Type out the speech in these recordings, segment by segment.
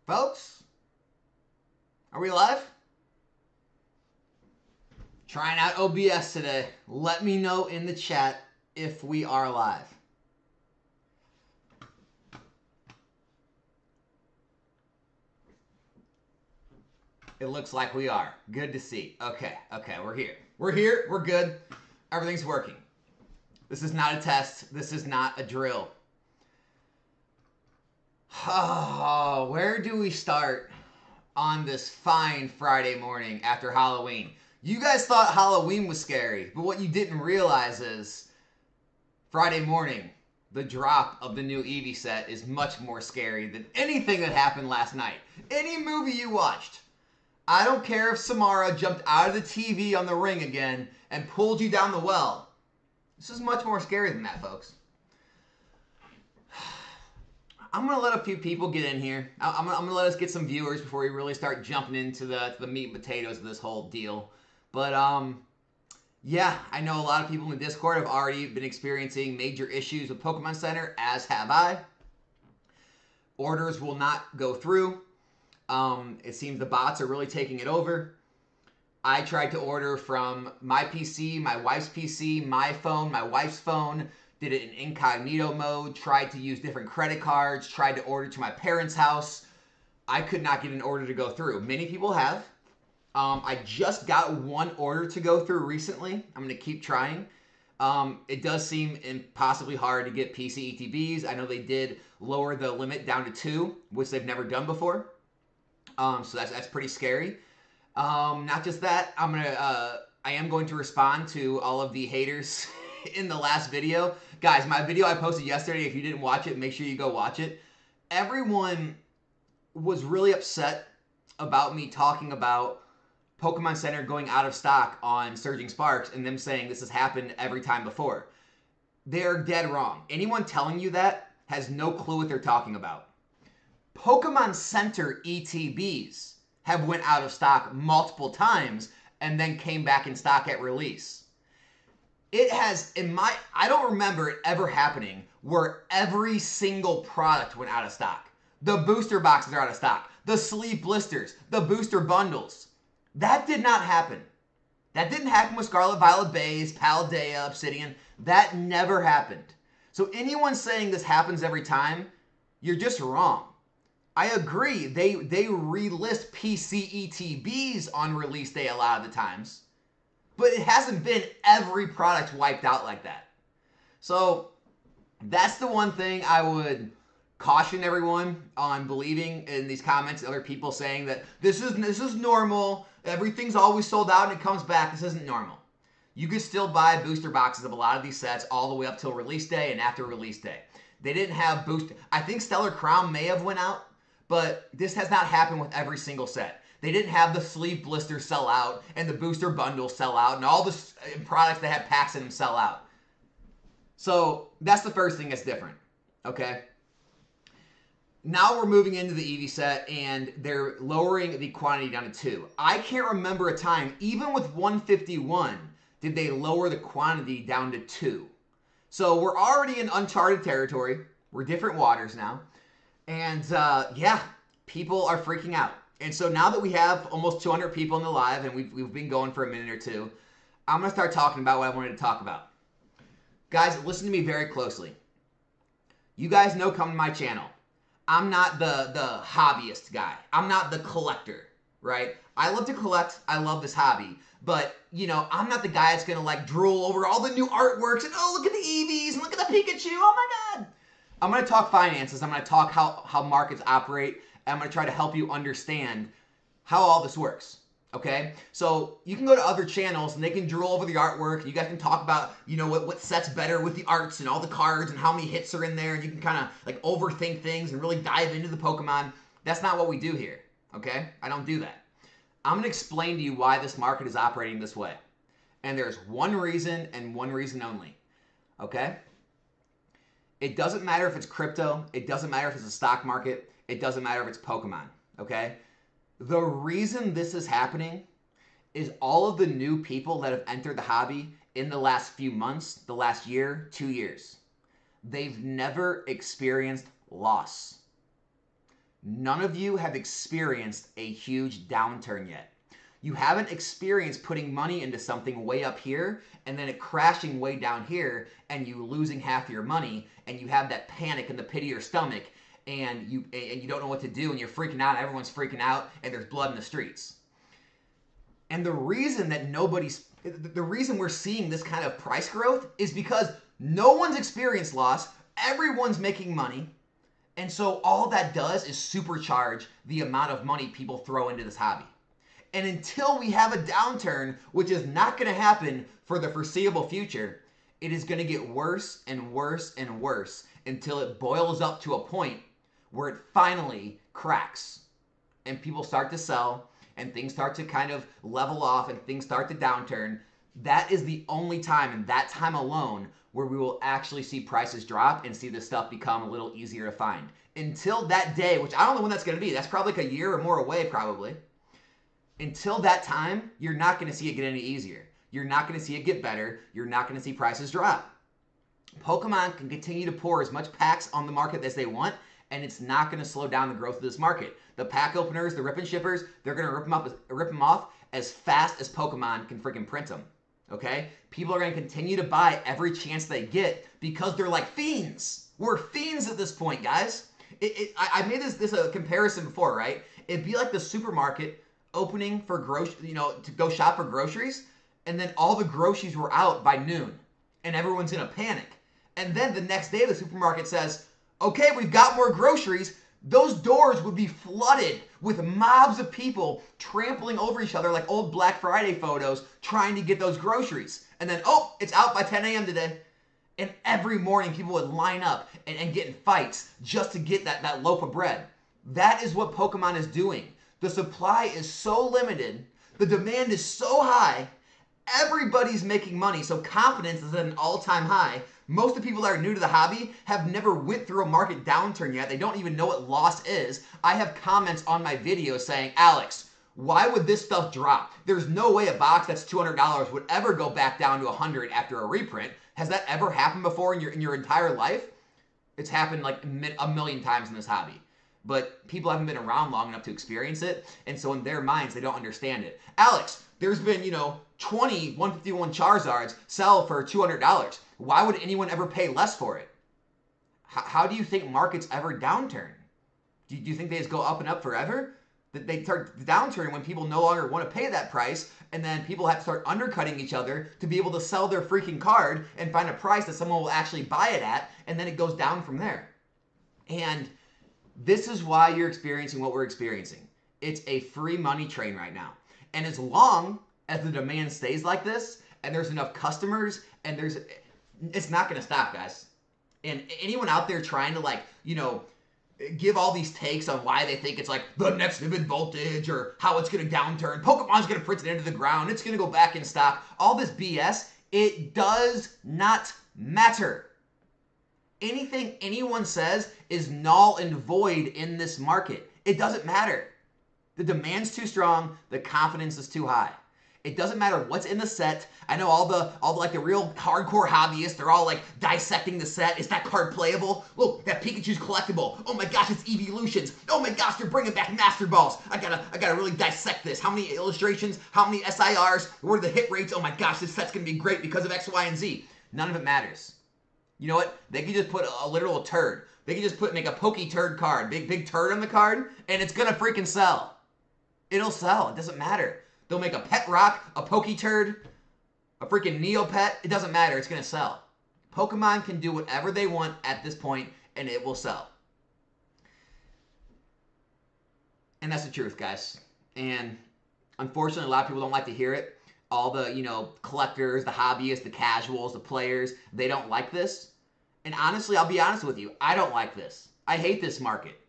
Folks, are we live? Trying out OBS today. Let me know in the chat if we are live. It looks like we are. Good to see. Okay, we're here. We're good. Everything's working. This is not a test. This is not a drill. Oh, where do we start on this fine Friday morning after Halloween? You guys thought Halloween was scary, but what you didn't realize is Friday morning, the drop of the new Eevee set is much more scary than anything that happened last night. Any movie you watched. I don't care if Samara jumped out of the TV on the ring again and pulled you down the well. This is much more scary than that, folks. I'm going to let a few people get in here. I'm going to let us get some viewers before we really start jumping into the meat and potatoes of this whole deal. But, yeah, I know a lot of people in the Discord have already been experiencing major issues with Pokemon Center, as have I. Orders will not go through. It seems the bots are really taking it over. I tried to order from my PC, my wife's PC, my phone, my wife's phone, did it in incognito mode, tried to use different credit cards, tried to order to my parents' house. I could not get an order to go through. Many people have. I just got one order to go through recently. I'm going to keep trying. It does seem impossibly hard to get PC ETBs. I know they did lower the limit down to 2, which they've never done before. So that's pretty scary. Not just that, I am going to respond to all of the haters in the last video. Guys, my video I posted yesterday, if you didn't watch it, make sure you go watch it. Everyone was really upset about me talking about Pokemon Center going out of stock on Surging Sparks and them saying this has happened every time before. They're dead wrong. Anyone telling you that has no clue what they're talking about. Pokemon Center ETBs have went out of stock multiple times and then came back in stock at release. It has, I don't remember it ever happening where every single product went out of stock. The booster boxes are out of stock. The sleeve blisters, the booster bundles. That did not happen. That didn't happen with Scarlet Violet Base, Paldea, Obsidian. That never happened. So anyone saying this happens every time, you're just wrong. I agree, they relist PC ETBs on release day a lot of the times, but it hasn't been every product wiped out like that. So that's the one thing I would caution everyone on believing in these comments. Other people saying that this is normal, everything's always sold out and it comes back. This isn't normal. You could still buy booster boxes of a lot of these sets all the way up till release day and after release day. They didn't have booster. I think Stellar Crown may have went out, but this has not happened with every single set. They didn't have the sleeve blisters sell out and the booster bundles sell out and all the products that had packs in them sell out. So that's the first thing that's different, okay? Now we're moving into the Eevee set and they're lowering the quantity down to 2. I can't remember a time, even with 151, did they lower the quantity down to 2. So we're already in uncharted territory. We're different waters now. And yeah, people are freaking out. And so now that we have almost 200 people in the live and we've been going for a minute or two, I'm going to start talking about what I wanted to talk about. Guys, listen to me very closely. You guys know come to my channel. I'm not the hobbyist guy. I'm not the collector, right? I love to collect. I love this hobby. But, you know, I'm not the guy that's going to like drool over all the new artworks and, oh, look at the Eevees and look at the Pikachu. Oh my God. I'm going to talk finances. I'm going to talk how markets operate. And I'm going to try to help you understand how all this works. Okay? So you can go to other channels and they can drool over the artwork. You guys can talk about, you know, what sets better with the arts and all the cards and how many hits are in there. And you can kind of like overthink things and really dive into the Pokemon. That's not what we do here. Okay? I don't do that. I'm going to explain to you why this market is operating this way. And there's one reason and one reason only. Okay? It doesn't matter if it's crypto. It doesn't matter if it's a stock market. It doesn't matter if it's Pokemon. Okay? The reason this is happening is all of the new people that have entered the hobby in the last few months, the last year, 2 years. They've never experienced loss. none of you have experienced a huge downturn yet. You haven't experienced putting money into something way up here and then it crashing way down here and you losing half your money and you have that panic in the pit of your stomach and you don't know what to do and you're freaking out, everyone's freaking out, and there's blood in the streets. And the reason we're seeing this kind of price growth is because no one's experienced loss, everyone's making money, and so all that does is supercharge the amount of money people throw into this hobby. And until we have a downturn, which is not going to happen for the foreseeable future, it is going to get worse and worse and worse until it boils up to a point where it finally cracks and people start to sell and things start to kind of level off and things start to downturn. That is the only time, and that time alone, where we will actually see prices drop and see this stuff become a little easier to find. Until that day, which I don't know when that's going to be. That's probably like a year or more away, probably. Until that time, you're not going to see it get any easier. You're not going to see it get better. You're not going to see prices drop. Pokemon can continue to pour as much packs on the market as they want, and it's not going to slow down the growth of this market. The pack openers, the rip and shippers, they're going to rip them off as fast as Pokemon can freaking print them. Okay? People are going to continue to buy every chance they get because they're like fiends. We're fiends at this point, guys. I made this a comparison before, right? It'd be like the supermarket opening for to go shop for groceries, and then all the groceries were out by noon, and everyone's in a panic. And then the next day, the supermarket says, okay, we've got more groceries. Those doors would be flooded with mobs of people trampling over each other like old Black Friday photos trying to get those groceries. And then, oh, it's out by 10 a.m. today. And every morning people would line up and get in fights just to get that loaf of bread. That is what Pokemon is doing. The supply is so limited. The demand is so high. Everybody's making money, so confidence is at an all-time high. Most of the people that are new to the hobby have never went through a market downturn yet. They don't even know what loss is. I have comments on my videos saying, Alex, why would this stuff drop? There's no way a box that's $200 would ever go back down to $100 after a reprint. Has that ever happened before in your entire life? It's happened like a million times in this hobby. But people haven't been around long enough to experience it, and so in their minds, they don't understand it. Alex, there's been, 20 151 Charizards sell for $200. Why would anyone ever pay less for it? How do you think markets ever downturn? Do you think they just go up and up forever? That they start downturning when people no longer want to pay that price, and then people have to start undercutting each other to be able to sell their freaking card and find a price that someone will actually buy it at, and then it goes down from there. And this is why you're experiencing what we're experiencing. It's a free money train right now. And as long as the demand stays like this, and there's enough customers, and it's not going to stop, guys. And anyone out there trying to give all these takes on why they think it's like the next Vivid Voltage or how it's going to downturn, Pokemon's going to print it into the ground, it's going to go back in stock, all this BS, it does not matter. Anything anyone says is null and void in this market. It doesn't matter. The demand's too strong, the confidence is too high. It doesn't matter what's in the set. I know all the real hardcore hobbyists, they're all dissecting the set. Is that card playable? Look, that Pikachu's collectible. Oh my gosh, it's evolutions. Oh my gosh, they're bringing back Master Balls. I gotta really dissect this. How many illustrations? How many SIRs? What are the hit rates? Oh my gosh, this set's gonna be great because of X, Y, and Z. None of it matters. You know what? They could just put a literal turd. They could just make a pokey turd card, big turd on the card, and it's gonna freaking sell. It'll sell. It doesn't matter. They'll make a pet rock, a pokey turd, a freaking Neopet. It doesn't matter. It's gonna sell. Pokemon can do whatever they want at this point, and it will sell. And that's the truth, guys. And unfortunately, a lot of people don't like to hear it. All the, collectors, the hobbyists, the casuals, the players, they don't like this. And honestly, I'll be honest with you, I don't like this. I hate this market.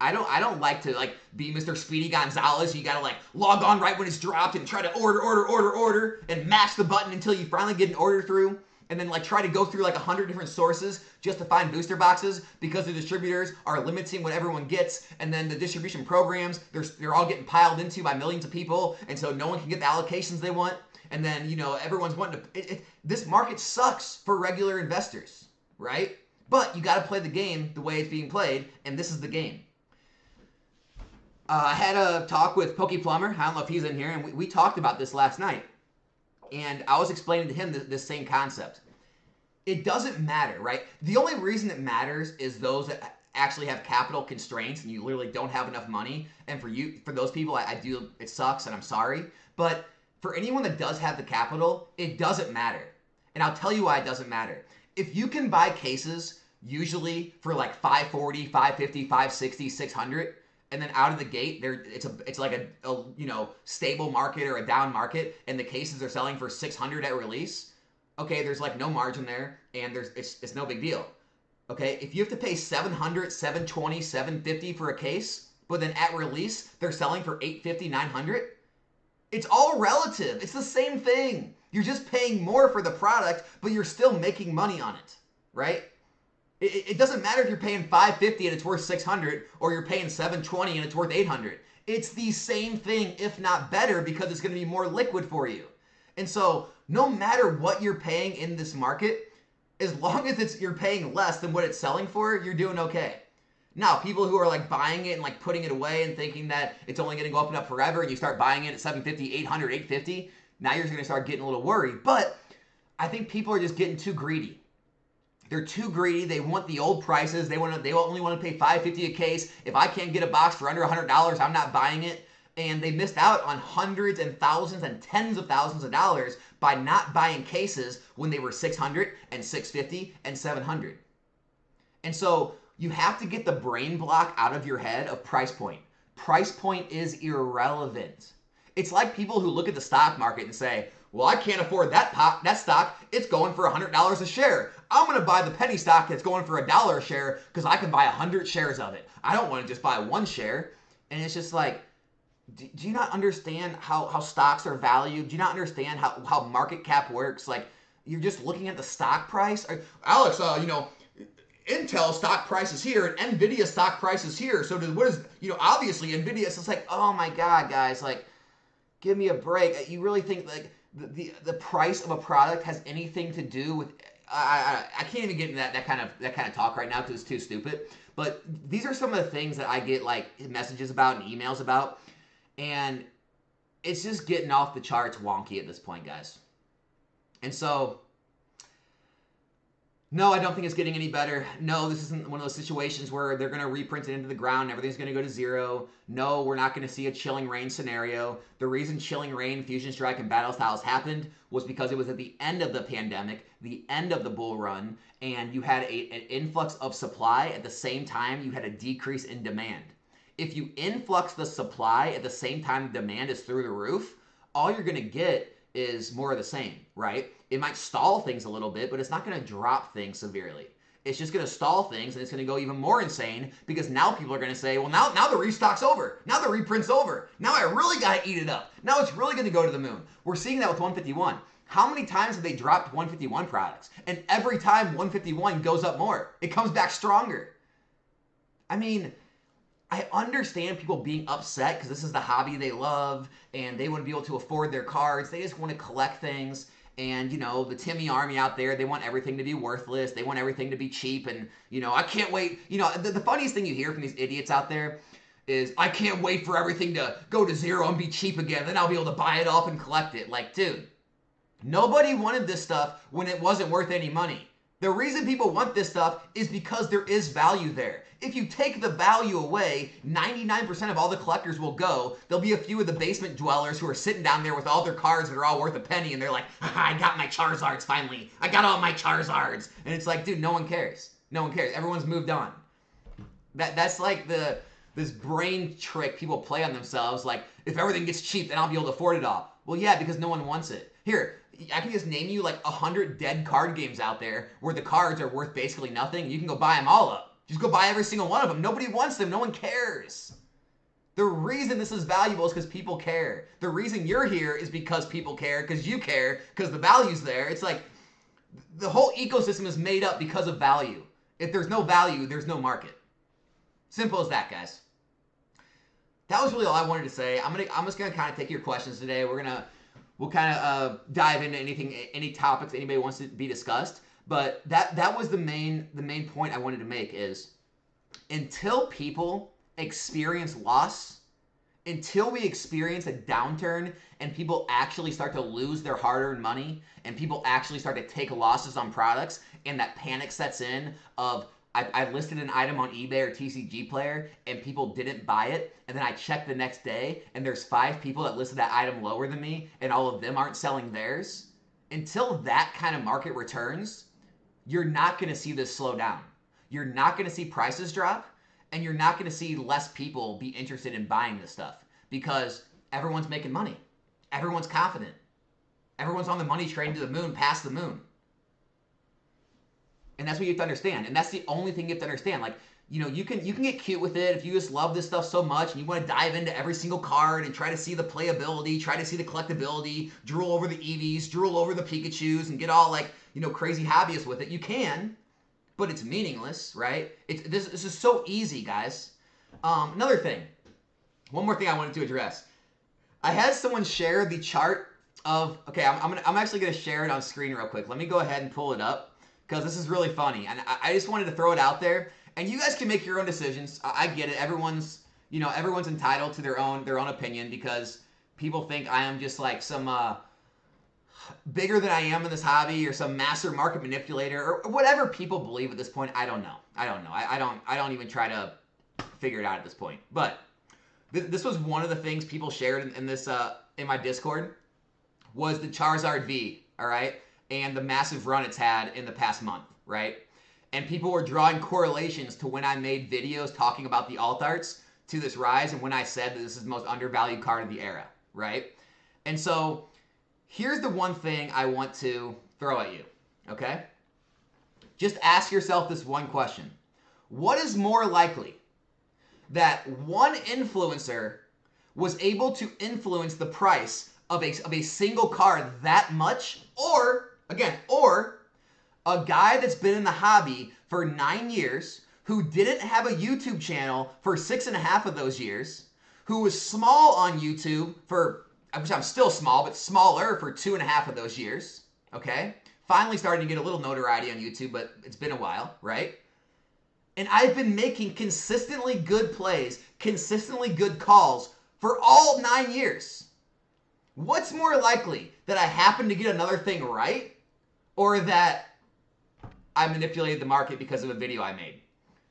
I don't like to be Mr. Speedy Gonzalez. You gotta log on right when it's dropped and try to order and mash the button until you finally get an order through, and then try to go through 100 different sources just to find booster boxes because the distributors are limiting what everyone gets, and then the distribution programs, they're all getting piled into by millions of people, and so no one can get the allocations they want, and then everyone's wanting to. This market sucks for regular investors, right? But you got to play the game the way it's being played, and this is the game. I had a talk with Pokey Plumber. I don't know if he's in here, and we talked about this last night. And I was explaining to him this same concept. It doesn't matter, right? The only reason it matters is those that actually have capital constraints and you literally don't have enough money. And for those people, I do, it sucks and I'm sorry. But for anyone that does have the capital, it doesn't matter. And I'll tell you why it doesn't matter. If you can buy cases usually for like 540, 550, 560, 600, and then out of the gate, it's like a stable market or a down market, and the cases are selling for 600 at release. Okay, there's like no margin there, and it's no big deal. Okay, if you have to pay 700, 720, 750 for a case, but then at release they're selling for 850, 900, it's all relative. It's the same thing. You're just paying more for the product, but you're still making money on it, right? It doesn't matter if you're paying 550 and it's worth 600, or you're paying 720 and it's worth 800. It's the same thing, if not better, because it's going to be more liquid for you. And so no matter what you're paying in this market, as long as you're paying less than what it's selling for, you're doing okay. Now, people who are like buying it and like putting it away and thinking that it's only going to go up and up forever, and you start buying it at 750, 800, 850, now you're going to start getting a little worried. But I think people are just getting too greedy. They're too greedy. They want the old prices. They only want to pay $5.50 a case. If I can't get a box for under $100, I'm not buying it. And they missed out on hundreds and thousands and tens of thousands of dollars by not buying cases when they were $600 and $650 and $700. And so you have to get the brain block out of your head of price point. Price point is irrelevant. It's like people who look at the stock market and say, well, I can't afford that stock. It's going for $100 a share. I'm going to buy the penny stock that's going for $1 a share because I can buy 100 shares of it. I don't want to just buy one share. And it's just like, do you not understand how stocks are valued? Do you not understand how market cap works? Like, you're just looking at the stock price. Alex, Intel stock price is here and Nvidia stock price is here. So obviously Nvidia. So it's like, oh my God, guys, like, give me a break. You really think like the price of a product has anything to do with? I can't even get into that kind of talk right now because it's too stupid. But these are some of the things that I get like messages about and emails about, and it's just getting off the charts wonky at this point, guys. And so, no, I don't think it's getting any better. No, this isn't one of those situations where they're going to reprint it into the ground and everything's going to go to zero. No, we're not going to see a Chilling Reign scenario. The reason Chilling Reign, Fusion Strike, and Battle Styles happened was because it was at the end of the pandemic, the end of the bull run, and you had an influx of supply at the same time you had a decrease in demand. If you influx the supply at the same time the demand is through the roof, all you're going to get is more of the same, right? It might stall things a little bit, but it's not going to drop things severely. It's just going to stall things, and it's going to go even more insane because now people are going to say, well, now the restock's over. Now the reprint's over. Now I really got to eat it up. Now it's really going to go to the moon. We're seeing that with 151. How many times have they dropped 151 products? And every time 151 goes up more. It comes back stronger. I mean, I understand people being upset because this is the hobby they love and they want to be able to afford their cards. They just want to collect things. And, the Timmy army out there, they want everything to be worthless. They want everything to be cheap. And, I can't wait. The funniest thing you hear from these idiots out there is, I can't wait for everything to go to zero and be cheap again. Then I'll be able to buy it off and collect it. Like, dude, nobody wanted this stuff when it wasn't worth any money. The reason people want this stuff is because there is value there. If you take the value away, 99% of all the collectors will go. There'll be a few of the basement dwellers who are sitting down there with all their cards that are all worth a penny, and they're like, I got my Charizards finally. I got all my Charizards. And it's like, dude, no one cares. No one cares. Everyone's moved on. That's like this brain trick people play on themselves. Like, if everything gets cheap, then I'll be able to afford it all. Well, yeah, because no one wants it. Here, I can just name you like 100 dead card games out there where the cards are worth basically nothing. You can go buy them all up. Just go buy every single one of them. Nobody wants them. No one cares. The reason this is valuable is because people care. The reason you're here is because people care, because you care, because the value's there. It's like the whole ecosystem is made up because of value. If there's no value, there's no market. Simple as that, guys. That was really all I wanted to say. I'm just gonna kind of take your questions today. We'll kind of dive into any topics anybody wants to be discussed. But that was the main point I wanted to make is, until people experience loss, until we experience a downturn and people actually start to lose their hard-earned money and people actually start to take losses on products and that panic sets in of I listed an item on eBay or TCG Player and people didn't buy it, and then I check the next day and there's 5 people that listed that item lower than me and all of them aren't selling theirs. Until that kind of market returns, you're not going to see this slow down. You're not going to see prices drop, and you're not going to see less people be interested in buying this stuff because everyone's making money. Everyone's confident. Everyone's on the money train to the moon, past the moon. And that's what you have to understand. And that's the only thing you have to understand. Like, you know, you can get cute with it if you just love this stuff so much and you want to dive into every single card and try to see the playability, try to see the collectability, drool over the Eevees, drool over the Pikachus, and get all like, you know, crazy hobbyist with it. You can, but it's meaningless, right? This is so easy, guys. Another thing, one more thing I wanted to address. I had someone share the chart of, okay, I'm actually gonna share it on screen real quick. Let me go ahead and pull it up because this is really funny, and I just wanted to throw it out there. And you guys can make your own decisions. I get it. Everyone's entitled to their own opinion because people think I am just like some bigger than I am in this hobby or some master market manipulator or whatever people believe at this point. I don't know. I don't even try to figure it out at this point. But this was one of the things people shared in this in my Discord was the Charizard V, all right, and the massive run it's had in the past month, right? And people were drawing correlations to when I made videos talking about the alt arts to this rise and when I said that this is the most undervalued card of the era, right? And so here's the one thing I want to throw at you, okay? Just ask yourself this one question. What is more likely, that one influencer was able to influence the price of a single card that much, or a guy that's been in the hobby for 9 years, who didn't have a YouTube channel for 6.5 of those years, who was small on YouTube for, which I'm still small, but smaller for 2.5 of those years, okay? Finally starting to get a little notoriety on YouTube, but it's been a while, right? And I've been making consistently good plays, consistently good calls for all 9 years. What's more likely, that I happen to get another thing right, or that I manipulated the market because of a video I made?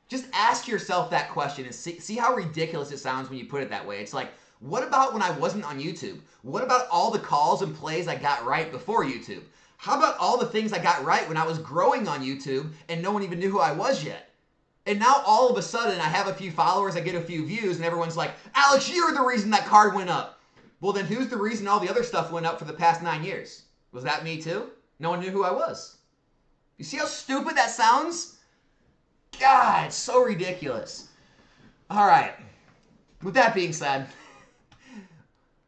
Just ask yourself that question and see how ridiculous it sounds when you put it that way. It's like, what about when I wasn't on YouTube? What about all the calls and plays I got right before YouTube? How about all the things I got right when I was growing on YouTube and no one even knew who I was yet? And now all of a sudden I have a few followers, I get a few views, and everyone's like, Alex, you're the reason that card went up. Well, then who's the reason all the other stuff went up for the past 9 years? Was that me too? No one knew who I was. You see how stupid that sounds? God, it's so ridiculous. All right. With that being said,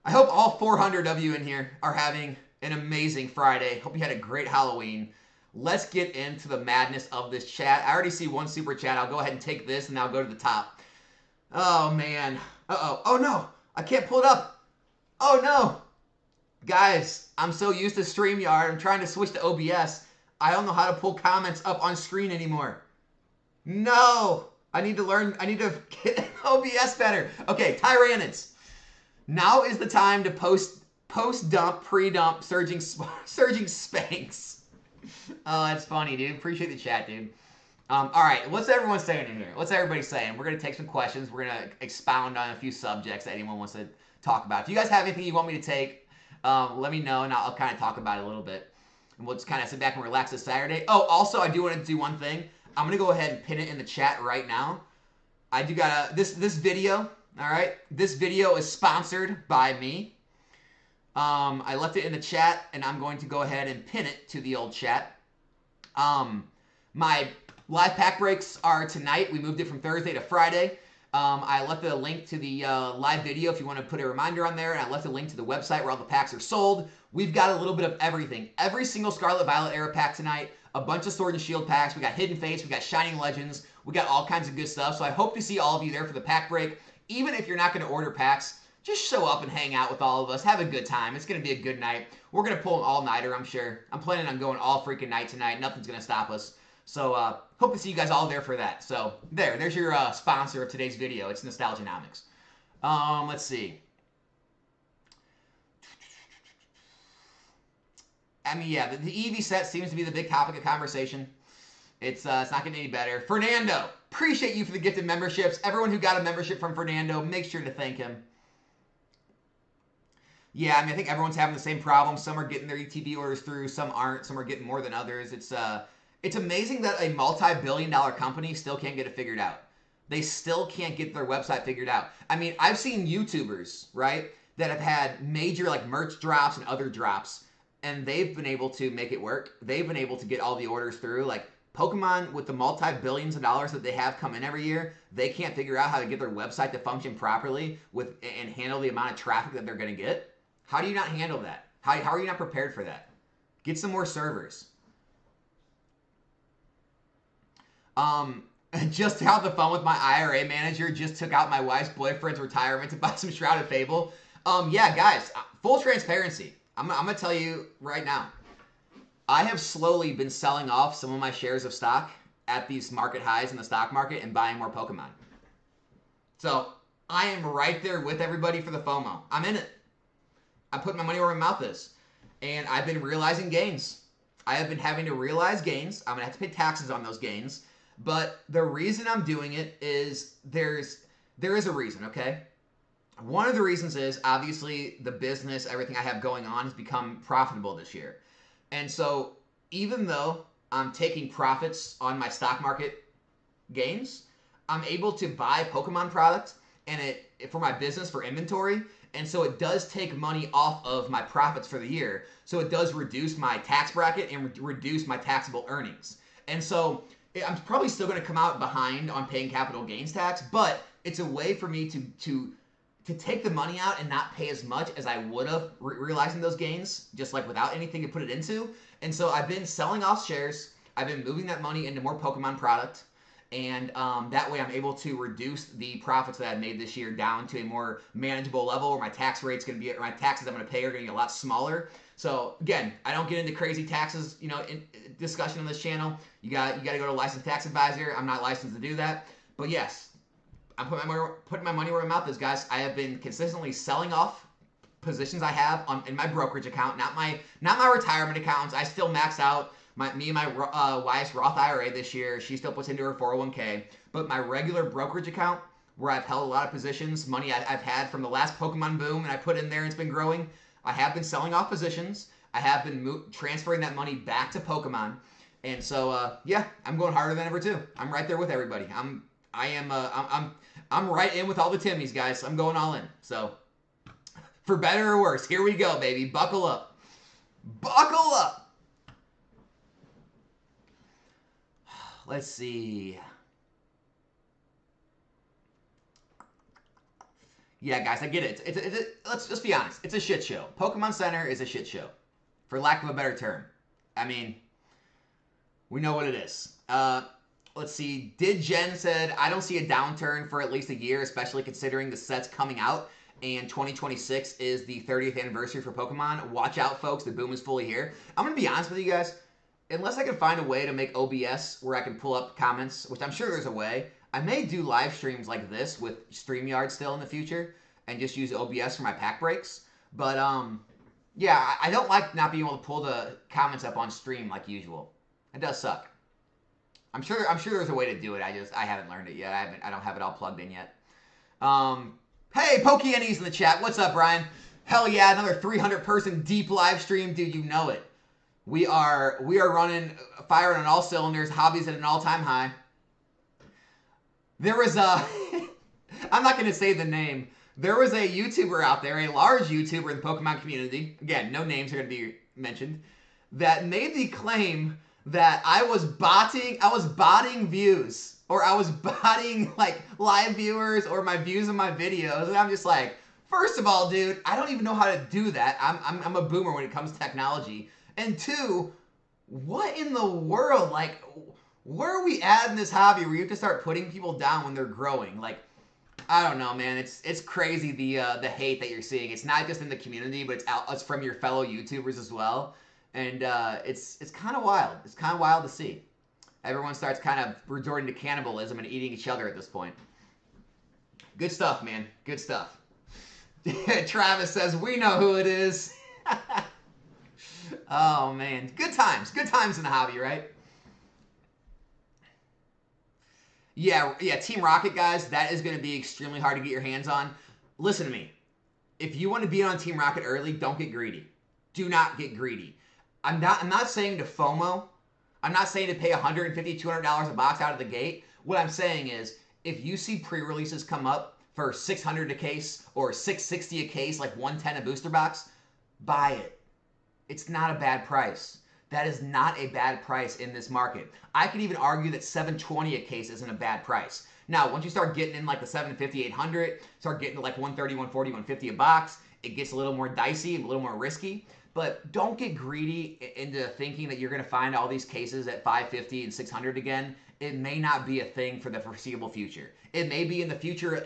I hope all 400 of you in here are having an amazing Friday. Hope you had a great Halloween. Let's get into the madness of this chat. I already see one super chat. I'll go ahead and take this and I'll go to the top. Oh, man. Uh-oh. Oh, no. I can't pull it up. Oh, no. Guys, I'm so used to StreamYard. I'm trying to switch to OBS. I don't know how to pull comments up on screen anymore. No. I need to get OBS better. Okay, Tyranids. Now is the time to post-dump, pre-dump, surging Spanx. Oh, that's funny, dude. Appreciate the chat, dude. All right, what's everyone saying in here? What's everybody saying? We're going to take some questions. We're going to expound on a few subjects that anyone wants to talk about. If you guys have anything you want me to take, let me know, and I'll kind of talk about it a little bit. And we'll just kind of sit back and relax this Saturday. Oh, also, I do want to do one thing. I'm going to go ahead and pin it in the chat right now. I do got this video, all right? This video is sponsored by me. I left it in the chat, and I'm going to go ahead and pin it to the old chat. My live pack breaks are tonight. We moved it from Thursday to Friday. I left a link to the live video if you want to put a reminder on there, and I left a link to the website where all the packs are sold. We've got a little bit of everything. Every single Scarlet Violet era pack tonight, a bunch of Sword and Shield packs. We got Hidden Fates, we got Shining Legends, we got all kinds of good stuff. So I hope to see all of you there for the pack break. Even if you're not going to order packs, just show up and hang out with all of us. Have a good time. It's going to be a good night. We're going to pull an all-nighter, I'm sure. I'm planning on going all freaking night tonight. Nothing's going to stop us. So hope to see you guys all there for that. So there's your sponsor of today's video. It's Nostalgianomics. Let's see. I mean, yeah, the EV set seems to be the big topic of conversation. It's not getting any better. Fernando, appreciate you for the gifted memberships. Everyone who got a membership from Fernando, make sure to thank him. Yeah, I mean, I think everyone's having the same problem. Some are getting their ETB orders through, some aren't. Some are getting more than others. It's amazing that a multi-billion-dollar company still can't get it figured out. They still can't get their website figured out. I mean, I've seen YouTubers, right, that have had major like merch drops and other drops, and they've been able to make it work. They've been able to get all the orders through. Like Pokemon, with the multi-billions of dollars that they have come in every year, they can't figure out how to get their website to function properly and handle the amount of traffic that they're going to get. How do you not handle that? How are you not prepared for that? Get some more servers. Just out the phone with my IRA manager, just took out my wife's boyfriend's retirement to buy some Shrouded Fable. Yeah, guys, full transparency. I'm going to tell you right now. I have slowly been selling off some of my shares of stock at these market highs in the stock market and buying more Pokemon. So I am right there with everybody for the FOMO. I'm in it. I'm putting my money where my mouth is. And I've been realizing gains. I have been having to realize gains. I'm going to have to pay taxes on those gains. But the reason I'm doing it is there is a reason, okay? One of the reasons is, obviously, the business, everything I have going on has become profitable this year. And so, even though I'm taking profits on my stock market gains, I'm able to buy Pokemon products and for my business, for inventory. And so it does take money off of my profits for the year. So it does reduce my tax bracket and reduce my taxable earnings. And so I'm probably still going to come out behind on paying capital gains tax, but it's a way for me to take the money out and not pay as much as I would have realizing those gains, just like without anything to put it into. And so I've been selling off shares. I've been moving that money into more Pokemon product. And that way I'm able to reduce the profits that I've made this year down to a more manageable level where my tax rate's going to be, or my taxes I'm going to pay are going to be a lot smaller. So again, I don't get into crazy taxes, in discussion on this channel. You got to go to a licensed tax advisor. I'm not licensed to do that. But yes, I'm putting my money where my mouth is, guys. I have been consistently selling off positions I have in my brokerage account, not my retirement accounts. I still max out me and my wife's Roth IRA this year. She still puts into her 401k. But my regular brokerage account, where I've held a lot of positions, money I've had from the last Pokemon boom, and I put in there and it's been growing. I have been selling off positions. I have been transferring that money back to Pokemon. And so, yeah, I'm going harder than ever too. I'm right there with everybody. I'm right in with all the Timmies, guys. I'm going all in. So, for better or worse, here we go, baby. Buckle up. Buckle up. Let's see. Yeah, guys, I get it. Let's just be honest. It's a shit show. Pokemon Center is a shit show, for lack of a better term. I mean, we know what it is. Let's see. Did Jen said, I don't see a downturn for at least a year, especially considering the set's coming out, and 2026 is the 30th anniversary for Pokemon. Watch out, folks. The boom is fully here. I'm going to be honest with you guys. Unless I can find a way to make OBS where I can pull up comments, which I'm sure there's a way, I may do live streams like this with StreamYard still in the future and just use OBS for my pack breaks. But, yeah, I don't like not being able to pull the comments up on stream like usual. It does suck. I'm sure there's a way to do it. I haven't learned it yet. I don't have it all plugged in yet. Hey, Pokeannies in the chat. What's up, Ryan? Hell yeah, another 300-person deep live stream. Dude, you know it. We are running, firing on all cylinders. Hobby's at an all-time high. There was a, I'm not going to say the name. There was a YouTuber out there, a large YouTuber in the Pokemon community. Again, no names are going to be mentioned. That made the claim that I was botting views, or I was botting like live viewers or my views of my videos, and I'm just like, first of all, dude, I don't even know how to do that. I'm a boomer when it comes to technology. And two, what in the world? Like, where are we at in this hobby where you have to start putting people down when they're growing? Like, I don't know, man. It's crazy the hate that you're seeing. It's not just in the community, but it's from your fellow YouTubers as well. And it's kind of wild. It's kind of wild to see. Everyone starts kind of resorting to cannibalism and eating each other at this point. Good stuff, man. Good stuff. Travis says, we know who it is. Oh, man. Good times. Good times in the hobby, right? Yeah, Team Rocket, guys, that is going to be extremely hard to get your hands on. Listen to me. If you want to be on Team Rocket early, don't get greedy. Do not get greedy. I'm not saying to FOMO. I'm not saying to pay $150, $200 a box out of the gate. What I'm saying is, if you see pre-releases come up for $600 a case or $660 a case, like $110 a booster box, buy it. It's not a bad price. That is not a bad price in this market. I could even argue that $720 a case isn't a bad price. Now, once you start getting in like the $750, $800, start getting to like $130, $140, $150 a box, it gets a little more dicey, a little more risky. But don't get greedy into thinking that you're going to find all these cases at $550 and $600 again. It may not be a thing for the foreseeable future. It may be in the future,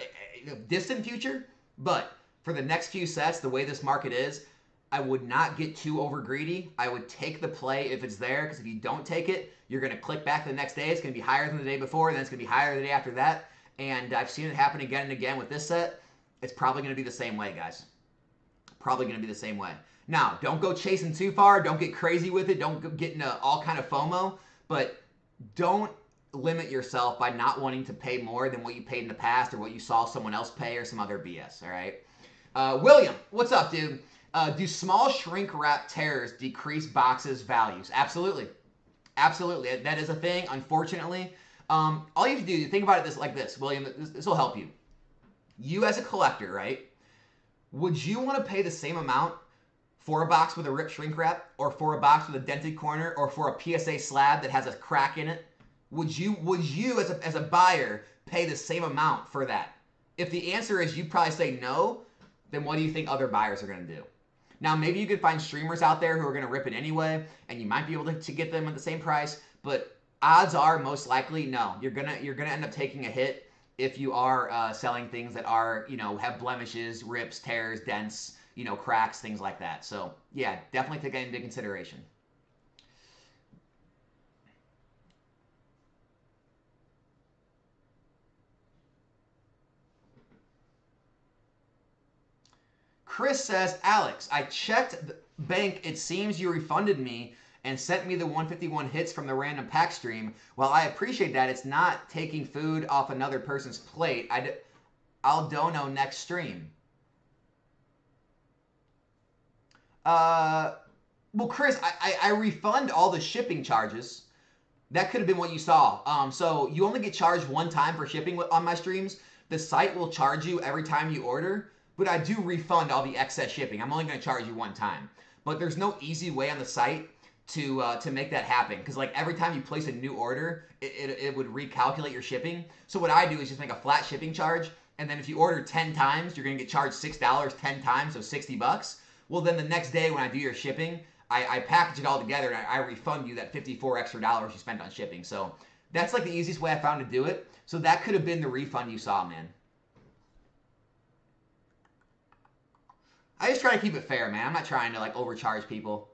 distant future, but for the next few sets, the way this market is, I would not get too over greedy. I would take the play if it's there, because if you don't take it, you're going to click back the next day. It's going to be higher than the day before, then it's going to be higher the day after that. And I've seen it happen again and again with this set. It's probably going to be the same way, guys. Probably going to be the same way. Now, don't go chasing too far. Don't get crazy with it. Don't get into all kind of FOMO. But don't limit yourself by not wanting to pay more than what you paid in the past or what you saw someone else pay or some other BS, all right? William, what's up, dude? Do small shrink wrap tears decrease boxes' values? Absolutely. Absolutely. That is a thing, unfortunately. All you have to do, think about it like this, William. This will help you. You as a collector, right? Would you want to pay the same amount for a box with a ripped shrink wrap, or for a box with a dented corner, or for a PSA slab that has a crack in it? Would you as a buyer pay the same amount for that? If the answer is you'd probably say no, then what do you think other buyers are going to do? Now, maybe you could find streamers out there who are going to rip it anyway, and you might be able to get them at the same price, but odds are most likely no. You're gonna end up taking a hit if you are selling things that are, have blemishes, rips, tears, dents, cracks, things like that. So yeah, definitely take that into consideration. Chris says, Alex, I checked the bank. It seems you refunded me and sent me the 151 hits from the random pack stream. While I appreciate that, it's not taking food off another person's plate. I'll dono next stream. Well, Chris, I refund all the shipping charges. That could have been what you saw. So you only get charged one time for shipping on my streams. The site will charge you every time you order, but I do refund all the excess shipping. I'm only going to charge you one time. But there's no easy way on the site to make that happen, because like every time you place a new order, it would recalculate your shipping. So what I do is just make a flat shipping charge, and then if you order 10 times, you're going to get charged $6 10 times, so $60. Well, then the next day when I do your shipping, I package it all together and I refund you that $54 extra you spent on shipping. So that's like the easiest way I found to do it. So that could have been the refund you saw, man. I just try to keep it fair, man. I'm not trying to like overcharge people.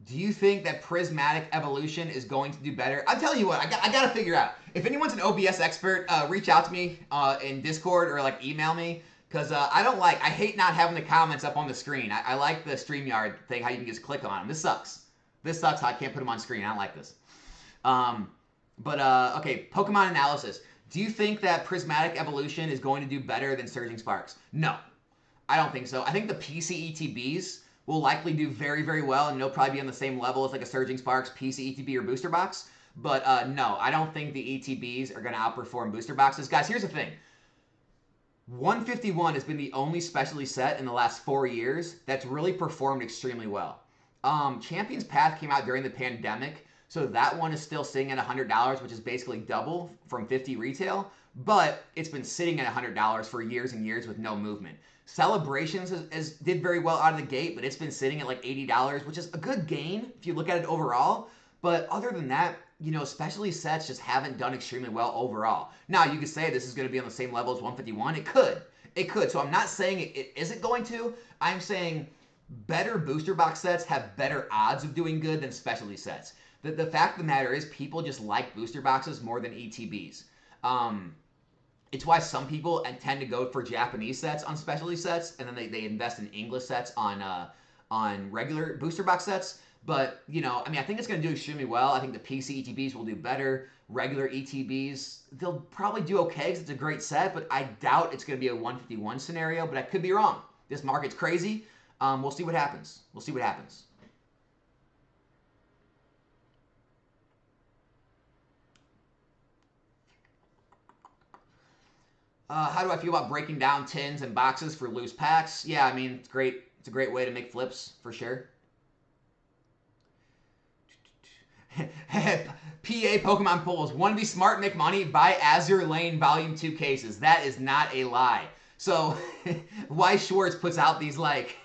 Do you think that Prismatic Evolution is going to do better? I'll tell you what, I got to figure out. If anyone's an OBS expert, reach out to me in Discord or like email me, because I hate not having the comments up on the screen. I like the StreamYard thing, how you can just click on them. This sucks. This sucks how I can't put them on screen. I don't like this. Okay, Pokemon analysis. Do you think that Prismatic Evolution is going to do better than Surging Sparks? No, I don't think so. I think the PC ETBs will likely do very, very well, and they'll probably be on the same level as like a Surging Sparks, PC ETB, or Booster Box. But no, I don't think the ETBs are going to outperform Booster Boxes. Guys, here's the thing. 151 has been the only specialty set in the last 4 years that's really performed extremely well. Champion's Path came out during the pandemic, so that one is still sitting at $100, which is basically double from $50 retail, but it's been sitting at $100 for years and years with no movement. Celebrations did very well out of the gate, but it's been sitting at like $80, which is a good gain if you look at it overall. But other than that, specialty sets just haven't done extremely well overall. Now, you could say this is going to be on the same level as 151. It could. It could. So I'm not saying it isn't going to. I'm saying better booster box sets have better odds of doing good than specialty sets. The fact of the matter is people just like booster boxes more than ETBs. It's why some people tend to go for Japanese sets on specialty sets, and then they invest in English sets on regular booster box sets. But, you know, I mean, I think it's going to do extremely well. I think the PC ETBs will do better. Regular ETBs, they'll probably do okay because it's a great set, but I doubt it's going to be a 151 scenario, but I could be wrong. This market's crazy. We'll see what happens. We'll see what happens. How do I feel about breaking down tins and boxes for loose packs? Yeah, I mean, it's great. It's a great way to make flips, for sure. PA Pokemon polls. Want to be smart, make money? Buy Azure Lane Volume 2 cases. That is not a lie. So, why Schwartz puts out these, like,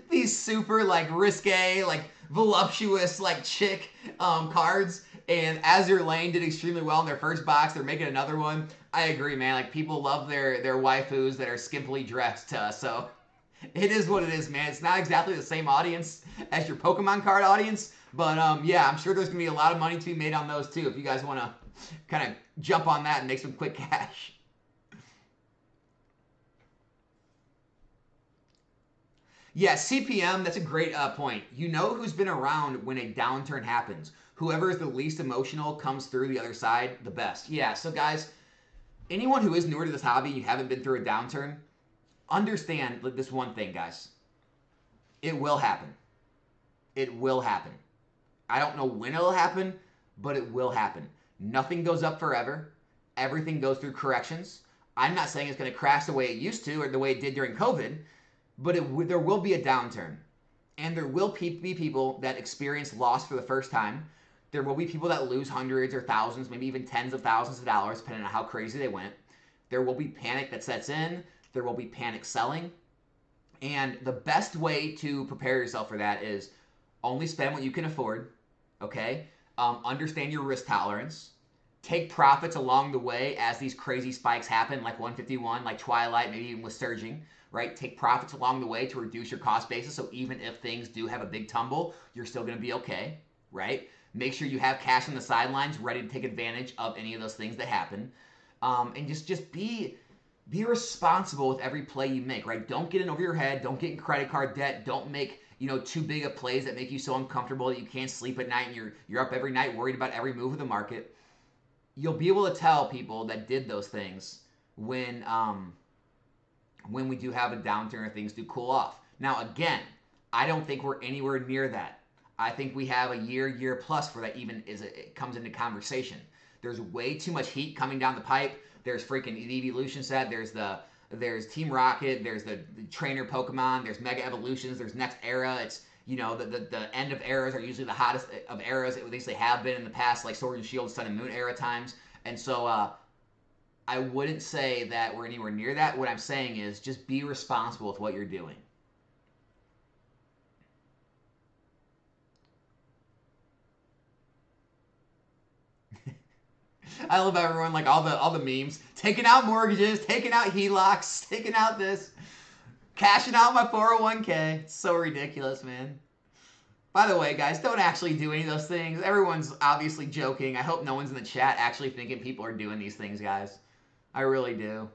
these super, like, risque, like, voluptuous, like, chick cards, and Azure Lane did extremely well in their first box. They're making another one. I agree, man. Like, people love their waifus that are skimpily dressed, so it is what it is, man. It's not exactly the same audience as your Pokemon card audience, but yeah, I'm sure there's going to be a lot of money to be made on those, too, if you guys want to kind of jump on that and make some quick cash. Yeah, CPM, that's a great point. You know who's been around when a downturn happens. Whoever is the least emotional comes through the other side the best. Yeah, so guys, anyone who is newer to this hobby, you haven't been through a downturn, understand this one thing, guys. It will happen. It will happen. I don't know when it'll happen, but it will happen. Nothing goes up forever. Everything goes through corrections. I'm not saying it's going to crash the way it used to or the way it did during COVID, but there will be a downturn. And there will be people that experience loss for the first time. There will be people that lose hundreds or thousands, maybe even tens of thousands of dollars, depending on how crazy they went. There will be panic that sets in. There will be panic selling. And the best way to prepare yourself for that is only spend what you can afford, okay? Understand your risk tolerance. Take profits along the way as these crazy spikes happen, like 151, like Twilight, maybe even with surging, right? Take profits along the way to reduce your cost basis, so even if things do have a big tumble, you're still going to be okay, right? Make sure you have cash on the sidelines ready to take advantage of any of those things that happen. And just be responsible with every play you make, right? Don't get in over your head. Don't get in credit card debt. Don't make, too big of plays that make you so uncomfortable that you can't sleep at night and you're up every night worried about every move of the market. You'll be able to tell people that did those things when we do have a downturn or things do cool off. Now, again, I don't think we're anywhere near that. I think we have a year plus for that even it comes into conversation. There's way too much heat coming down the pipe. There's freaking the Evolution set. There's Team Rocket. There's the trainer Pokemon. There's Mega Evolutions. There's Next Era. It's the end of eras are usually the hottest of eras. At least they have been in the past, like Sword and Shield, Sun and Moon era times. And so I wouldn't say that we're anywhere near that. What I'm saying is just be responsible with what you're doing. I love everyone, like all the memes. Taking out mortgages, taking out HELOCs, taking out this, cashing out my 401k. It's so ridiculous, man. By the way, guys, don't actually do any of those things. Everyone's obviously joking. I hope no one's in the chat actually thinking people are doing these things, guys. I really do.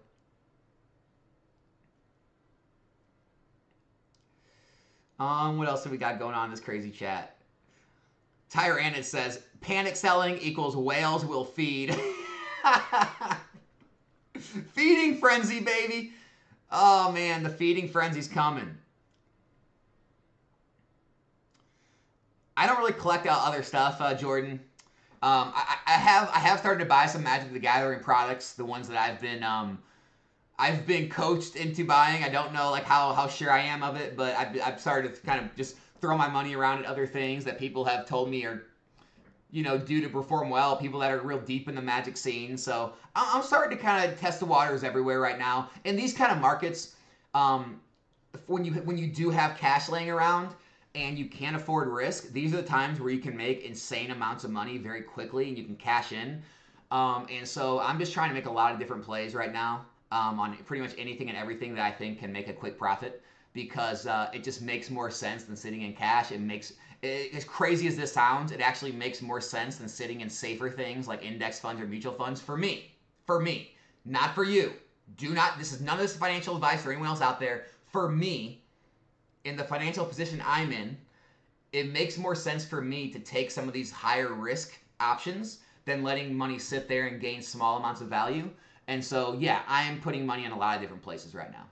What else have we got going on in this crazy chat? Tyrannid says, panic selling equals whales will feed. Feeding frenzy, baby. Oh, man, the feeding frenzy's coming. I don't really collect other stuff, Jordan. I have started to buy some Magic the Gathering products, the ones that I've been coached into buying. I don't know like how sure I am of it, but I've started to kind of just throw my money around at other things that people have told me are, due to perform well, people that are real deep in the Magic scene. So I'm starting to kind of test the waters everywhere right now. In these kind of markets, when you do have cash laying around and you can't afford risk, these are the times where you can make insane amounts of money very quickly and you can cash in. And so I'm just trying to make a lot of different plays right now on pretty much anything and everything that I think can make a quick profit, because it just makes more sense than sitting in cash. As crazy as this sounds, it actually makes more sense than sitting in safer things like index funds or mutual funds for me. For me, not for you. None of this financial advice for anyone else out there. For me, in the financial position I'm in, it makes more sense for me to take some of these higher risk options than letting money sit there and gain small amounts of value. And so, yeah, I am putting money in a lot of different places right now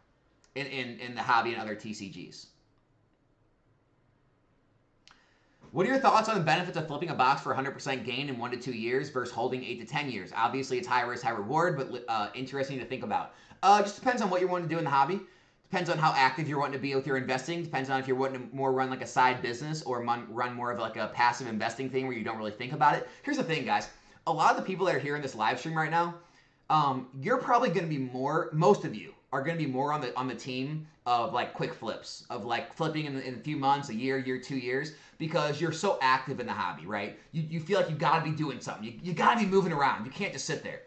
in the hobby and other TCGs. What are your thoughts on the benefits of flipping a box for 100% gain in 1 to 2 years versus holding 8 to 10 years? Obviously, it's high risk, high reward, but interesting to think about. Just depends on what you're wanting to do in the hobby. Depends on how active you're wanting to be with your investing. Depends on if you're wanting to more run like a side business or run more of like a passive investing thing where you don't really think about it. Here's the thing, guys. A lot of the people that are here in this live stream right now, you're probably going to be most of you are going to be more on the team of like quick flips, of like flipping in a few months, a year, 2 years, because you're so active in the hobby, right? You feel like you got to be doing something. You got to be moving around. You can't just sit there.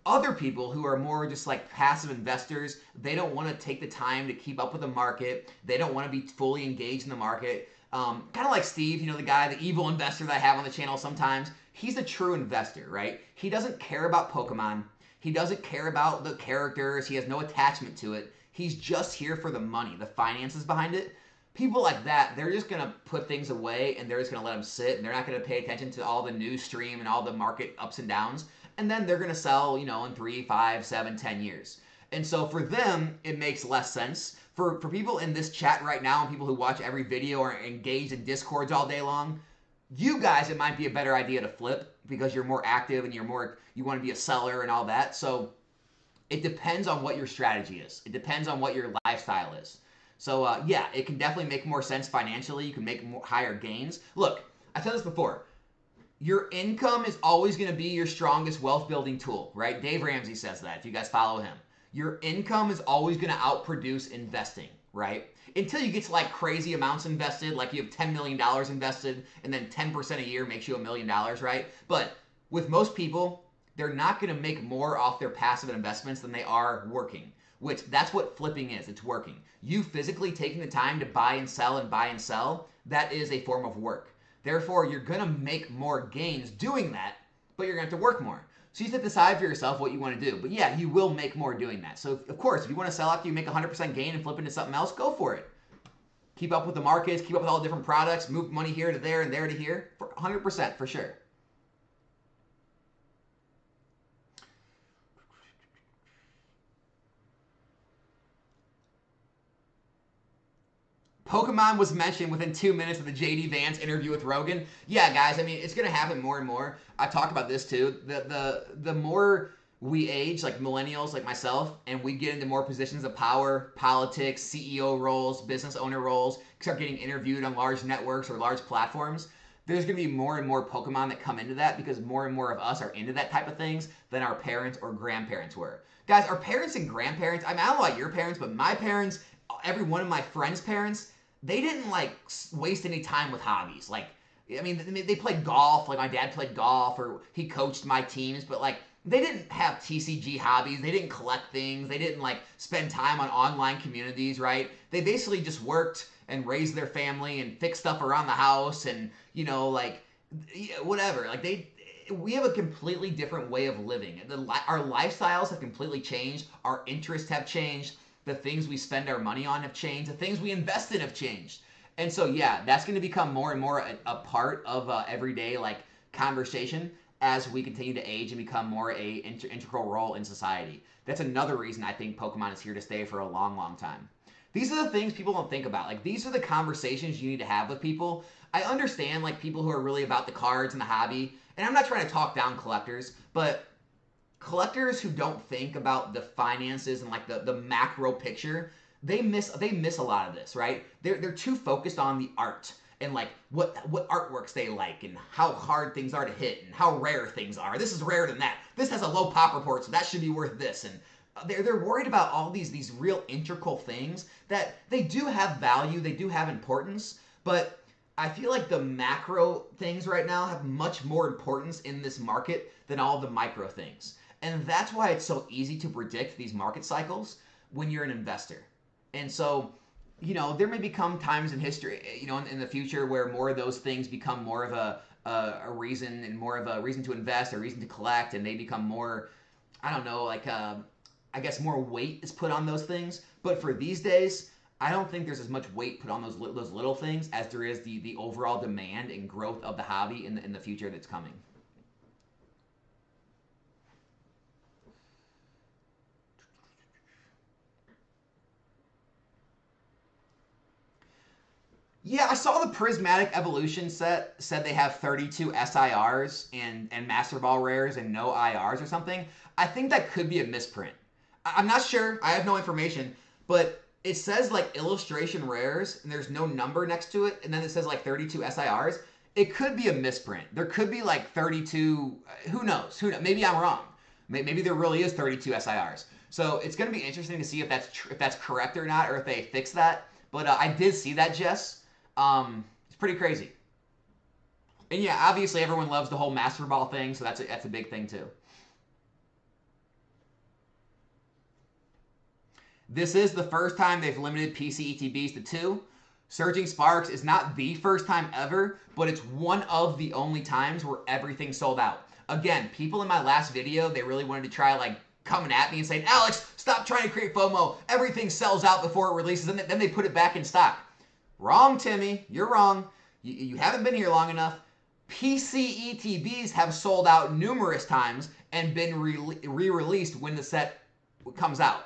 Other people who are more just like passive investors, they don't want to take the time to keep up with the market. They don't want to be fully engaged in the market. Kind of like Steve, you know, the evil investor that I have on the channel sometimes. He's a true investor, right? He doesn't care about Pokemon. He doesn't care about the characters. He has no attachment to it. He's just here for the money, the finances behind it. People like that, they're just going to put things away and they're just going to let them sit, and they're not going to pay attention to all the news stream and all the market ups and downs. And then they're going to sell, you know, in 3, 5, 7, 10 years. And so for them, it makes less sense. For people in this chat right now and people who watch every video or engage in Discords all day long, you guys, it might be a better idea to flip because you're more active and you want to be a seller and all that. So it depends on what your strategy is. It depends on what your lifestyle is. So yeah, it can definitely make more sense financially. You can make higher gains. Look, I said this before. Your income is always going to be your strongest wealth building tool, right? Dave Ramsey says that, if you guys follow him. Your income is always going to outproduce investing, right? Until you get to like crazy amounts invested, like you have $10 million invested and then 10% a year makes you $1 million, right? But with most people, they're not going to make more off their passive investments than they are working, which that's what flipping is. It's working. You physically taking the time to buy and sell, that is a form of work. Therefore, you're going to make more gains doing that, but you're going to have to work more. So you have to decide for yourself what you want to do. But yeah, you will make more doing that. So of course, if you want to sell after you make 100% gain and flip into something else, go for it. Keep up with the markets, keep up with all the different products, move money here to there and there to here, for 100% for sure. Pokemon was mentioned within 2 minutes of the JD Vance interview with Rogan. Yeah, guys, I mean, it's going to happen more and more. I've talked about this too. The more we age, like millennials, like myself, and we get into more positions of power, politics, CEO roles, business owner roles, start getting interviewed on large networks or large platforms, there's going to be more and more Pokemon that come into that because more and more of us are into that type of things than our parents or grandparents were. Guys, our parents and grandparents, I mean, I don't know about your parents, but my parents, every one of my friends' parents, they didn't like waste any time with hobbies. Like, I mean, they played golf. Like my dad played golf, or he coached my teams. But like, they didn't have TCG hobbies. They didn't collect things. They didn't like spend time on online communities, right? They basically just worked and raised their family and fixed stuff around the house and, you know, like whatever. Like we have a completely different way of living. Our lifestyles have completely changed. Our interests have changed. The things we spend our money on have changed. The things we invest in have changed. And so, yeah, that's going to become more and more a part of everyday like conversation as we continue to age and become more a integral role in society. That's another reason I think Pokemon is here to stay for a long, long time. These are the things people don't think about. Like, these are the conversations you need to have with people. I understand like people who are really about the cards and the hobby, and I'm not trying to talk down collectors, but collectors who don't think about the finances and like the macro picture, they miss a lot of this, right? They're too focused on the art and like what artworks they like and how hard things are to hit and how rare things are. This is rarer than that. This has a low pop report, so that should be worth this. And they're worried about all these real integral things that they do have value, they do have importance, but I feel like the macro things right now have much more importance in this market than all the micro things. And that's why it's so easy to predict these market cycles when you're an investor. And so, there may become times in history, in the future where more of those things become more of a reason and more of a reason to invest, a reason to collect, and they become more, I don't know, like I guess more weight is put on those things. But for these days, I don't think there's as much weight put on those little things as there is the overall demand and growth of the hobby in the future that's coming. Yeah, I saw the Prismatic Evolution set said they have 32 SIRs and Master Ball rares and no IRs or something. I think that could be a misprint. I'm not sure. I have no information, but it says like illustration rares and there's no number next to it, and then it says like 32 SIRs. It could be a misprint. There could be like 32. Who knows? Maybe I'm wrong. Maybe there really is 32 SIRs. So it's going to be interesting to see if that's correct or not, or if they fix that. But I did see that, Jess. It's pretty crazy. And yeah, obviously everyone loves the whole Master Ball thing, so that's a big thing too. This is the first time they've limited PC ETBs to 2. Surging Sparks is not the first time ever, but it's one of the only times where everything sold out. Again, people in my last video, they really wanted to try like coming at me and saying, Alex, stop trying to create FOMO. Everything sells out before it releases, and then they put it back in stock. Wrong, Timmy. You're wrong. You haven't been here long enough. PC ETBs have sold out numerous times and been re-released when the set comes out.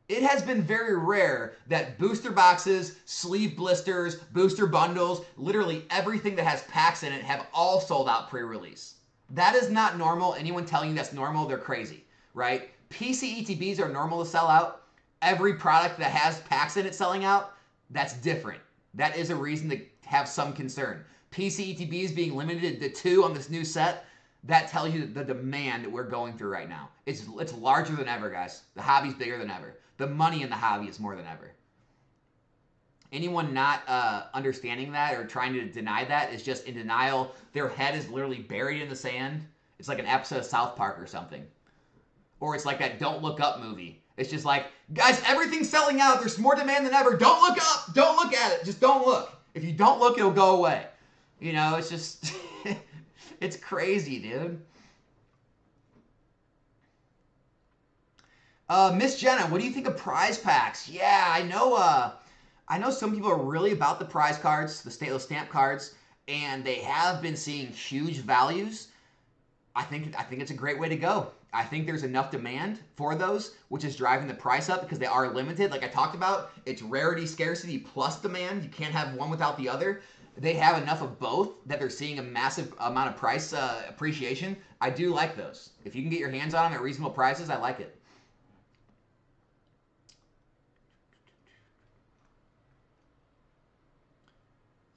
It has been very rare that booster boxes, sleeve blisters, booster bundles, literally everything that has packs in it have all sold out pre-release. That is not normal. Anyone telling you that's normal, they're crazy, right? PC ETBs are normal to sell out. Every product that has packs in it selling out, that's different. That is a reason to have some concern. PC ETBs being limited to 2 on this new set, that tells you the demand that we're going through right now. It's larger than ever, guys. The hobby's bigger than ever. The money in the hobby is more than ever. Anyone not understanding that or trying to deny that is just in denial. Their head is literally buried in the sand. It's like an episode of South Park or something. Or it's like that Don't Look Up movie. It's just like, guys, everything's selling out. There's more demand than ever. Don't look up. Don't look at it. Just don't look. If you don't look, it'll go away. It's just, it's crazy, dude. Miss Jenna, what do you think of prize packs? Yeah, I know some people are really about the prize cards, the stamp cards, and they have been seeing huge values. I think it's a great way to go. I think there's enough demand for those, which is driving the price up because they are limited. Like I talked about, it's rarity, scarcity plus demand. You can't have one without the other. They have enough of both that they're seeing a massive amount of price appreciation. I do like those. If you can get your hands on them at reasonable prices, I like it.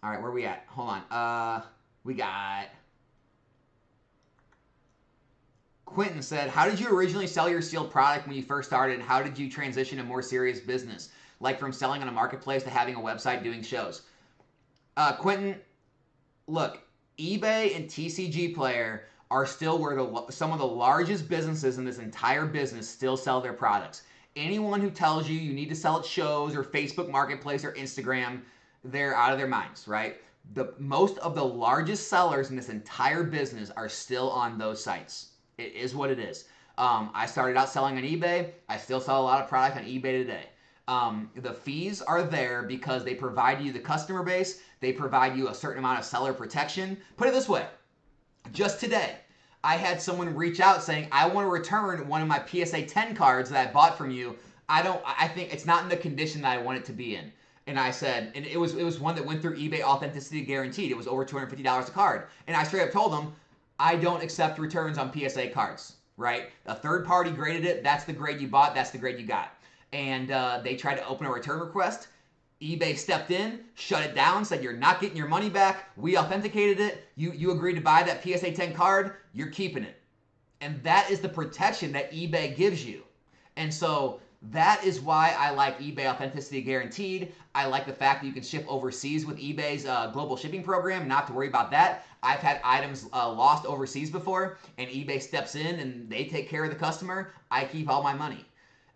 All right, where are we at? Hold on. We got... Quentin said, how did you originally sell your sealed product when you first started, and how did you transition to more serious business? Like from selling on a marketplace to having a website doing shows. Quentin, look, eBay and TCG Player are still where some of the largest businesses in this entire business still sell their products. Anyone who tells you you need to sell at shows or Facebook Marketplace or Instagram, they're out of their minds, right? Most of the largest sellers in this entire business are still on those sites. It is what it is. I started out selling on eBay. I still sell a lot of product on eBay today. The fees are there because they provide you the customer base. They provide you a certain amount of seller protection. Put it this way. Just today, I had someone reach out saying, I want to return one of my PSA 10 cards that I bought from you. I think it's not in the condition that I want it to be in. And I said, and it was one that went through eBay Authenticity Guaranteed. It was over $250 a card. And I straight up told them, I don't accept returns on PSA cards, right? A third party graded it. That's the grade you bought. That's the grade you got. And they tried to open a return request. eBay stepped in, shut it down, said you're not getting your money back. We authenticated it. You agreed to buy that PSA 10 card. You're keeping it. And that is the protection that eBay gives you. And so that is why I like eBay Authenticity Guaranteed. I like the fact that you can ship overseas with eBay's global shipping program, not to worry about that. I've had items lost overseas before, and eBay steps in and they take care of the customer. I keep all my money.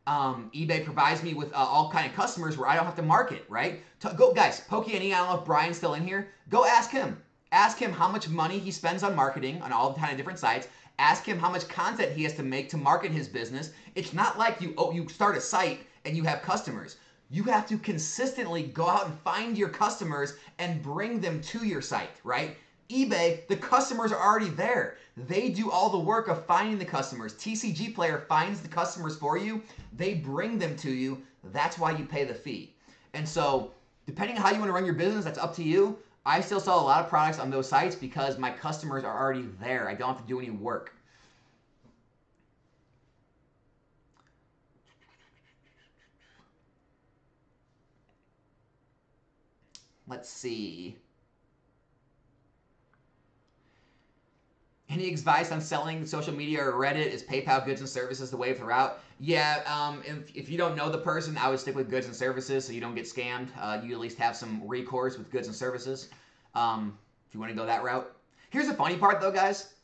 eBay provides me with all kind of customers where I don't have to market, right? Go, guys, Pokey and I don't know if Brian's still in here. Go ask him. Ask him how much money he spends on marketing on all the kind of different sites. Ask him how much content he has to make to market his business. It's not like you start a site and you have customers. You have to consistently go out and find your customers and bring them to your site, right? eBay, the customers are already there. They do all the work of finding the customers. TCG Player finds the customers for you. They bring them to you. That's why you pay the fee. And so, depending on how you want to run your business, that's up to you. I still sell a lot of products on those sites because my customers are already there. I don't have to do any work. Let's see. Any advice on selling social media or Reddit? Is PayPal goods and services the way of the route? Yeah, if you don't know the person, I would stick with goods and services so you don't get scammed. You at least have some recourse with goods and services if you want to go that route. Here's the funny part though, guys.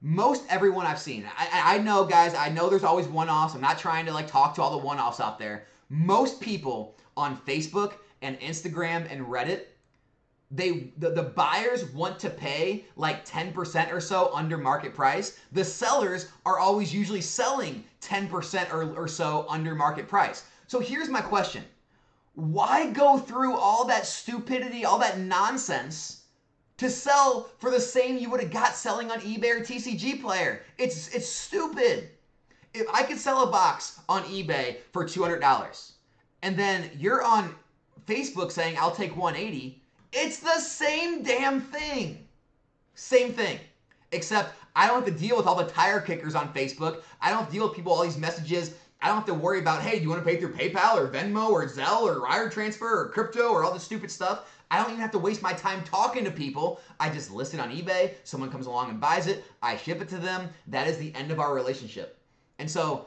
Most everyone I've seen, I know, guys, I know there's always one-offs. I'm not trying to like talk to all the one-offs out there. Most people on Facebook and Instagram and Reddit, the buyers want to pay like 10% or so under market price. The sellers are always usually selling 10% or so under market price. So here's my question. Why go through all that stupidity, all that nonsense to sell for the same you would have got selling on eBay or TCG Player? It's stupid. If I could sell a box on eBay for $200 and then you're on Facebook saying I'll take $180, it's the same damn thing. Same thing. Except I don't have to deal with all the tire kickers on Facebook. I don't have to deal with people, all these messages. I don't have to worry about, hey, do you want to pay through PayPal or Venmo or Zelle or wire transfer or crypto or all this stupid stuff? I don't even have to waste my time talking to people. I just list it on eBay. Someone comes along and buys it. I ship it to them. That is the end of our relationship. And so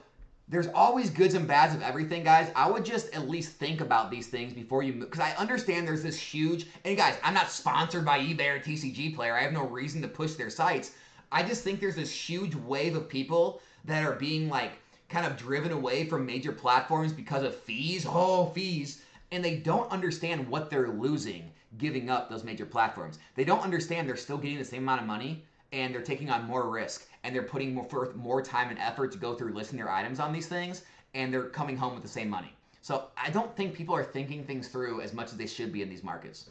there's always goods and bads of everything, guys. I would just at least think about these things before you move. Because I understand there's this huge... And guys, I'm not sponsored by eBay or TCG Player. I have no reason to push their sites. I just think there's this huge wave of people that are being like kind of driven away from major platforms because of fees. Oh, fees. And they don't understand what they're losing giving up those major platforms. They don't understand they're still getting the same amount of money and they're taking on more risk. And they're putting more time and effort to go through listing their items on these things, and they're coming home with the same money. So I don't think people are thinking things through as much as they should be in these markets.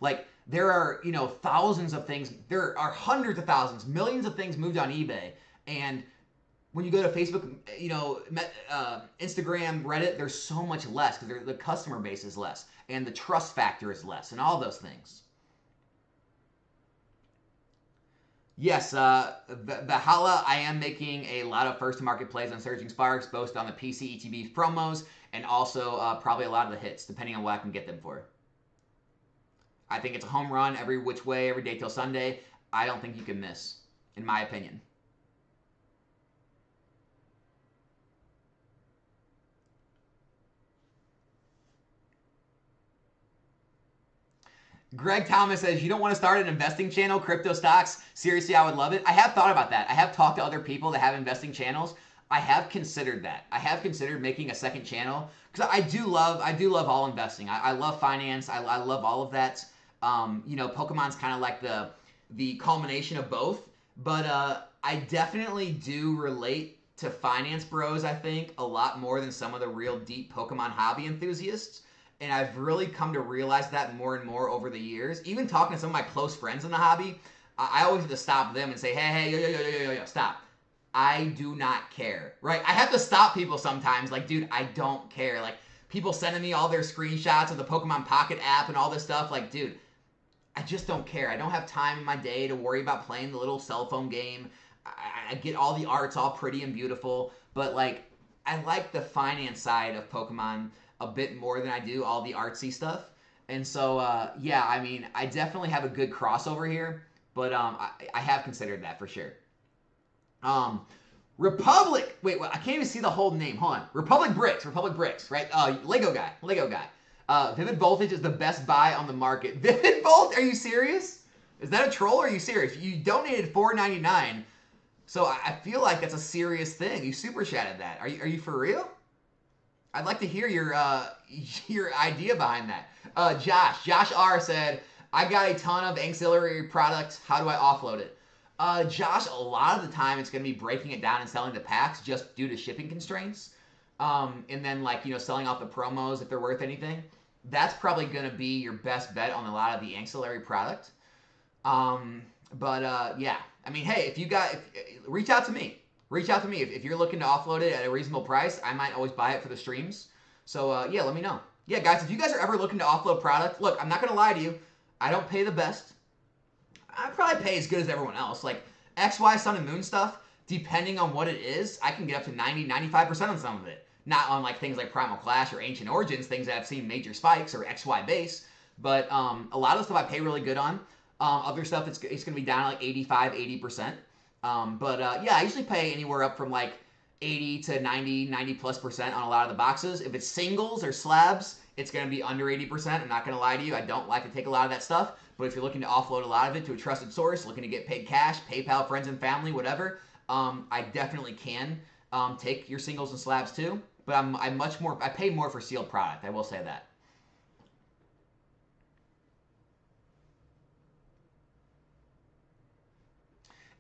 Like, there are, thousands of things, there are hundreds of thousands, millions of things moved on eBay, and when you go to Facebook, Instagram, Reddit, there's so much less because the customer base is less, and the trust factor is less, and all those things. Yes, Valhalla, I am making a lot of first-to-market plays on Surging Sparks, both on the PC ETB promos, and also probably a lot of the hits, depending on what I can get them for. I think it's a home run every which way, every day till Sunday. I don't think you can miss, in my opinion. Greg Thomas says, you don't want to start an investing channel, crypto stocks? Seriously, I would love it. I have thought about that. I have talked to other people that have investing channels. I have considered that. I have considered making a second channel because I do love all investing. I love finance. I love all of that. Pokemon's kind of like the culmination of both. But I definitely do relate to finance bros, I think, a lot more than some of the real deep Pokemon hobby enthusiasts. And I've really come to realize that more and more over the years. Even talking to some of my close friends in the hobby, I always have to stop them and say, hey, yo, stop. I do not care, right? I have to stop people sometimes. Like, dude, I don't care. Like, people sending me all their screenshots of the Pokemon Pocket app and all this stuff. Like, dude, I just don't care. I don't have time in my day to worry about playing the little cell phone game. I get all the arts all pretty and beautiful. But, like, I like the finance side of Pokemon a bit more than I do all the artsy stuff. And so, yeah, I mean, I definitely have a good crossover here, but I have considered that for sure. Republic, wait, I can't even see the whole name, hold on. Republic Bricks, right? Lego guy. Vivid Voltage is the best buy on the market. Vivid Volt, are you serious? Is that a troll or are you serious? You donated $4.99. So I feel like that's a serious thing. You super chatted that. Are you for real? I'd like to hear your your idea behind that. Josh R said, I got a ton of ancillary products. How do I offload it? Josh, a lot of the time it's going to be breaking it down and selling the packs just due to shipping constraints. And then like, selling off the promos if they're worth anything. That's probably going to be your best bet on a lot of the ancillary product. Yeah, I mean, hey, reach out to me. Reach out to me. If you're looking to offload it at a reasonable price, I might always buy it for the streams. So, yeah, let me know. Yeah, guys, if you guys are ever looking to offload product, look, I'm not going to lie to you. I don't pay the best. I probably pay as good as everyone else. Like, XY, Sun, and Moon stuff, depending on what it is, I can get up to 90-95% on some of it. Not on, like, things like Primal Clash or Ancient Origins, things that have seen major spikes, or XY base. But a lot of the stuff I pay really good on. Other stuff, it's going to be down like 85-80%. Yeah, I usually pay anywhere up from like 80 to 90+% on a lot of the boxes. If it's singles or slabs, it's going to be under 80%. I'm not going to lie to you. I don't like to take a lot of that stuff. But if you're looking to offload a lot of it to a trusted source, looking to get paid cash, PayPal, friends and family, whatever, I definitely can take your singles and slabs too. But I pay more for sealed product. I will say that.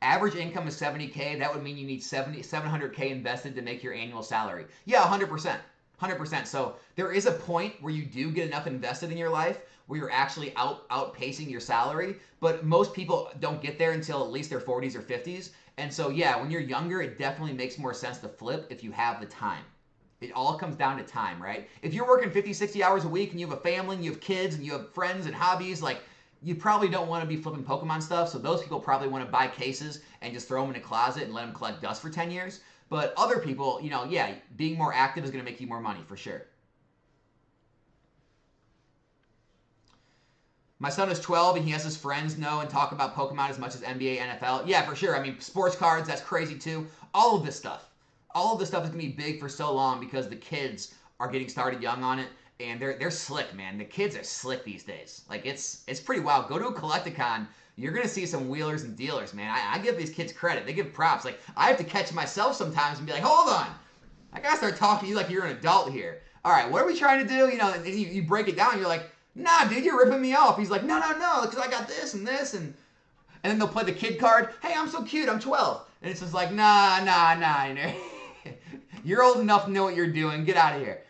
Average income is $70K. That would mean you need $700K invested to make your annual salary. Yeah, 100%. 100%. So there is a point where you do get enough invested in your life where you're actually outpacing your salary. But most people don't get there until at least their 40s or 50s. And so, yeah, when you're younger, it definitely makes more sense to flip if you have the time. It all comes down to time, right? If you're working 50, 60 hours a week and you have a family and you have kids and you have friends and hobbies, like, you probably don't want to be flipping Pokemon stuff, so those people probably want to buy cases and just throw them in a closet and let them collect dust for 10 years. But other people, yeah, being more active is going to make you more money, for sure. My son is 12, and he has his friends know and talk about Pokemon as much as NBA, NFL. Yeah, for sure. I mean, sports cards, that's crazy, too. All of this stuff. All of this stuff is going to be big for so long because the kids are getting started young on it. And they're slick, man. The kids are slick these days. Like, it's pretty wild. Go to a Collecticon. You're going to see some wheelers and dealers, man. I give these kids credit. They give props. Like, I have to catch myself sometimes and be like, hold on. I got to start talking to you like you're an adult here. All right, what are we trying to do? You break it down. You're like, nah, dude, you're ripping me off. He's like, no, because I got this and this. And then they'll play the kid card. Hey, I'm so cute. I'm 12. And it's just like, nah. You're old enough to know what you're doing. Get out of here.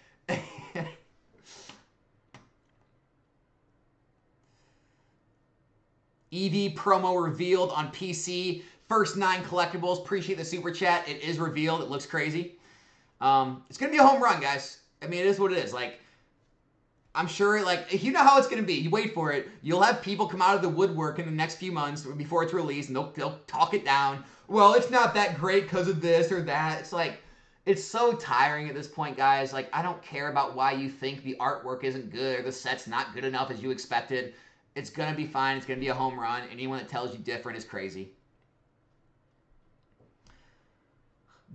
EV promo revealed on PC. First 9 collectibles. Appreciate the super chat. It is revealed. It looks crazy. It's going to be a home run, guys. I mean, it is what it is. Like, I'm sure, like, you know how it's going to be. You wait for it. You'll have people come out of the woodwork in the next few months before it's released, and they'll talk it down. Well, it's not that great because of this or that. It's like, it's so tiring at this point, guys. Like, I don't care about why you think the artwork isn't good or the set's not good enough as you expected. It's going to be fine. It's going to be a home run. Anyone that tells you different is crazy.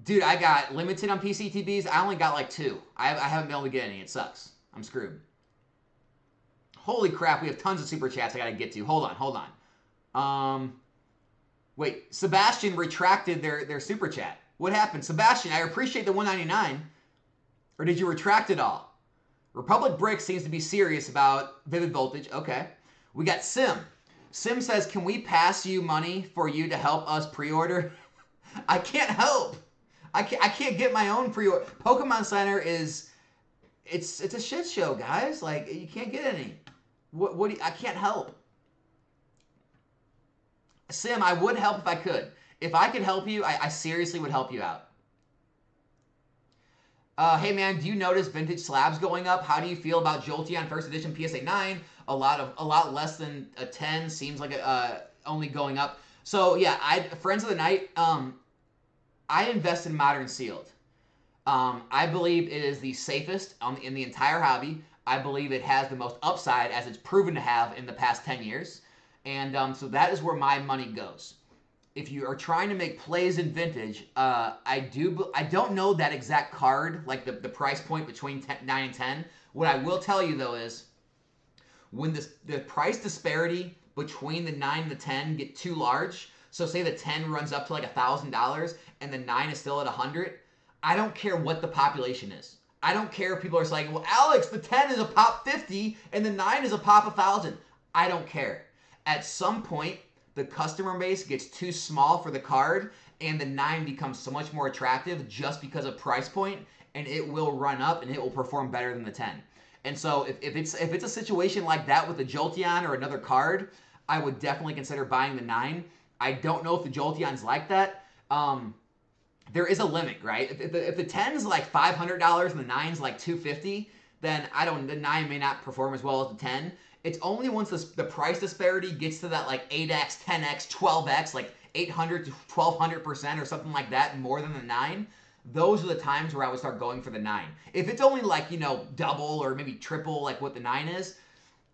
Dude, I got limited on PCTBs. I only got like 2. I haven't been able to get any. It sucks. I'm screwed. Holy crap, we have tons of super chats I got to get to. Hold on. Wait, Sebastian retracted their super chat. What happened? Sebastian, I appreciate the $1.99. Or did you retract it all? Republic Brick seems to be serious about Vivid Voltage. Okay. We got Sim. Sim says, can we pass you money for you to help us pre-order? I can't help. I can't get my own pre-order. Pokemon Center it's a shit show, guys. Like, you can't get any. I can't help. Sim, I would help if I could. If I could help you, I seriously would help you out. Hey man, do you notice vintage slabs going up? How do you feel about Jolteon First Edition PSA 9? A lot less than a 10 seems like only going up. So yeah, Friends of the Night. I invest in Modern Sealed. I believe it is the safest in the entire hobby. I believe it has the most upside, as it's proven to have in the past 10 years. And so that is where my money goes. If you are trying to make plays in vintage, I don't know that exact card, like the price point between 9 and 10. What I will tell you, though, is when the price disparity between the 9 and the 10 get too large, So say the 10 runs up to like $1,000 and the 9 is still at 100. I don't care what the population is. I don't care if people are saying, well, Alex, the 10 is a pop 50 and the 9 is a pop 1,000. I don't care. At some point, the customer base gets too small for the card and the 9 becomes so much more attractive just because of price point, and it will run up and it will perform better than the 10. And so if it's a situation like that with the Jolteon or another card, I would definitely consider buying the 9. I don't know if the Jolteon's like that. There is a limit, right? If the 10's like $500 and the 9's like $250, then the 9 may not perform as well as the 10. It's only once the price disparity gets to that like 8x, 10x, 12x, like 800 to 1200% or something like that, more than the 9. Those are the times where I would start going for the 9. If it's only like, double or maybe triple like what the 9 is,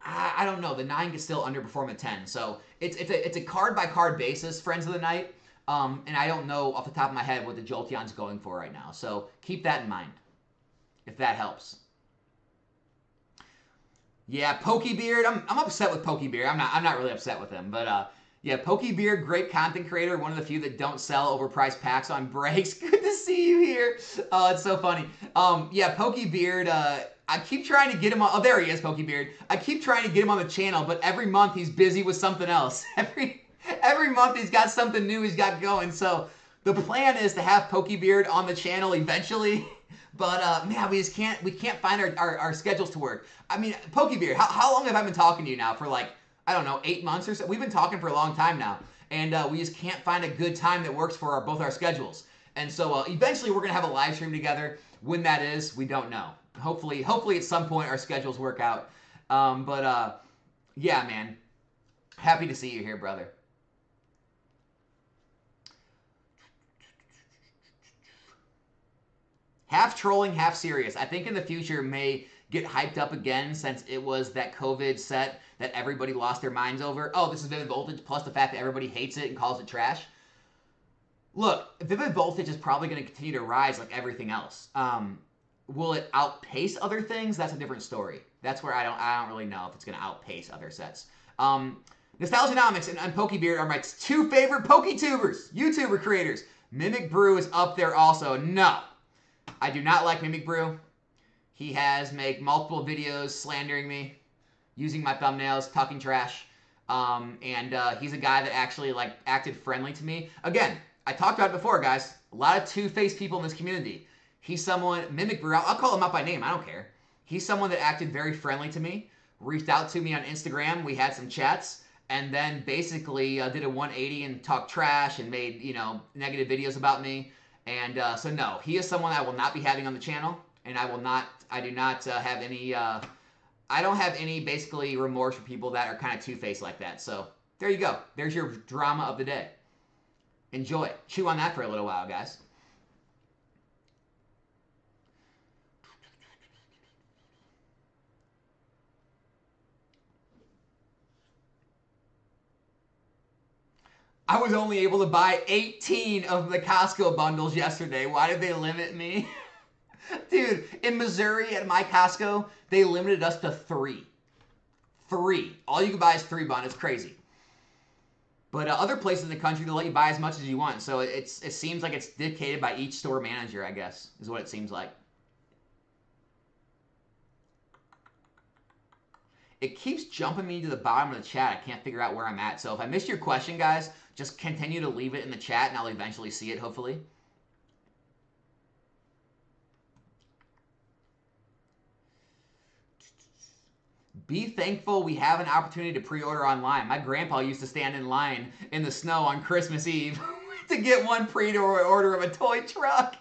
I don't know. The 9 can still underperform the 10. So it's a card-by-card basis, friends of the night. And I don't know off the top of my head what the Jolteon's going for right now. So keep that in mind, if that helps. Yeah, Pokebeard. I'm upset with Pokebeard. I'm not really upset with him, but yeah, Pokebeard, great content creator, one of the few that don't sell overpriced packs on breaks. Good to see you here. Oh, it's so funny. Yeah, Pokebeard. I keep trying to get him on. Oh, there he is, Pokebeard. I keep trying to get him on the channel, but every month he's busy with something else. Every month he's got something new he's got going. So the plan is to have Pokebeard on the channel eventually. But man, we can't find our schedules to work. I mean, Pokebeard, how long have I been talking to you now? For like, I don't know, 8 months or so? We've been talking for a long time now. And we just can't find a good time that works for both our schedules. And so eventually we're going to have a live stream together. When that is, we don't know. Hopefully at some point our schedules work out. Yeah, man. Happy to see you here, brother. Half trolling, half serious. I think in the future may get hyped up again since it was that COVID set that everybody lost their minds over. Oh, this is Vivid Voltage, plus the fact that everybody hates it and calls it trash. Look, Vivid Voltage is probably going to continue to rise like everything else. Will it outpace other things? That's a different story. That's where I don't really know if it's going to outpace other sets. Nostalgianomics and Pokebeard are my two favorite PokeTubers, YouTuber creators. Mimic Brew is up there also. No. I do not like Mimic Brew. He has made multiple videos slandering me, using my thumbnails, talking trash. And he's a guy that actually acted friendly to me. Again, I talked about it before, guys. A lot of two-faced people in this community. He's someone, Mimic Brew, I'll call him out by name, I don't care. He's someone that acted very friendly to me, reached out to me on Instagram, we had some chats, and then basically did a 180 and talked trash and made, negative videos about me. And so no, he is someone I will not be having on the channel, and I do not have any, I don't have any basically remorse for people that are kind of two-faced like that. So there you go. There's your drama of the day. Enjoy. Chew on that for a little while, guys. I was only able to buy 18 of the Costco bundles yesterday. Why did they limit me? Dude, in Missouri at my Costco, they limited us to 3. 3. All you can buy is 3 bundles. It's crazy. But other places in the country, they'll let you buy as much as you want. So it seems like it's dictated by each store manager, I guess, is what it seems like. It keeps jumping me to the bottom of the chat. I can't figure out where I'm at. So if I missed your question, guys, just continue to leave it in the chat, and I'll eventually see it, hopefully. Be thankful we have an opportunity to pre-order online. My grandpa used to stand in line in the snow on Christmas Eve to get one pre-order of a toy truck.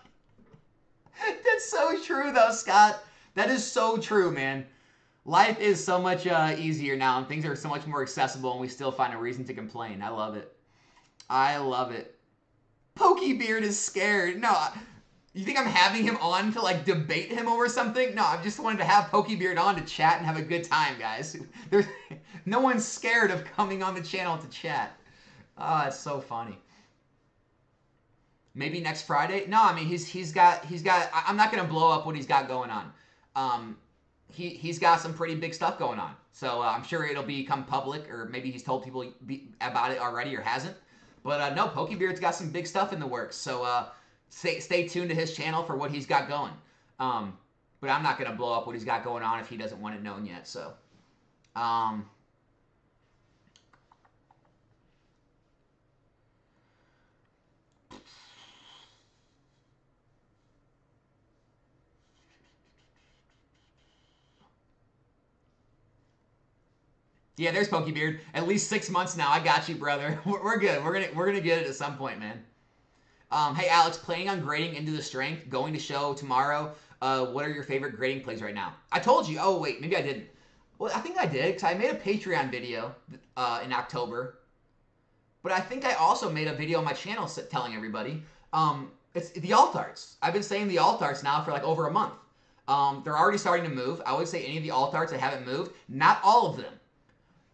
That's so true, though, Scott. That is so true, man. Life is so much easier now, and things are so much more accessible, and we still find a reason to complain. I love it. I love it. Pokebeard is scared. No, you think I'm having him on to, debate him over something? No, I just wanted to have Pokebeard on to chat and have a good time, guys. No one's scared of coming on the channel to chat. Oh, it's so funny. Maybe next Friday? No, I mean, he's got. I'm not going to blow up what he's got going on. He's got some pretty big stuff going on. So I'm sure it'll become public, or maybe he's told people about it already or hasn't. But no, Pokebeard's got some big stuff in the works. So stay tuned to his channel for what he's got going. But I'm not going to blow up what he's got going on if he doesn't want it known yet. So, yeah, there's Pokebeard. At least 6 months now. I got you, brother. We're good. We're gonna get it at some point, man. Hey, Alex, planning on grading into the strength, going to show tomorrow. What are your favorite grading plays right now? I told you. Oh, wait, maybe I didn't. Well, I think I did, because I made a Patreon video in October. But I think I also made a video on my channel telling everybody. It's the alt arts. I've been saying the alt arts now for like over a month. They're already starting to move. I would say any of the alt arts that haven't moved, not all of them.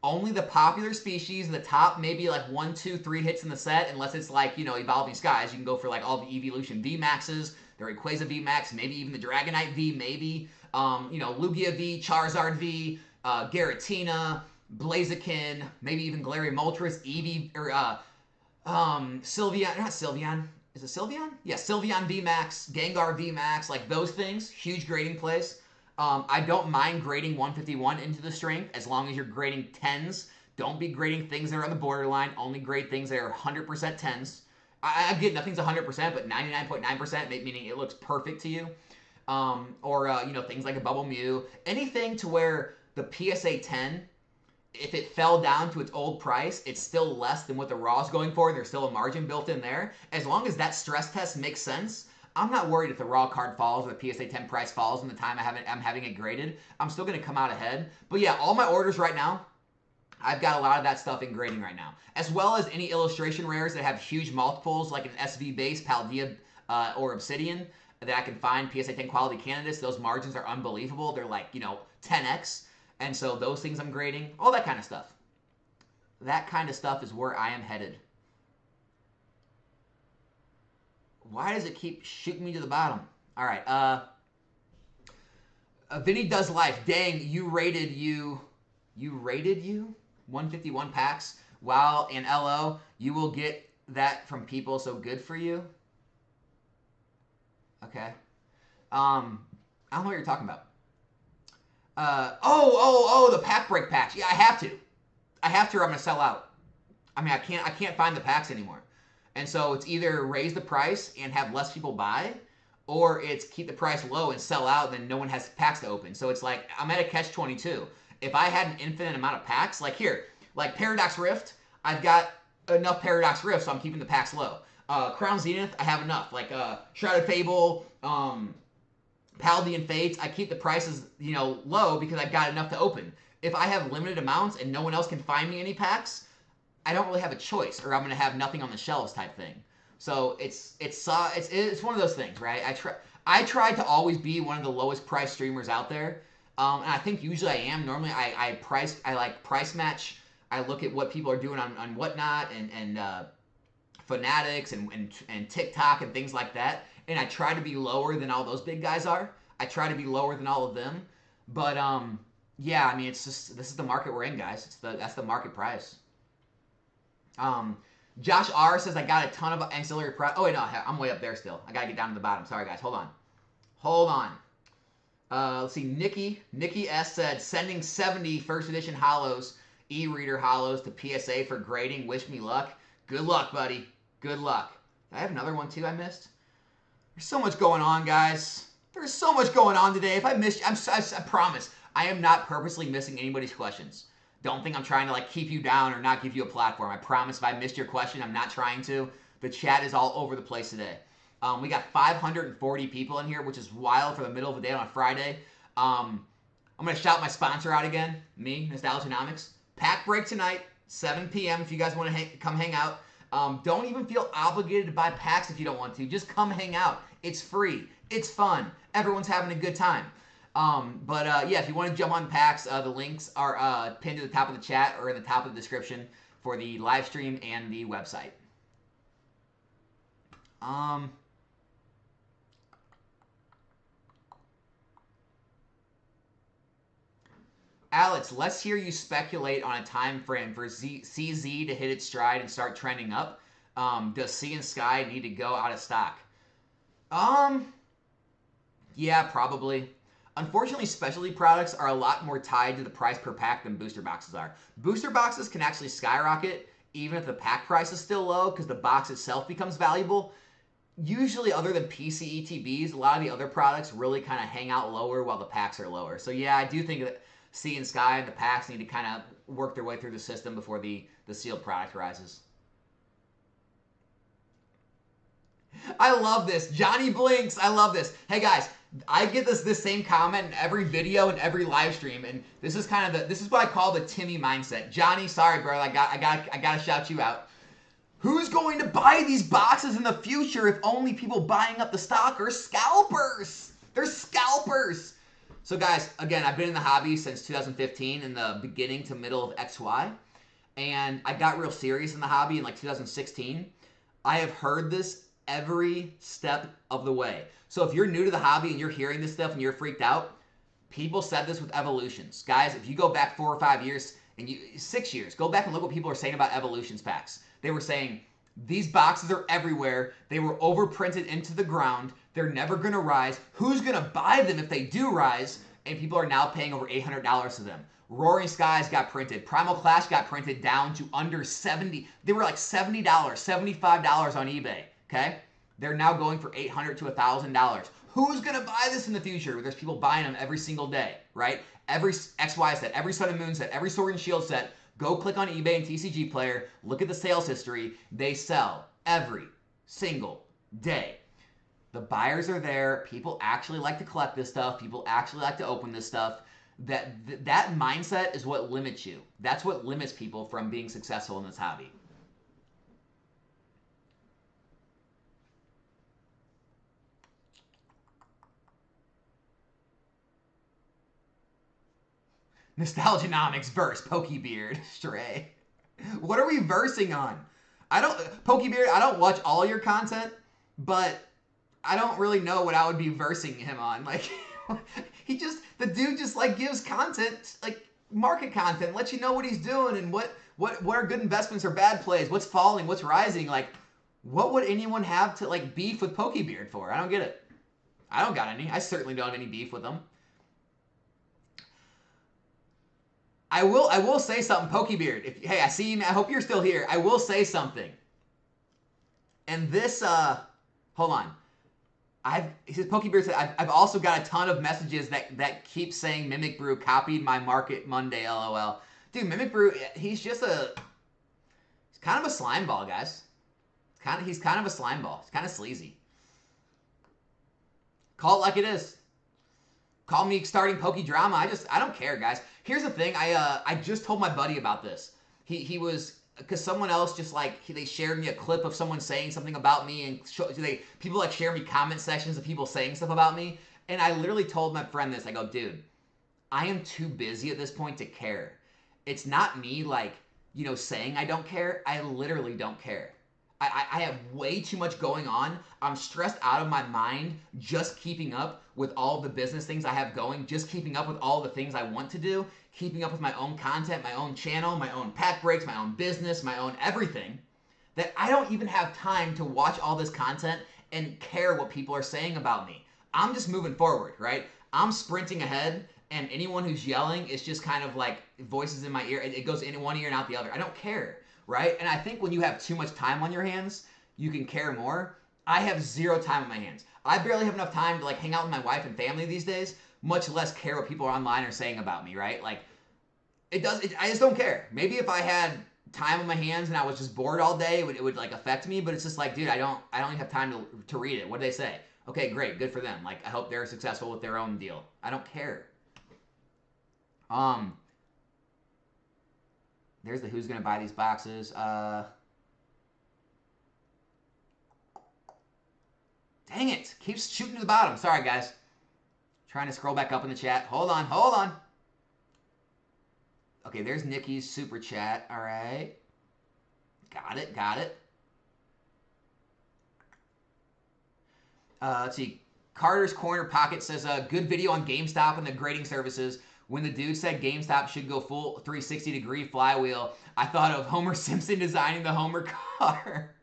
Only the popular species, the top maybe like 1, 2, 3 hits in the set, unless it's like, you know, Evolving Skies. You can go for like all the Evolution V Maxes, the Rayquaza V Max, maybe even the Dragonite V, maybe. You know, Lugia V, Charizard V, Giratina, Blaziken, maybe even Galarian Moltres, Eevee, or Sylveon, not Sylveon. Is it Sylveon? Yeah, Sylveon V Max, Gengar V Max, like those things, huge grading plays. I don't mind grading 151 into the strength as long as you're grading 10s. Don't be grading things that are on the borderline. Only grade things that are 100% 10s. I get nothing's 100%, but 99.9%, meaning it looks perfect to you. You know, things like a Bubble Mew. Anything to where the PSA 10, if it fell down to its old price, it's still less than what the raw is going for. There's still a margin built in there. As long as that stress test makes sense, I'm not worried if the raw card falls or the PSA 10 price falls in the time I'm having it graded. I'm still going to come out ahead. But yeah, all my orders right now, I've got a lot of that stuff in grading right now. As well as any illustration rares that have huge multiples, like an SV base, Paldea, or Obsidian, that I can find PSA 10 quality candidates. Those margins are unbelievable. They're like, you know, 10x. And so those things I'm grading. All that kind of stuff. That kind of stuff is where I am headed. Why does it keep shooting me to the bottom? All right. Vinny Does Life. Dang, you rated 151 packs. Wow, and LO, you will get that from people, so good for you. Okay. I don't know what you're talking about. The pack break packs. Yeah, I have to. I have to or I'm going to sell out. I mean, I can't find the packs anymore. And so it's either raise the price and have less people buy, or it's keep the price low and sell out, then no one has packs to open. So it's like, I'm at a catch-22. If I had an infinite amount of packs, like here, like Paradox Rift, I've got enough Paradox Rift, so I'm keeping the packs low. Crown Zenith, I have enough. Like Shrouded Fable, Paldean Fates, I keep the prices, you know, low because I've got enough to open. If I have limited amounts and no one else can find me any packs, I don't really have a choice, or I'm going to have nothing on the shelves type thing. So it's one of those things, right? I try to always be one of the lowest price streamers out there, and I think usually I am. Normally I like price match. I look at what people are doing on Whatnot and Fanatics and TikTok and things like that, and I try to be lower than all those big guys are. I try to be lower than all of them, but yeah, I mean, it's just, this is the market we're in, guys. That's the market price. Josh R says, I got a ton of ancillary price. Oh, wait, no, I'm way up there still. I gotta get down to the bottom. Sorry, guys. Hold on. Let's see. Nikki S said, sending 70 first edition holos, e-reader holos to PSA for grading. Wish me luck. Good luck, buddy. Good luck. I have another one, too, I missed. There's so much going on, guys. There's so much going on today. If I missed you, I promise, I am not purposely missing anybody's questions. Don't think I'm trying to like keep you down or not give you a platform. I promise if I missed your question, I'm not trying to. The chat is all over the place today. We got 540 people in here, which is wild for the middle of the day on a Friday. I'm going to shout my sponsor out again, me, Nostalgianomics. Pack break tonight, 7 p.m. if you guys want to come hang out. Don't even feel obligated to buy packs if you don't want to. Just come hang out. It's free. It's fun. Everyone's having a good time. Yeah, if you want to jump on packs, the links are pinned to the top of the chat or in the top of the description for the live stream and the website. Alex, let's hear you speculate on a time frame for CZ to hit its stride and start trending up. Does Sea and Sky need to go out of stock? Yeah, probably. Unfortunately, specialty products are a lot more tied to the price per pack than booster boxes are. Booster boxes can actually skyrocket even if the pack price is still low because the box itself becomes valuable. Usually, other than PCETBs, a lot of the other products really kind of hang out lower while the packs are lower. So yeah, I do think that Sea and Sky and the packs need to kind of work their way through the system before the sealed product rises. I love this. Johnny Blinks. I love this. Hey guys, I get this same comment in every video and every live stream, and this is kind of this is what I call the Timmy mindset. Johnny, sorry, bro, I gotta shout you out. Who's going to buy these boxes in the future if only people buying up the stock are scalpers? They're scalpers. So guys, again, I've been in the hobby since 2015 in the beginning to middle of XY, and I got real serious in the hobby in like 2016. I have heard this every step of the way. So if you're new to the hobby and you're hearing this stuff and you're freaked out, people said this with evolutions. Guys, if you go back 4 or 5 years, 6 years, go back and look what people are saying about evolutions packs. They were saying, these boxes are everywhere. They were overprinted into the ground. They're never going to rise. Who's going to buy them if they do rise? And people are now paying over $800 for them. Roaring Skies got printed. Primal Clash got printed down to under $70. They were like $70, $75 on eBay. Okay? They're now going for $800 to $1,000. Who's going to buy this in the future? There's people buying them every single day, right? Every XY set, every Sun and Moon set, every Sword and Shield set. Go click on eBay and TCG Player. Look at the sales history. They sell every single day. The buyers are there. People actually like to collect this stuff. People actually like to open this stuff. That mindset is what limits you. That's what limits people from being successful in this hobby. Nostalgianomics verse Pokebeard Stray. What are we versing on? Pokebeard, I don't watch all your content, but I don't really know what I would be versing him on. Like the dude just like gives content, like market content, lets you know what he's doing and what are good investments or bad plays, what's falling, what's rising. Like, what would anyone have to like beef with Pokebeard for? I don't get it. I don't got any. I certainly don't have any beef with him. I will say something, Pokebeard. Hey, I see you. I hope you're still here. I will say something. And this, hold on. Pokebeard said, I've also got a ton of messages that keep saying Mimic Brew copied my Market Monday, LOL. Dude, Mimic Brew, he's kind of a slime ball, guys. He's kind of a slime ball. He's kind of sleazy. Call it like it is. Call me starting Poke Drama. I don't care, guys. Here's the thing. I just told my buddy about this. He was, because someone else just like, they shared me a clip of someone saying something about me, and people like share me comment sections of people saying stuff about me. And I literally told my friend this. I go, dude, I am too busy at this point to care. It's not me like, saying I don't care. I literally don't care. I have way too much going on. I'm stressed out of my mind just keeping up with all the business things I have going, just keeping up with all the things I want to do, keeping up with my own content, my own channel, my own pack breaks, my own business, my own everything, that I don't even have time to watch all this content and care what people are saying about me. I'm just moving forward, right? I'm sprinting ahead, and anyone who's yelling is just kind of like voices in my ear. It goes in one ear and out the other. I don't care. Right? And I think when you have too much time on your hands, you can care more. I have zero time on my hands. I barely have enough time to like hang out with my wife and family these days, much less care what people online are saying about me, right? Like, I just don't care. Maybe if I had time on my hands and I was just bored all day, it would like affect me, but it's just like, dude, I don't even have time to read it. What do they say? Okay, great, good for them. Like, I hope they're successful with their own deal. I don't care. There's the who's going to buy these boxes. Dang it. Keeps shooting to the bottom. Sorry, guys. Trying to scroll back up in the chat. Hold on. Okay, there's Nikki's super chat. All right. Got it. Let's see. Carter's Corner Pocket says, good video on GameStop and the grading services. When the dude said GameStop should go full 360-degree flywheel, I thought of Homer Simpson designing the Homer car.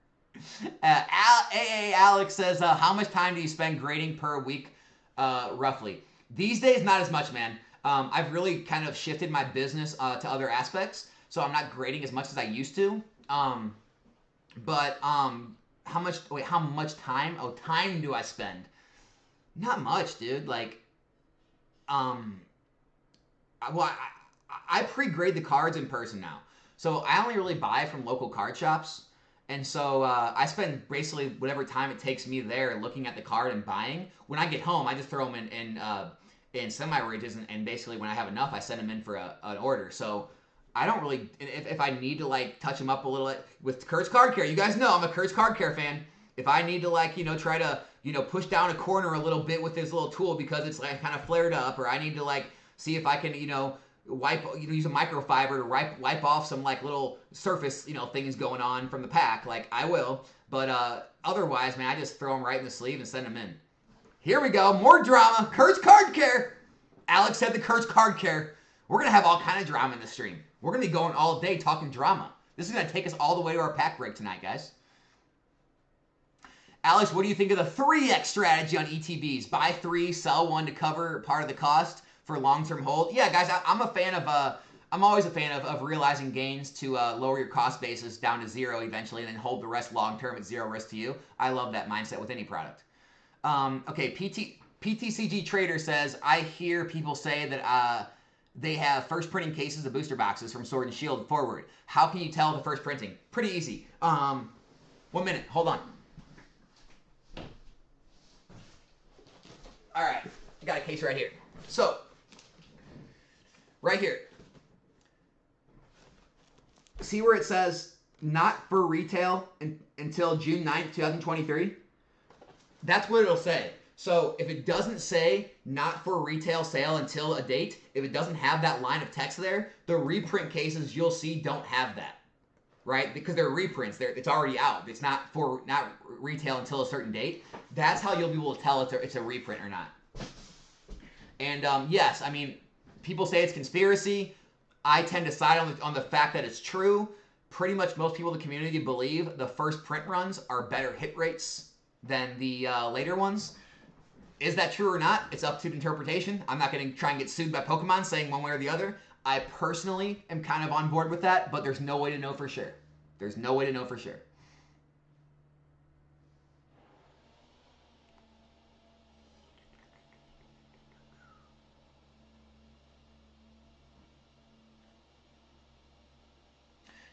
AA Alex says, how much time do you spend grading per week, roughly? These days, not as much, man. I've really kind of shifted my business to other aspects, so I'm not grading as much as I used to. But how much time? Oh, time do I spend? Not much, dude. Like, I pre-grade the cards in person now. So I only really buy from local card shops. And so I spend basically whatever time it takes me there looking at the card and buying. When I get home, I just throw them in semi-ridges, and basically when I have enough, I send them in for an order. So I don't really, if I need to like touch them up a little bit with Kurt's Card Care, you guys know I'm a Kurt's Card Care fan. If I need to like, try to, push down a corner a little bit with this little tool because it's like kind of flared up, or I need to like see if I can, wipe, use a microfiber to wipe off some like little surface, things going on from the pack, like I will. But otherwise, man, I just throw them right in the sleeve and send them in. Here we go, more drama. Kurt's Card Care. Alex said the Kurt's Card Care. We're gonna have all kind of drama in the stream. We're gonna be going all day talking drama. This is gonna take us all the way to our pack break tonight, guys. Alex, what do you think of the 3x strategy on ETBs? Buy 3, sell 1 to cover part of the cost for long-term hold. Yeah, guys, I'm a fan of. I'm always a fan of realizing gains to lower your cost basis down to 0 eventually, and then hold the rest long-term at 0 risk to you. I love that mindset with any product. Okay, PTCG Trader says, I hear people say that they have first printing cases of booster boxes from Sword and Shield forward. How can you tell the first printing? Pretty easy. 1 minute. Hold on. All right, I got a case right here. So, right here. See where it says not for retail until June 9th, 2023? That's what it'll say. So if it doesn't say not for retail sale until a date, if it doesn't have that line of text there, the reprint cases you'll see don't have that, right? Because they're reprints. It's already out. It's not retail until a certain date. That's how you'll be able to tell it's a reprint or not. And yes, I mean, people say it's conspiracy. I tend to side on the fact that it's true. Pretty much most people in the community believe the first print runs are better hit rates than the later ones. Is that true or not? It's up to interpretation. I'm not going to try and get sued by Pokemon saying one way or the other. I personally am kind of on board with that, but there's no way to know for sure. There's no way to know for sure.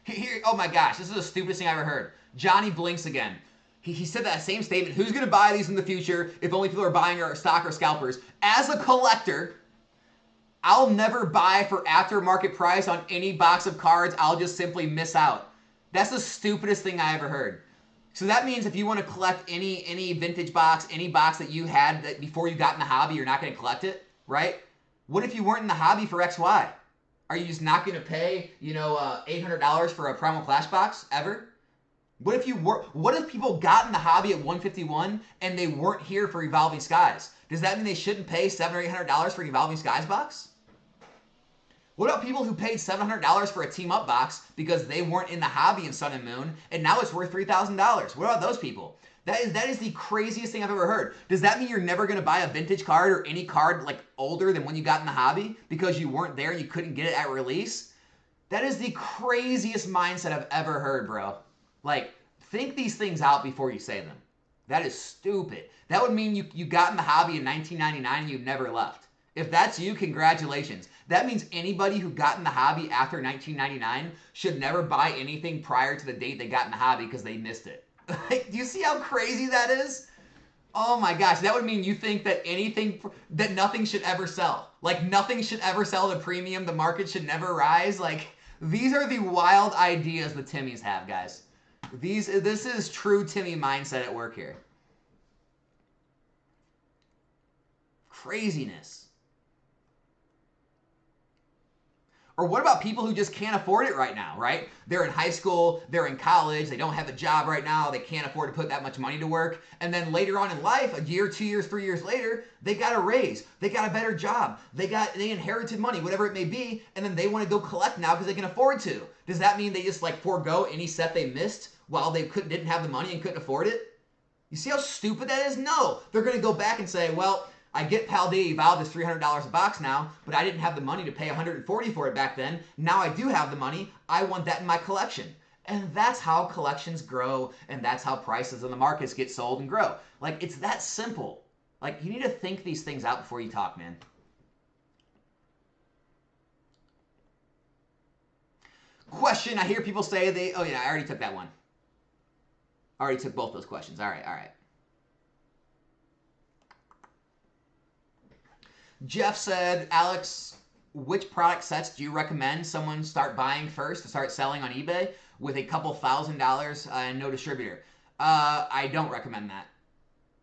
Here, oh my gosh, this is the stupidest thing I ever heard. Johnny blinks again. He said that same statement. Who's going to buy these in the future if only people are buying our stock or scalpers? As a collector, I'll never buy for aftermarket price on any box of cards. I'll just simply miss out. That's the stupidest thing I ever heard. So that means if you want to collect any vintage box, any box that you had that before you got in the hobby, you're not going to collect it, right? What if you weren't in the hobby for XY? Are you just not going to pay, $800 for a Primal Clash box ever? What if people got in the hobby at 151 and they weren't here for Evolving Skies? Does that mean they shouldn't pay $700 or $800 for an Evolving Skies box? What about people who paid $700 for a Team Up box because they weren't in the hobby in Sun and Moon and now it's worth $3,000? What about those people? That is the craziest thing I've ever heard. Does that mean you're never going to buy a vintage card or any card like older than when you got in the hobby because you weren't there and you couldn't get it at release? That is the craziest mindset I've ever heard, bro. Like, think these things out before you say them. That is stupid. That would mean you got in the hobby in 1999 and you never left. If that's you, congratulations. That means anybody who got in the hobby after 1999 should never buy anything prior to the date they got in the hobby because they missed it. Like, do you see how crazy that is? Oh my gosh, that would mean you think that nothing should ever sell. Like, nothing should ever sell at a premium, the market should never rise. Like, these are the wild ideas the Timmies have, guys. This is true Timmy mindset at work here. Craziness. Or what about people who just can't afford it right now, right? They're in high school, they're in college, they don't have a job right now, they can't afford to put that much money to work, and then later on in life, a year, 2 years, 3 years later, they got a raise, they got a better job, they inherited money, whatever it may be, and then they want to go collect now because they can afford to. Does that mean they just like forego any set they missed while they didn't have the money and couldn't afford it? You see how stupid that is? No. They're going to go back and say, well, I get Paldea Evolved is $300 a box now, but I didn't have the money to pay $140 for it back then. Now I do have the money. I want that in my collection. And that's how collections grow, and that's how prices in the markets get sold and grow. Like, it's that simple. Like, you need to think these things out before you talk, man. Question, I hear people say they... Oh, yeah, I already took that one. I already took both those questions. All right, all right. Jeff said, Alex, which product sets do you recommend someone start buying first to start selling on eBay with a couple $1,000 and no distributor? I don't recommend that.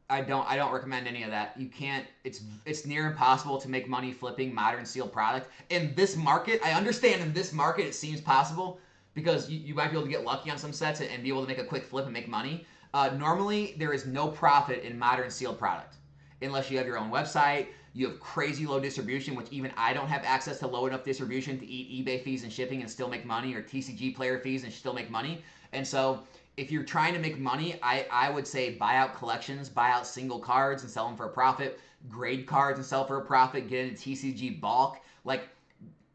I don't recommend any of that. You can't, it's near impossible to make money flipping modern sealed product. In this market, I understand in this market it seems possible because you might be able to get lucky on some sets and be able to make a quick flip and make money. Normally, there is no profit in modern sealed product unless you have your own website, you have crazy low distribution, which even I don't have access to low enough distribution to eat eBay fees and shipping and still make money, or TCG player fees and still make money. And so if you're trying to make money, I would say buy out collections, buy out single cards and sell them for a profit, grade cards and sell for a profit, get into TCG bulk. Like,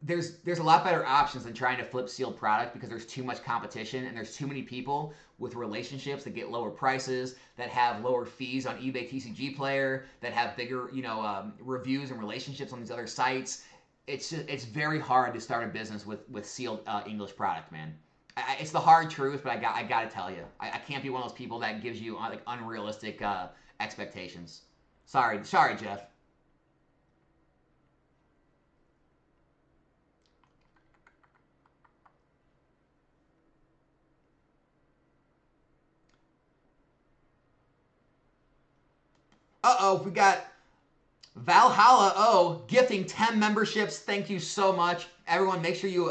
there's a lot better options than trying to flip sealed product because there's too much competition and there's too many people with relationships that get lower prices, that have lower fees on eBay TCG Player, that have bigger, reviews and relationships on these other sites. It's very hard to start a business with sealed English product, man. It's the hard truth, but I got to tell you, I can't be one of those people that gives you like unrealistic expectations. Sorry, Jeff. Uh-oh, we got Valhalla gifting 10 memberships. Thank you so much. Everyone, make sure you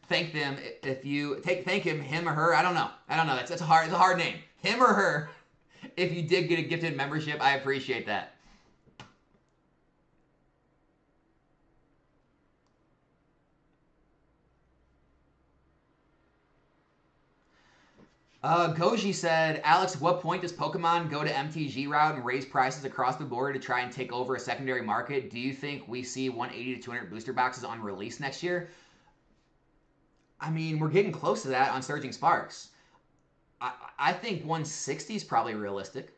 thank them. If you thank him or her. I don't know. That's a hard name. Him or her. If you did get a gifted membership, I appreciate that. Goji said, Alex, at what point does Pokemon go to MTG route and raise prices across the board to try and take over a secondary market? Do you think we see 180 to 200 booster boxes on release next year? I mean, we're getting close to that on Surging Sparks. I think 160 is probably realistic.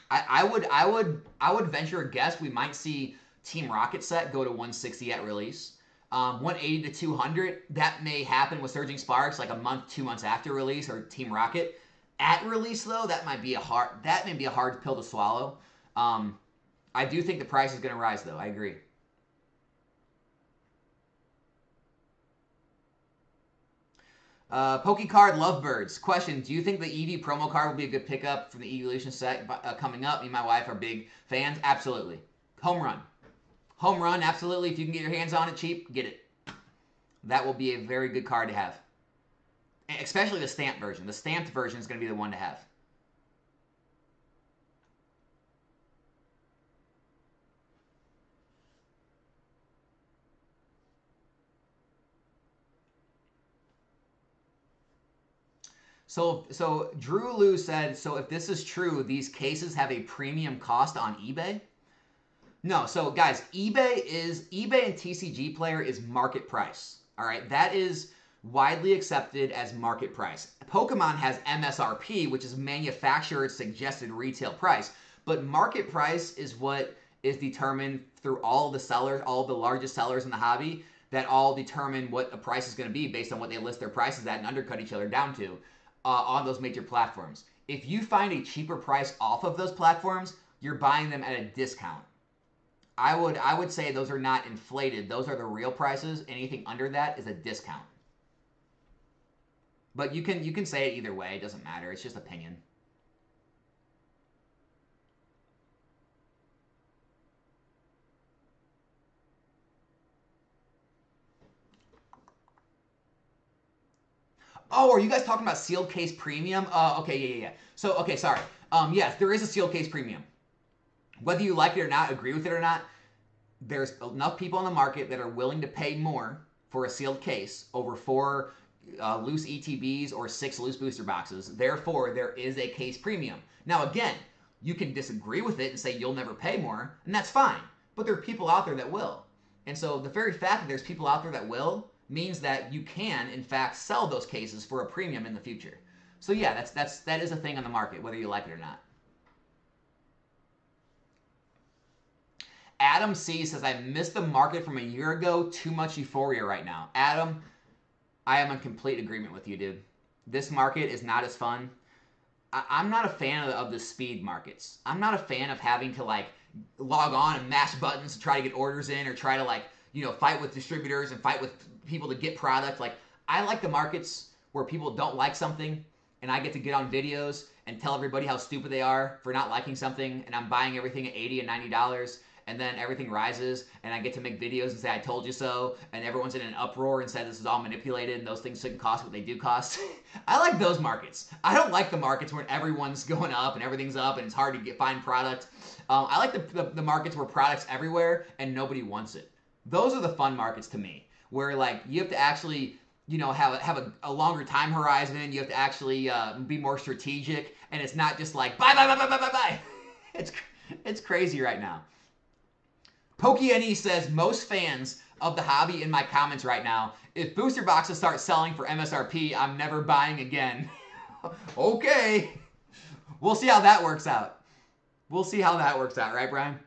I would venture a guess we might see Team Rocket set go to 160 at release. 180 to 200, that may happen with Surging Sparks like a month, 2 months after release, or Team Rocket. At release, though, that may be a hard pill to swallow. I do think the price is going to rise, though. I agree. Pokecard Lovebirds. Question, do you think the Eevee promo card will be a good pickup from the Evolution set coming up? Me and my wife are big fans. Absolutely. Home run. Home run, absolutely. If you can get your hands on it cheap, get it. That will be a very good card to have. Especially the stamped version. The stamped version is going to be the one to have. So Drew Lou said, so if this is true, these cases have a premium cost on eBay? No, so guys, eBay and TCG Player is market price. All right, that is widely accepted as market price. Pokemon has MSRP, which is manufacturer's suggested retail price, but market price is what is determined through all the sellers, all the largest sellers in the hobby, that all determine what a price is going to be based on what they list their prices at and undercut each other down to on those major platforms. If you find a cheaper price off of those platforms, you're buying them at a discount. I would say those are not inflated. Those are the real prices. Anything under that is a discount. But you can say it either way. It doesn't matter. It's just opinion. Oh, are you guys talking about sealed case premium? Okay, yeah. So, okay, sorry. Yes, there is a sealed case premium. Whether you like it or not, agree with it or not, there's enough people in the market that are willing to pay more for a sealed case over 4 loose ETBs or 6 loose booster boxes. Therefore, there is a case premium. Now, again, you can disagree with it and say you'll never pay more, and that's fine. But there are people out there that will. And so the very fact that there's people out there that will means that you can, in fact, sell those cases for a premium in the future. So yeah, that is a thing on the market, whether you like it or not. Adam C says, I missed the market from a year ago. Too much euphoria right now. Adam, I am in complete agreement with you, dude. This market is not as fun. I'm not a fan of the speed markets. I'm not a fan of having to like log on and mash buttons to try to get orders in, or try to like, you know, fight with distributors and fight with people to get product. Like, I like the markets where people don't like something and I get to get on videos and tell everybody how stupid they are for not liking something, and I'm buying everything at $80 and $90, and then everything rises and I get to make videos and say I told you so, and everyone's in an uproar and said this is all manipulated and those things shouldn't cost what they do cost. I like those markets. I don't like the markets where everyone's going up and everything's up and it's hard to find product. I like the markets where product's everywhere and nobody wants it. Those are the fun markets to me, where like you have to actually, you know, have a longer time horizon. You have to actually be more strategic, and it's not just like buy. It's crazy right now. PokeNE says, most fans of the hobby in my comments right now, if booster boxes start selling for MSRP, I'm never buying again. Okay. We'll see how that works out. We'll see how that works out, right, Brian?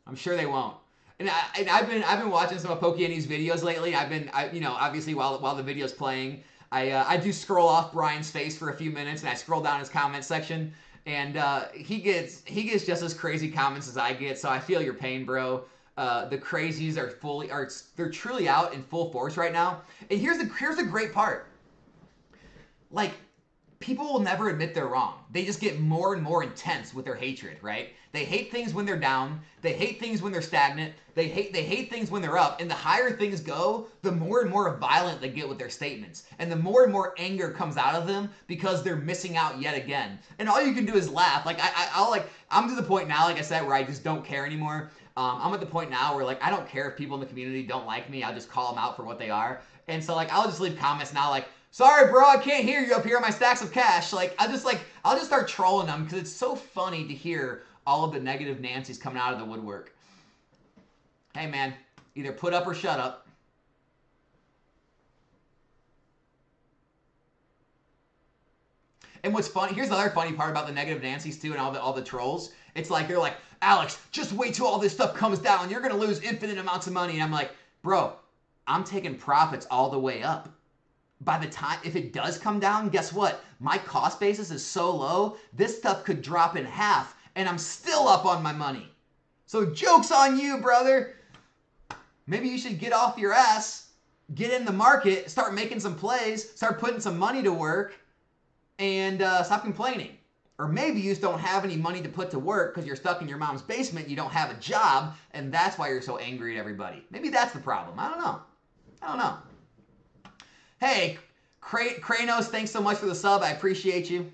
I'm sure they won't. And I've been watching some of PokeNE's videos lately. You know, obviously while the video's playing, I do scroll off Brian's face for a few minutes, and I scroll down his comment section, and he gets just as crazy comments as I get. So I feel your pain, bro. The crazies they're truly out in full force right now. And here's the great part. Like, people will never admit they're wrong. They just get more and more intense with their hatred, right? They hate things when they're down. They hate things when they're stagnant. They hate things when they're up. And the higher things go, the more and more violent they get with their statements. And the more and more anger comes out of them because they're missing out yet again. And all you can do is laugh. Like, I'm to the point now, like I said, where I just don't care anymore. I'm at the point now where, like, I don't care if people in the community don't like me. I'll just call them out for what they are. And so, like, I'll just leave comments now like, sorry, bro, I can't hear you up here on my stacks of cash. I'll just start trolling them because it's so funny to hear all of the negative Nancy's coming out of the woodwork. Hey, man, either put up or shut up. And what's funny, here's the other funny part about the negative Nancy's too, and all the trolls. It's like, they're like, Alex, just wait till all this stuff comes down. You're going to lose infinite amounts of money. And I'm like, bro, I'm taking profits all the way up. By the time, if it does come down, guess what? My cost basis is so low, this stuff could drop in half, and I'm still up on my money. So joke's on you, brother. Maybe you should get off your ass, get in the market, start making some plays, start putting some money to work, and stop complaining. Or maybe you just don't have any money to put to work because you're stuck in your mom's basement, you don't have a job, and that's why you're so angry at everybody. Maybe that's the problem. I don't know. Hey, Kranos, thanks so much for the sub. I appreciate you.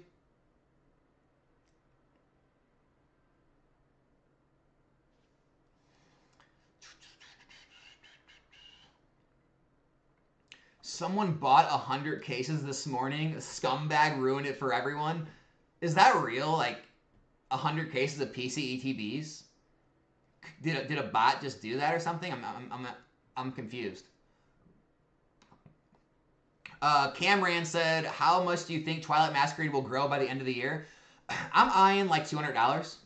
Someone bought 100 cases this morning. A scumbag ruined it for everyone. Is that real? Like, 100 cases of PC ETBs? Did a bot just do that or something? I'm confused. Camran said, how much do you think Twilight Masquerade will grow by the end of the year? I'm eyeing like $200.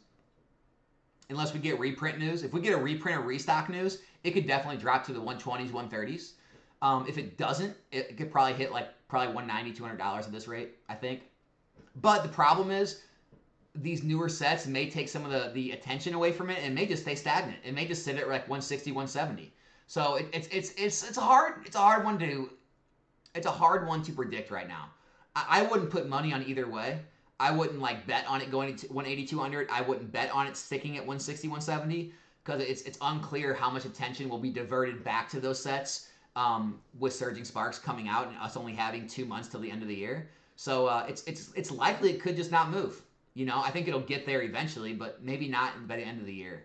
Unless we get reprint news. If we get a reprint or restock news, it could definitely drop to the 120s, 130s. If it doesn't, it could probably hit like $190, $200 at this rate, I think. But the problem is, these newer sets may take some of the attention away from it and may just stay stagnant. It may just sit at like 160, 170. So it's a hard one to predict right now. I wouldn't put money on either way. I wouldn't like bet on it going to 180, 200. I wouldn't bet on it sticking at 160, 170 because it's unclear how much attention will be diverted back to those sets with Surging Sparks coming out and us only having 2 months till the end of the year. So it's likely it could just not move. You know, I think it'll get there eventually, but maybe not by the end of the year.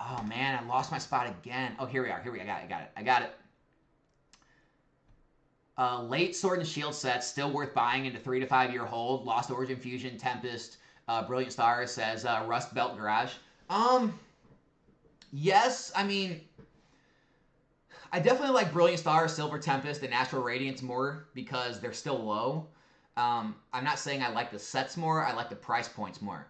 Oh, man, I lost my spot again. Oh, here we are. Here we go. I got it. Late Sword and Shield sets, still worth buying into 3 to 5 year hold. Lost Origin Fusion, Tempest, Brilliant Stars says Rust Belt Garage. Yes, I mean, I definitely like Brilliant Stars, Silver Tempest, and Astral Radiance more because they're still low. I'm not saying I like the sets more, I like the price points more.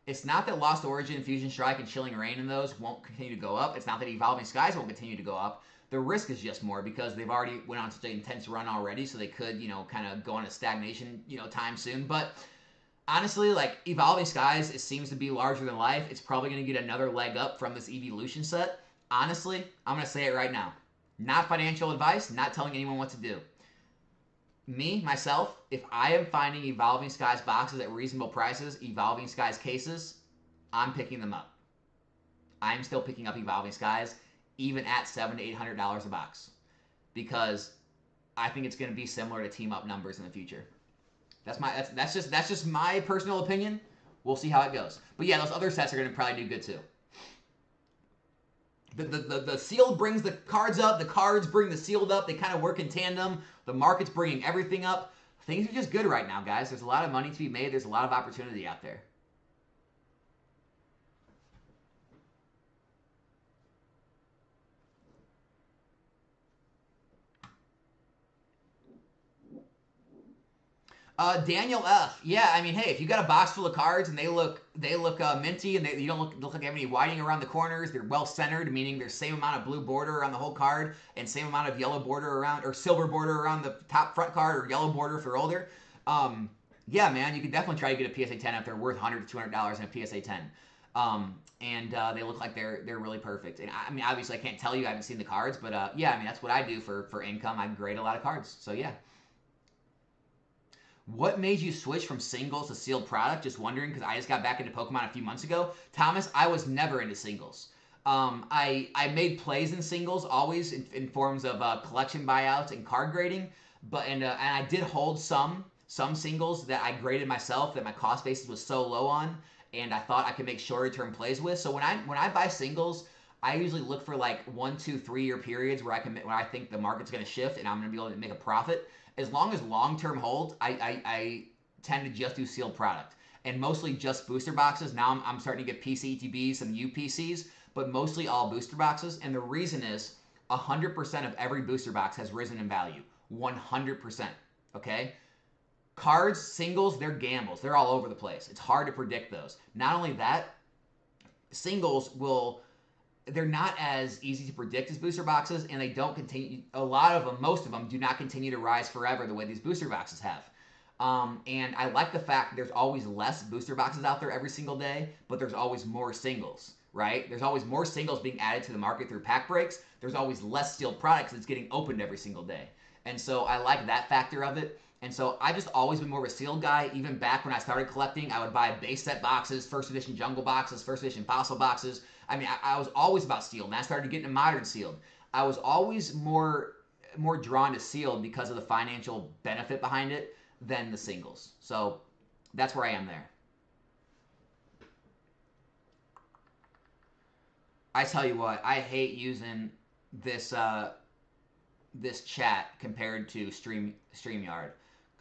It's not that Lost Origin, Fusion Strike, and Chilling Reign in those won't continue to go up. It's not that Evolving Skies won't continue to go up. The risk is just more because they've already went on such an intense run already, so they could, kind of go on a stagnation, time soon. But honestly, like, Evolving Skies, it seems to be larger than life. It's probably going to get another leg up from this Evolution set. Honestly, I'm going to say it right now. Not financial advice, not telling anyone what to do. Me, myself, if I am finding Evolving Skies boxes at reasonable prices, Evolving Skies cases, I'm picking them up. I'm still picking up Evolving Skies, even at $700 to $800 a box, because I think it's going to be similar to team up numbers in the future. That's just my personal opinion. We'll see how it goes. But yeah, those other sets are going to probably do good too. The sealed brings the cards up. The cards bring the sealed up. They kind of work in tandem. The market's bringing everything up. Things are just good right now, guys. There's a lot of money to be made. There's a lot of opportunity out there. Daniel F. Yeah, I mean, hey, if you got a box full of cards and they look minty and you don't look like they have any whiting around the corners, they're well centered, meaning there's same amount of blue border around the whole card and same amount of yellow border around or silver border around the top front card or yellow border if they're older. Yeah, man, you can definitely try to get a PSA 10 if they're worth $100 to $200 in a PSA 10. They look like they're really perfect. And I mean, obviously, I can't tell you, I haven't seen the cards, but yeah, I mean, that's what I do for income. I grade a lot of cards, so yeah. What made you switch from singles to sealed product? Just wondering, because I just got back into Pokemon a few months ago. Thomas, I was never into singles. I made plays in singles always in forms of collection buyouts and card grading, and I did hold some singles that I graded myself that my cost basis was so low on, and I thought I could make shorter term plays with. So when I buy singles, I usually look for like 1, 2, 3 year periods where I think the market's going to shift and I'm going to be able to make a profit. As long as long-term hold, I tend to just do sealed product. And mostly just booster boxes. Now I'm starting to get PCETBs and UPCs, but mostly all booster boxes. And the reason is 100% of every booster box has risen in value. 100%. Okay? Cards, singles, they're gambles. They're all over the place. It's hard to predict those. Not only that, singles they're not as easy to predict as booster boxes, and they don't continue. A lot of them, most of them, do not continue to rise forever the way these booster boxes have. And I like the fact that there's always less booster boxes out there every single day, but there's always more singles, right? There's always more singles being added to the market through pack breaks. There's always less sealed products that's getting opened every single day. And so I like that factor of it. And so I've just always been more of a sealed guy. Even back when I started collecting, I would buy base set boxes, first edition jungle boxes, first edition fossil boxes. I mean, I was always about sealed, and I started getting into modern sealed. I was always more drawn to sealed because of the financial benefit behind it than the singles. So that's where I am there. I tell you what, I hate using this chat compared to StreamYard.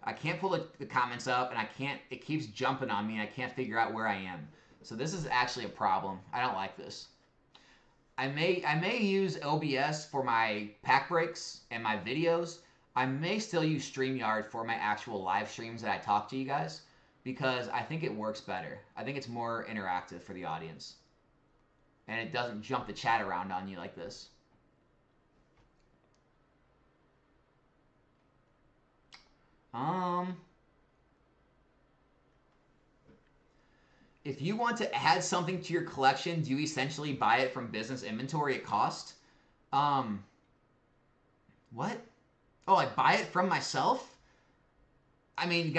I can't pull the comments up, and it keeps jumping on me, and I can't figure out where I am. So this is actually a problem. I don't like this. I may use OBS for my pack breaks and my videos. I may still use StreamYard for my actual live streams that I talk to you guys, because I think it works better. I think it's more interactive for the audience. And it doesn't jump the chat around on you like this. If you want to add something to your collection, do you essentially buy it from business inventory at cost? What? Oh, I buy it from myself? I mean,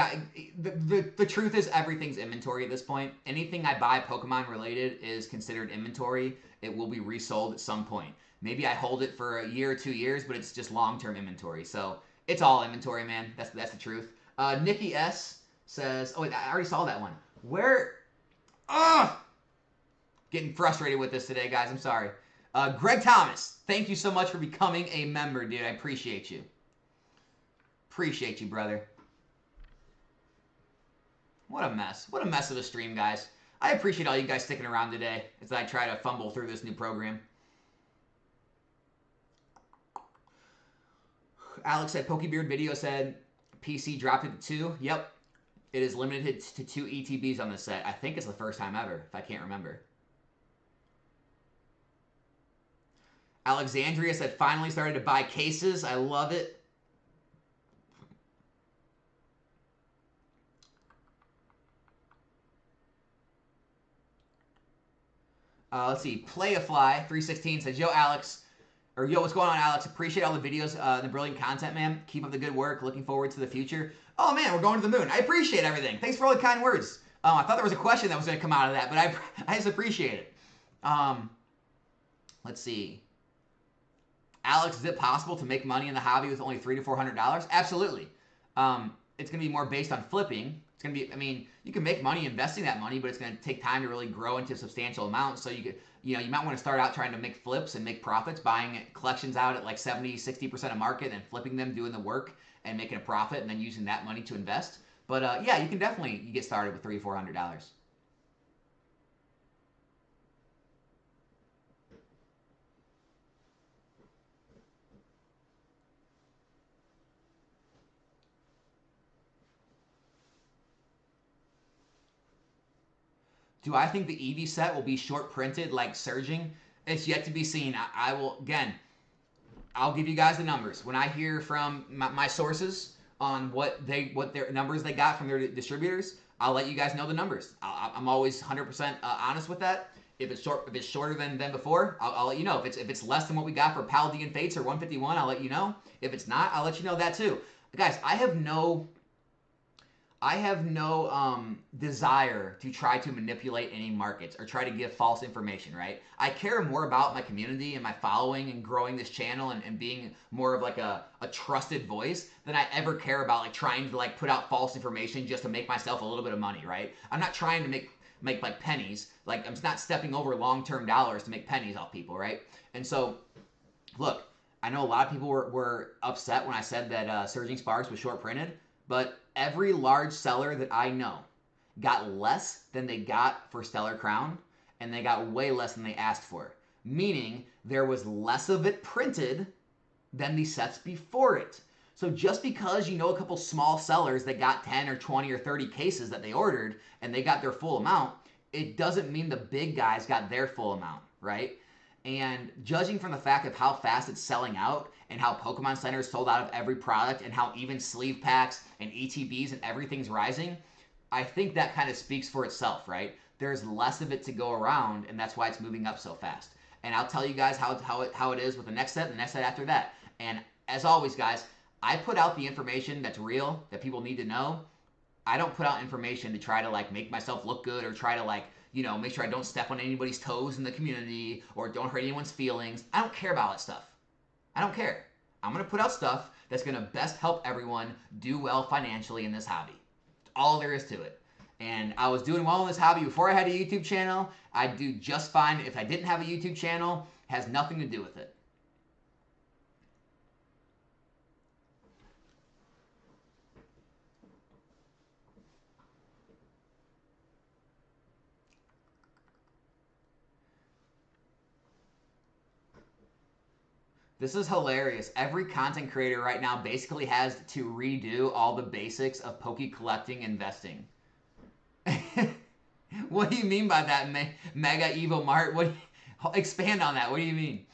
the truth is everything's inventory at this point. Anything I buy Pokemon related is considered inventory. It will be resold at some point. Maybe I hold it for a year or 2 years, but it's just long-term inventory. So it's all inventory, man. That's the truth. Nikki S says, oh, wait, I already saw that one. Where... Ugh! Getting frustrated with this today, guys. I'm sorry. Greg Thomas, thank you so much for becoming a member, dude. I appreciate you. Appreciate you, brother. What a mess. What a mess of a stream, guys. I appreciate all you guys sticking around today as I try to fumble through this new program. Alex said, Pokebeard video said PC dropped it to 2. Yep. It is limited to 2 ETBs on this set. I think it's the first time ever, if I can't remember. Alexandria said, finally started to buy cases. I love it. Let's see. Playafly316 says, yo, Alex. Or, yo, what's going on, Alex? Appreciate all the videos and the brilliant content, man. Keep up the good work. Looking forward to the future. Oh, man, we're going to the moon. I appreciate everything. Thanks for all the kind words. I thought there was a question that was going to come out of that, but I just appreciate it. Let's see. Alex, is it possible to make money in the hobby with only $300 to $400? Absolutely. It's going to be more based on flipping. It's going to be, I mean, you can make money investing that money, but it's going to take time to really grow into substantial amounts. So you might want to start out trying to make flips and make profits, buying collections out at like 70, 60% of market and flipping them, doing the work and making a profit and then using that money to invest. But yeah, you can definitely get started with $300 to $400. Do I think the Eevee set will be short printed like Surging? It's yet to be seen. I will, again, I'll give you guys the numbers. When I hear from my sources on what their numbers they got from their distributors, I'll let you guys know the numbers. I'm always 100% honest with that. If it's shorter than before, I'll let you know. If it's less than what we got for Paladin Fates or 151, I'll let you know. If it's not, I'll let you know that too. Guys, I have no desire to try to manipulate any markets or try to give false information, right? I care more about my community and my following and growing this channel and being more of like a trusted voice than I ever care about like trying to like put out false information just to make myself a little bit of money, right? I'm not trying to make like pennies. Like I'm not stepping over long-term dollars to make pennies off people, right? And so, look, I know a lot of people were upset when I said that Surging Sparks was short printed, but every large seller that I know got less than they got for Stellar Crown, and they got way less than they asked for. Meaning, there was less of it printed than the sets before it. So just because you know a couple small sellers that got 10 or 20 or 30 cases that they ordered, and they got their full amount, it doesn't mean the big guys got their full amount, right? And judging from the fact of how fast it's selling out and how Pokemon Center is sold out of every product and how even sleeve packs and ETBs and everything's rising, I think that kind of speaks for itself, right? There's less of it to go around, and that's why it's moving up so fast. And I'll tell you guys how it is with the next set and the next set after that. And as always, guys, I put out the information that's real, that people need to know. I don't put out information to try to like make myself look good or try to like, you know, make sure I don't step on anybody's toes in the community or don't hurt anyone's feelings. I don't care about that stuff. I don't care. I'm going to put out stuff that's going to best help everyone do well financially in this hobby. That's all there is to it. And I was doing well in this hobby before I had a YouTube channel. I'd do just fine if I didn't have a YouTube channel. It has nothing to do with it. This is hilarious. Every content creator right now basically has to redo all the basics of Poke collecting investing. What do you mean by that, Mega Evo Mart? Expand on that. What do you mean?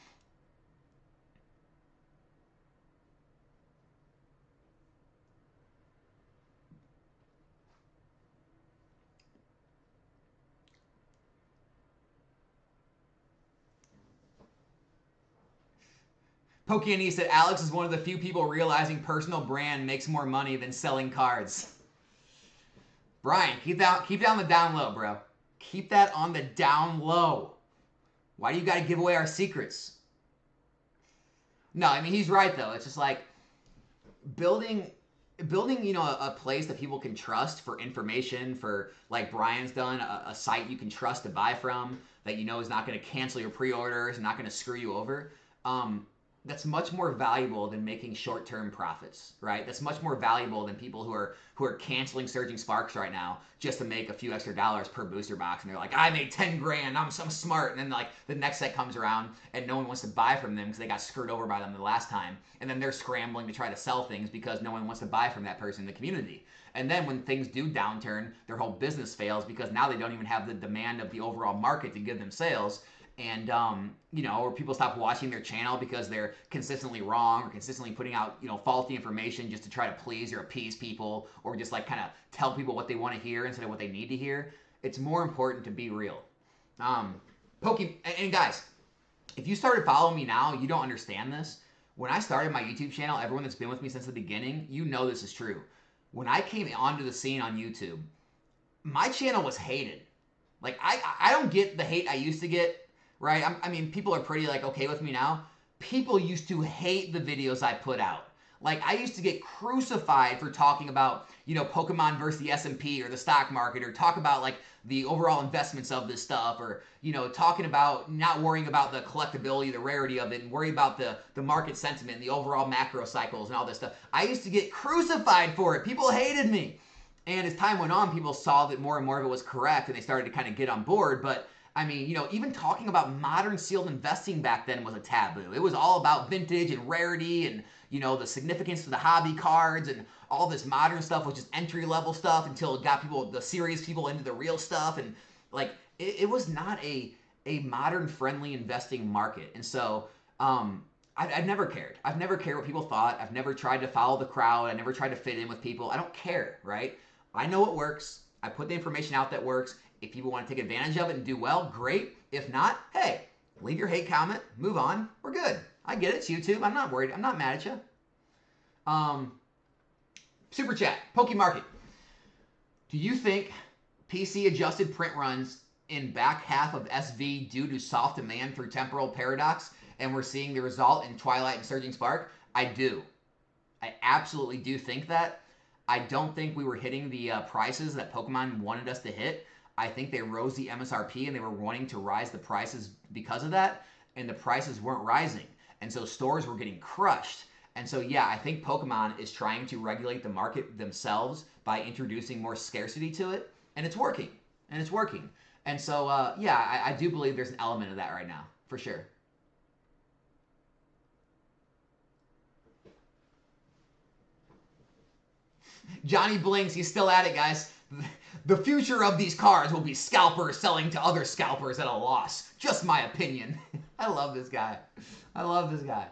Pokeani said, Alex is one of the few people realizing personal brand makes more money than selling cards. Brian, keep down the down low, bro. Keep that on the down low. Why do you got to give away our secrets? No, I mean, he's right, though. It's just like building building, you know, a place that people can trust for information, for like Brian's done, a site you can trust to buy from, that you know is not going to cancel your pre-orders, not going to screw you over. That's much more valuable than making short-term profits, right? That's much more valuable than people who are canceling Surging Sparks right now just to make a few extra dollars per booster box, and they're like, I made 10 grand, I'm smart, and then like the next set comes around and no one wants to buy from them because they got screwed over by them the last time, and then they're scrambling to try to sell things because no one wants to buy from that person in the community. And then when things do downturn, their whole business fails because now they don't even have the demand of the overall market to give them sales. And, you know, or people stop watching their channel because they're consistently wrong or consistently putting out, you know, faulty information just to try to please or appease people, or just like kind of tell people what they want to hear instead of what they need to hear. It's more important to be real. And guys, if you started following me now, you don't understand this. When I started my YouTube channel, everyone that's been with me since the beginning, you know this is true. When I came onto the scene on YouTube, my channel was hated. Like, I don't get the hate I used to get. Right? I mean, people are pretty, like, okay with me now. People used to hate the videos I put out. Like, I used to get crucified for talking about, you know, Pokemon versus the S&P or the stock market, or talk about, like, the overall investments of this stuff, or, you know, talking about not worrying about the collectability, the rarity of it, and worry about the market sentiment and the overall macro cycles and all this stuff. I used to get crucified for it. People hated me. And as time went on, people saw that more and more of it was correct, and they started to kind of get on board. But I mean, you know, even talking about modern sealed investing back then was a taboo. It was all about vintage and rarity and, you know, the significance to the hobby cards, and all this modern stuff was just entry-level stuff until it got people, the serious people, into the real stuff. And, like, it was not a modern-friendly investing market. And so I've never cared. I've never cared what people thought. I've never tried to follow the crowd. I never tried to fit in with people. I don't care, right? I know what works. I put the information out that works. If people want to take advantage of it and do well, great. If not, hey, leave your hate comment, move on. We're good. I get it. It's YouTube. I'm not worried. I'm not mad at you. Super chat. PokeMarket. Do you think PC adjusted print runs in back half of SV due to soft demand through temporal paradox, and we're seeing the result in Twilight and Surging Spark? I do. I absolutely do think that. I don't think we were hitting the prices that Pokemon wanted us to hit. I think they rose the MSRP, and they were wanting to rise the prices because of that, and the prices weren't rising. And so stores were getting crushed. And so, yeah, I think Pokemon is trying to regulate the market themselves by introducing more scarcity to it, and it's working. And it's working. And so, yeah, I do believe there's an element of that right now, for sure. Johnny Blinks, he's still at it, guys. The future of these cards will be scalpers selling to other scalpers at a loss. Just my opinion. I love this guy. I love this guy.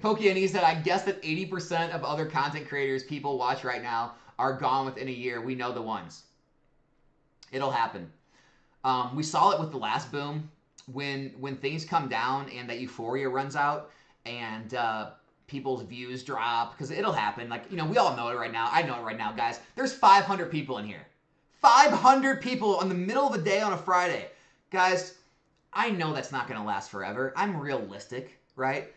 Pokey said, I guess that 80% of other content creators people watch right now are gone within a year. We know the ones. It'll happen. We saw it with the last boom. When things come down and that euphoria runs out, and people's views drop, because it'll happen. Like, you know, we all know it right now. I know it right now, guys. There's 500 people in here. 500 people in the middle of the day on a Friday. Guys, I know that's not going to last forever. I'm realistic, right?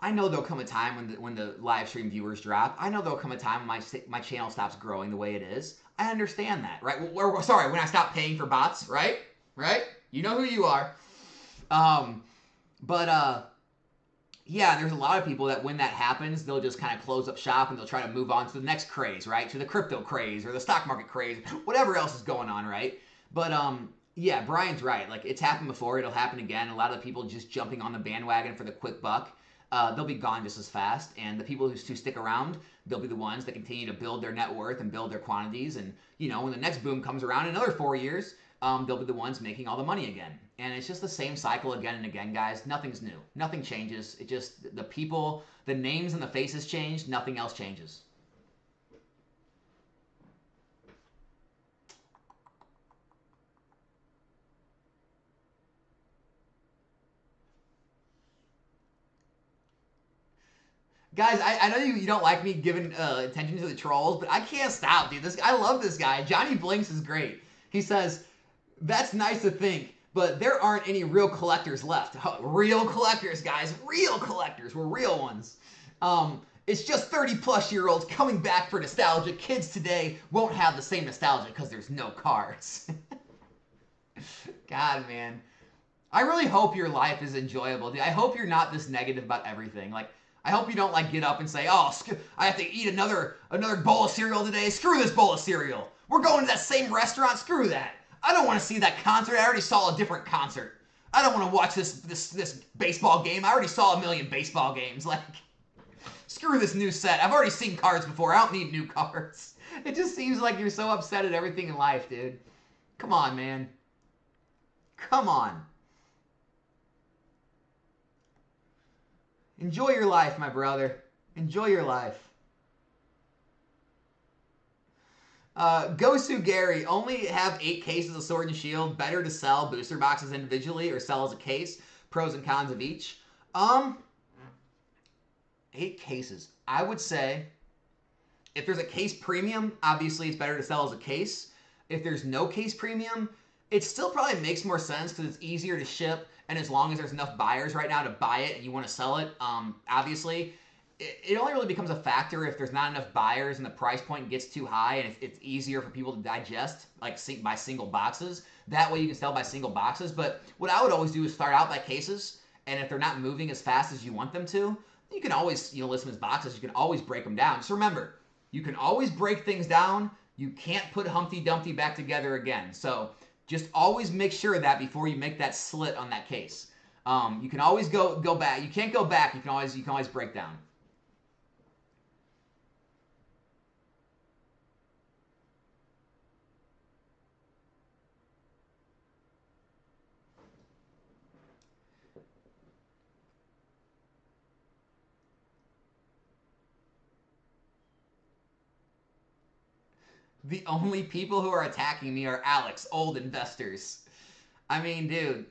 I know there'll come a time when the live stream viewers drop. I know there'll come a time when my channel stops growing the way it is. I understand that, right? Sorry, when I stop paying for bots, right? Right? You know who you are. Yeah, there's a lot of people that when that happens, they'll just kind of close up shop and they'll try to move on to the next craze, right? To the crypto craze or the stock market craze, whatever else is going on, right? But, yeah, Brian's right. Like, it's happened before. It'll happen again. A lot of the people just jumping on the bandwagon for the quick buck, they'll be gone just as fast. And the people who stick around, they'll be the ones that continue to build their net worth and build their quantities. And, you know, when the next boom comes around in another 4 years, they'll be the ones making all the money again. And it's just the same cycle again and again, guys. Nothing's new. Nothing changes. It just, the people, the names and the faces change. Nothing else changes. Guys, I know you don't like me giving attention to the trolls, but I can't stop, dude. I love this guy. Johnny Blinks is great. He says, that's nice to think, but there aren't any real collectors left. Real collectors, guys. Real collectors. We're real ones. It's just 30-plus-year-olds coming back for nostalgia. Kids today won't have the same nostalgia because there's no cards. God, man. I really hope your life is enjoyable, dude. I hope you're not this negative about everything. Like, I hope you don't, like, get up and say, oh, I have to eat another bowl of cereal today. Screw this bowl of cereal. We're going to that same restaurant. Screw that. I don't want to see that concert. I already saw a different concert. I don't want to watch this baseball game. I already saw a million baseball games. Like, screw this new set. I've already seen cards before. I don't need new cards. It just seems like you're so upset at everything in life, dude. Come on, man. Come on. Enjoy your life, my brother. Enjoy your life. Gosu Gary, only have 8 cases of Sword and Shield. Better to sell booster boxes individually or sell as a case. Pros and cons of each. 8 cases. I would say if there's a case premium, obviously it's better to sell as a case. If there's no case premium, it still probably makes more sense because it's easier to ship, and as long as there's enough buyers right now to buy it and you want to sell it, obviously, it only really becomes a factor if there's not enough buyers and the price point gets too high and it's easier for people to digest, like by single boxes. That way you can sell by single boxes. But what I would always do is start out by cases, and if they're not moving as fast as you want them to, you can always, list them as boxes. You can always break them down. Just remember, you can always break things down. You can't put Humpty Dumpty back together again. So just always make sure of that before you make that slit on that case. You can always go back. You can't go back. You can always break down. The only people who are attacking me are Alex, old investors. I mean, dude,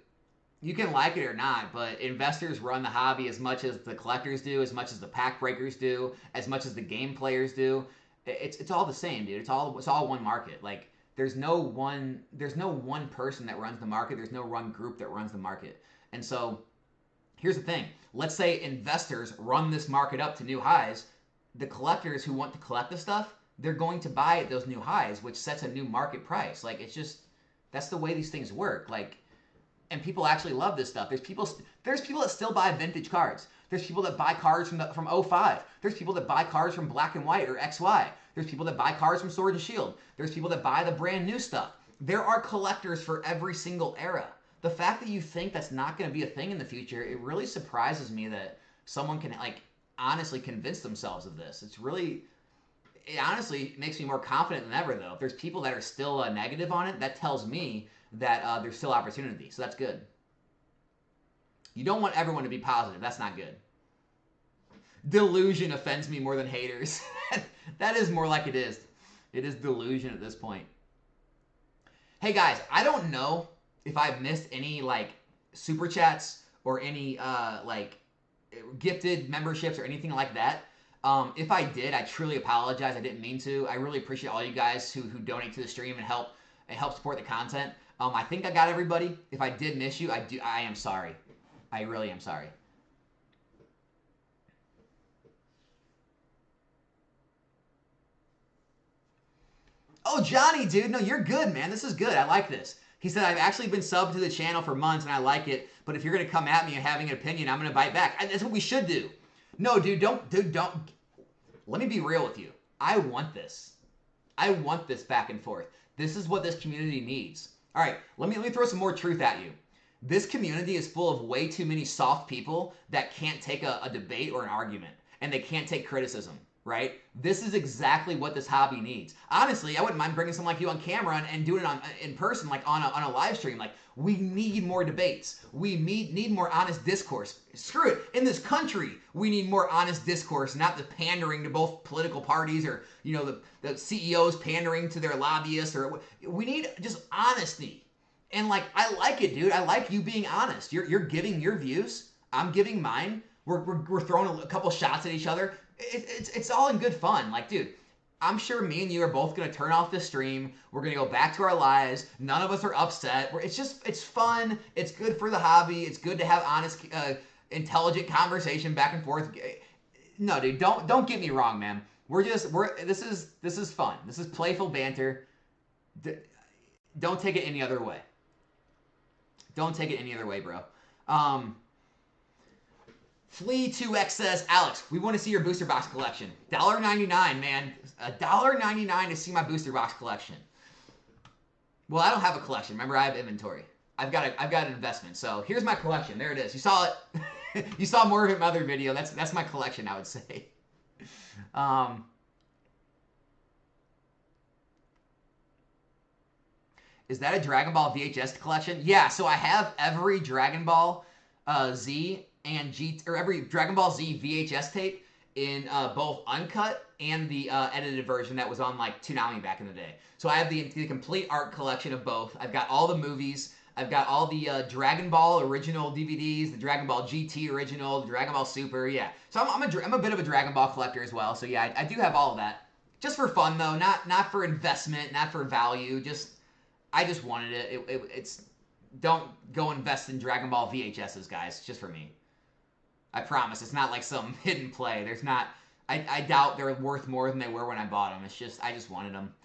you can like it or not, but investors run the hobby as much as the collectors do, as much as the pack breakers do, as much as the game players do. It's all the same, dude. It's all one market. Like, there's no one person that runs the market. There's no one group that runs the market. And so here's the thing. Let's say investors run this market up to new highs. The collectors who want to collect the stuff, they're going to buy at those new highs, which sets a new market price. Like, it's just, that's the way these things work. Like, and people actually love this stuff. There's people that still buy vintage cards. There's people that buy cards from 05. There's people that buy cards from Black and White or XY. There's people that buy cards from Sword and Shield. There's people that buy the brand new stuff. There are collectors for every single era. The fact that you think that's not going to be a thing in the future, it really surprises me that someone can, like, honestly convince themselves of this. It honestly makes me more confident than ever, though. If there's people that are still negative on it, that tells me that there's still opportunity. So that's good. You don't want everyone to be positive. That's not good. Delusion offends me more than haters. That is more like it is. It is delusion at this point. Hey, guys, I don't know if I've missed any, like, super chats or any, like, gifted memberships or anything like that. If I did, I truly apologize. I didn't mean to. I really appreciate all you guys who donate to the stream and help support the content. I think I got everybody. If I did miss you, I am sorry. I really am sorry. Oh, Johnny, dude. No, you're good, man. This is good. I like this. He said, I've actually been subbed to the channel for months and I like it, but if you're going to come at me and having an opinion, I'm going to bite back. That's what we should do. No, dude, don't. Let me be real with you. I want this. I want this back and forth. This is what this community needs. All right, let me throw some more truth at you. This community is full of way too many soft people that can't take a debate or an argument, and they can't take criticism, right? This is exactly what this hobby needs. Honestly, I wouldn't mind bringing someone like you on camera and doing it in person, like on a live stream. Like, we need more debates. We need more honest discourse. Screw it. In this country, we need more honest discourse, not the pandering to both political parties or, the CEOs pandering to their lobbyists. Or we need just honesty. And, like, I like it, dude. I like you being honest. You're giving your views. I'm giving mine. We're throwing a couple shots at each other. It's all in good fun. Like, dude, I'm sure me and you are both going to turn off the stream. We're going to go back to our lives. None of us are upset. It's fun. It's good for the hobby. It's good to have honest, intelligent conversation back and forth. No, dude, don't get me wrong, man. This is fun. This is playful banter. Don't take it any other way. Don't take it any other way, bro. Flea2X says, Alex, we want to see your booster box collection. $1.99, man. $1.99 to see my booster box collection. Well, I don't have a collection. Remember, I have inventory. I've got an investment. So here's my collection. There it is. You saw it. You saw more of it in my other video. That's my collection, I would say. Is that a Dragon Ball VHS collection? Yeah, so I have every Dragon Ball Z and every Dragon Ball Z VHS tape in both uncut and the edited version that was on like Toonami back in the day. So I have the complete art collection of both. I've got all the movies. I've got all the Dragon Ball original DVDs, the Dragon Ball GT original, the Dragon Ball Super. Yeah, so I'm a bit of a Dragon Ball collector as well. So yeah, I do have all of that. Just for fun though, not for investment, not for value. I just wanted it. It's don't go invest in Dragon Ball VHSs, guys. It's just for me. I promise. It's not like some hidden play. There's not. I doubt they're worth more than they were when I bought them. It's just I just wanted them.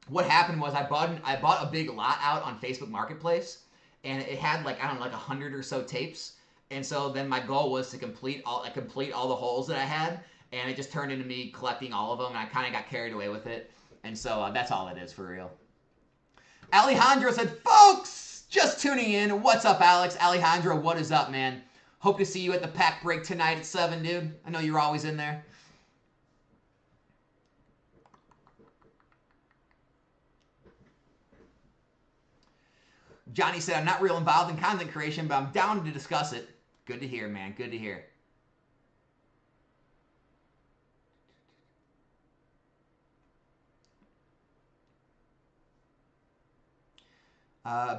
What happened was I bought a big lot out on Facebook Marketplace, and it had like I don't know like 100 or so tapes. And so then my goal was to complete all the holes that I had, and it just turned into me collecting all of them. And I kind of got carried away with it, and so that's all it is for real. Alejandro said, folks, just tuning in. What's up, Alex? Alejandro, what is up, man? Hope to see you at the pack break tonight at 7, dude. I know you're always in there. Johnny said, I'm not real involved in content creation, but I'm down to discuss it. Good to hear, man. Good to hear.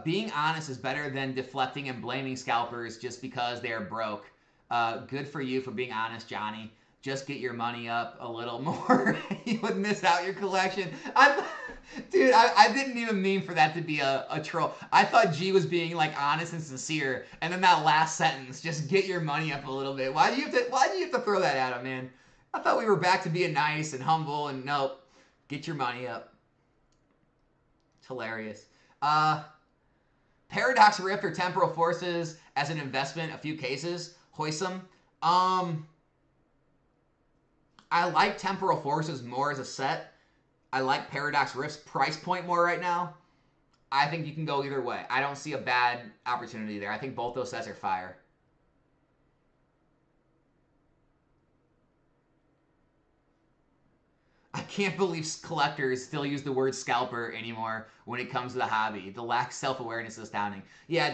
Being honest is better than deflecting and blaming scalpers just because they are broke. Good for you for being honest, Johnny. Just get your money up a little more. You would miss out your collection. Dude, I didn't even mean for that to be a troll. I thought G was being like honest and sincere, and then that last sentence, just get your money up a little bit. Why do you have to throw that at him, man? I thought we were back to being nice and humble, and nope. Get your money up. It's hilarious. Paradox Rift or Temporal Forces as an investment, a few cases. Hoysum. I like Temporal Forces more as a set. I like Paradox Rift's price point more right now. I think you can go either way. I don't see a bad opportunity there. I think both those sets are fire. I can't believe collectors still use the word scalper anymore when it comes to the hobby. The lack of self-awareness is astounding. Yeah,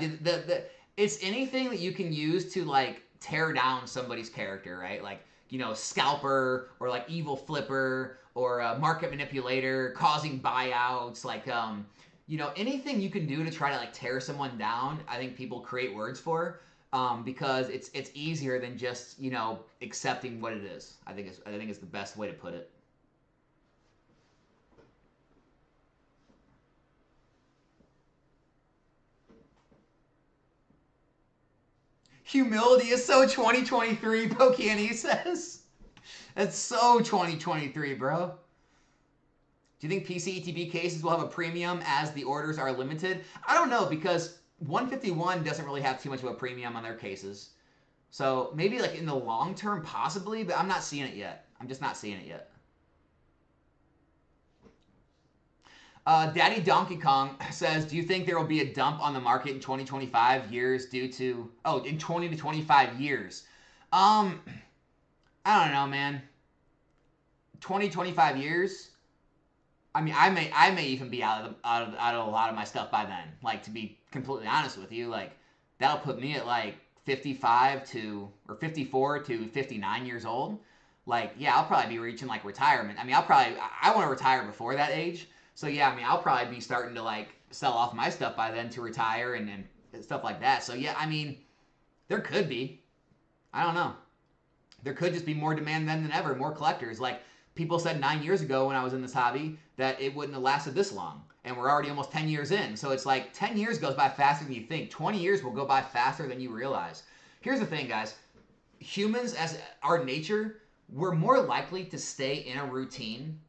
it's anything that you can use to like tear down somebody's character, right? Like, you know, scalper or like evil flipper or a market manipulator, causing buyouts, like you know, anything you can do to try to like tear someone down. I think people create words for because it's easier than just, you know, accepting what it is. I think it's the best way to put it. Humility is so 2023, Pokani says. That's so 2023, bro. Do you think PC ETB cases will have a premium as the orders are limited? I don't know, because 151 doesn't really have too much of a premium on their cases. So maybe like in the long term, possibly, but I'm not seeing it yet. I'm just not seeing it yet. Daddy Donkey Kong says, do you think there will be a dump on the market in 20-25 years due to... Oh, in 20 to 25 years. I don't know, man. 20-25 years? I mean, I may even be out of a lot of my stuff by then. Like, to be completely honest with you, like, that'll put me at, like, 54 to 59 years old. Like, yeah, I'll probably be reaching, like, retirement. I mean, I want to retire before that age. So yeah, I mean, I'll probably be starting to like sell off my stuff by then to retire and stuff like that. So yeah, I mean, there could be. I don't know. There could just be more demand then than ever, more collectors. Like People said 9 years ago when I was in this hobby that it wouldn't have lasted this long. And we're already almost 10 years in. So it's like 10 years goes by faster than you think. 20 years will go by faster than you realize. Here's the thing, guys. Humans, as our nature, we're more likely to stay in a routine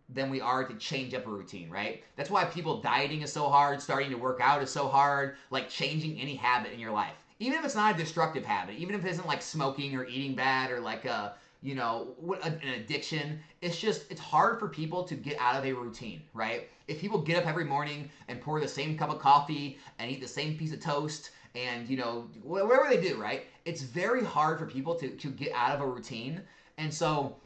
than we are to change up a routine, right? That's why people dieting is so hard, starting to work out is so hard, like changing any habit in your life. Even if it's not a destructive habit, even if it isn't like smoking or eating bad or like a, you know, an addiction, it's hard for people to get out of a routine, right? If people get up every morning and pour the same cup of coffee and eat the same piece of toast and, you know, whatever they do, right? It's very hard for people to get out of a routine. And so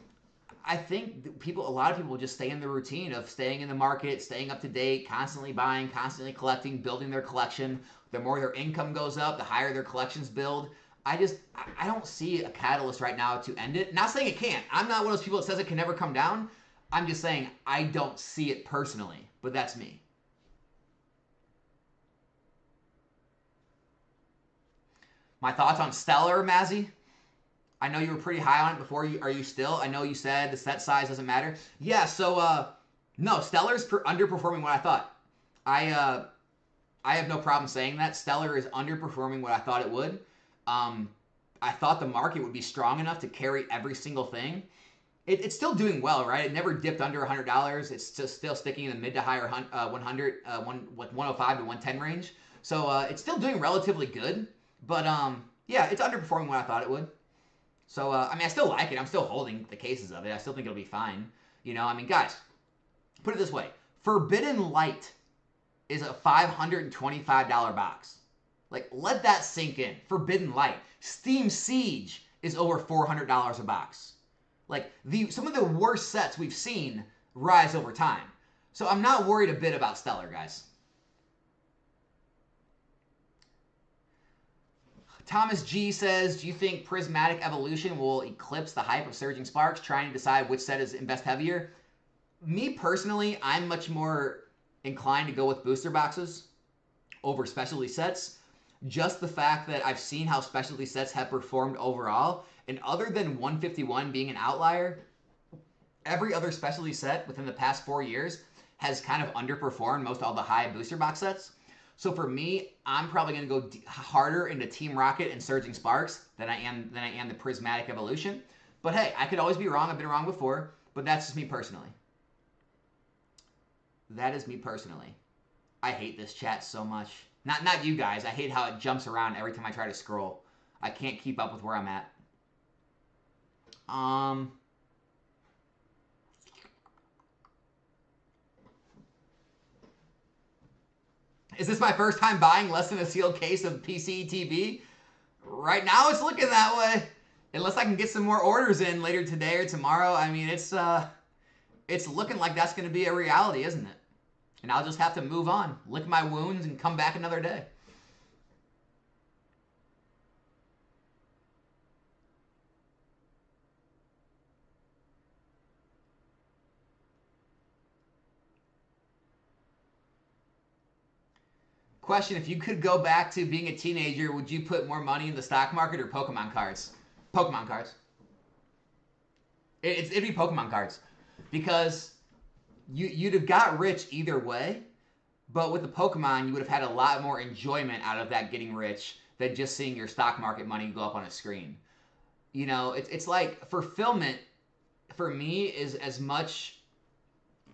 I think a lot of people will just stay in the routine of staying in the market, staying up to date, constantly buying, constantly collecting, building their collection. The more their income goes up, the higher their collections build. I don't see a catalyst right now to end it. Not saying it can't. I'm not one of those people that says it can never come down. I'm just saying I don't see it personally, but that's me. My thoughts on Stellar, Mazzy? I know you were pretty high on it before. Are you still? I know you said the set size doesn't matter. Yeah, so no, Stellar's underperforming what I thought. I have no problem saying that. Stellar is underperforming what I thought it would. I thought the market would be strong enough to carry every single thing. It's still doing well, right? It never dipped under $100. It's just still sticking in the mid to higher 100, 105 to 110 range. So it's still doing relatively good. But yeah, it's underperforming what I thought it would. So, I mean, I still like it. I'm still holding the cases of it. I still think it'll be fine. You know, I mean, guys, put it this way. Forbidden Light is a $525 box. Like, let that sink in. Forbidden Light. Steam Siege is over $400 a box. Like, some of the worst sets we've seen rise over time. So I'm not worried a bit about Stellar, guys. Thomas G says, do you think Prismatic Evolution will eclipse the hype of Surging Sparks, trying to decide which set is invest heavier? Me personally, I'm much more inclined to go with booster boxes over specialty sets. Just the fact that I've seen how specialty sets have performed overall, and other than 151 being an outlier, every other specialty set within the past 4 years has kind of underperformed most all the high booster box sets. So for me, I'm probably going to go harder into Team Rocket and Surging Sparks than I am the Prismatic Evolution. But hey, I could always be wrong. I've been wrong before, but that's just me personally. That is me personally. I hate this chat so much. Not you guys. I hate how it jumps around every time I try to scroll. I can't keep up with where I'm at. Is this my first time buying less than a sealed case of PCETB? Right now it's looking that way. Unless I can get some more orders in later today or tomorrow. I mean, it's looking like that's going to be a reality, isn't it? And I'll just have to move on, lick my wounds, and come back another day. Question, if you could go back to being a teenager, would you put more money in the stock market or Pokemon cards? Pokemon cards. It'd be Pokemon cards. Because you'd have got rich either way, but with the Pokemon, you would have had a lot more enjoyment out of that getting rich than just seeing your stock market money go up on a screen. You know, it's like fulfillment for me is as much,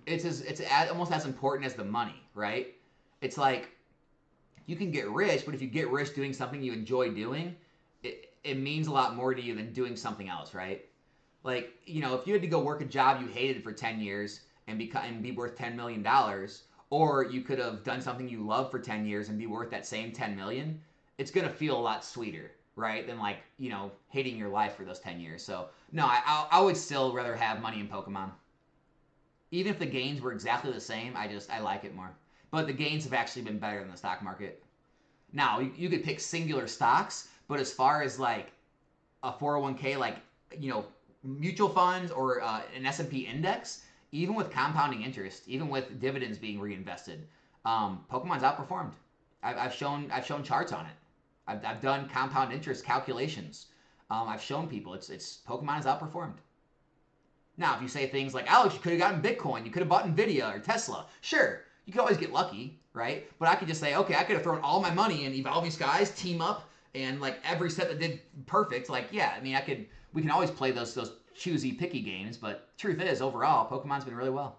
it's almost as important as the money, right? It's like, you can get rich, but if you get rich doing something you enjoy doing, it means a lot more to you than doing something else, right? Like, you know, if you had to go work a job you hated for 10 years and be worth $10 million, or you could have done something you love for 10 years and be worth that same 10 million, it's going to feel a lot sweeter, right? Than like, you know, hating your life for those 10 years. So, no, I would still rather have money in Pokemon. Even if the gains were exactly the same, I like it more. But the gains have actually been better than the stock market. Now, you could pick singular stocks, but as far as like a 401k, like, you know, mutual funds or an S&P index, even with compounding interest, even with dividends being reinvested, Pokemon's outperformed. I've shown charts on it. I've done compound interest calculations. I've shown people it's Pokemon has outperformed. Now, if you say things like, Alex, you could have gotten Bitcoin, you could have bought Nvidia or Tesla, sure, you could always get lucky, right? But I could just say, okay, I could have thrown all my money in Evolving Skies, Team Up, and like every set that did perfect. Like, yeah, I mean, we can always play those choosy, picky games, but truth is, overall, Pokemon's been really well.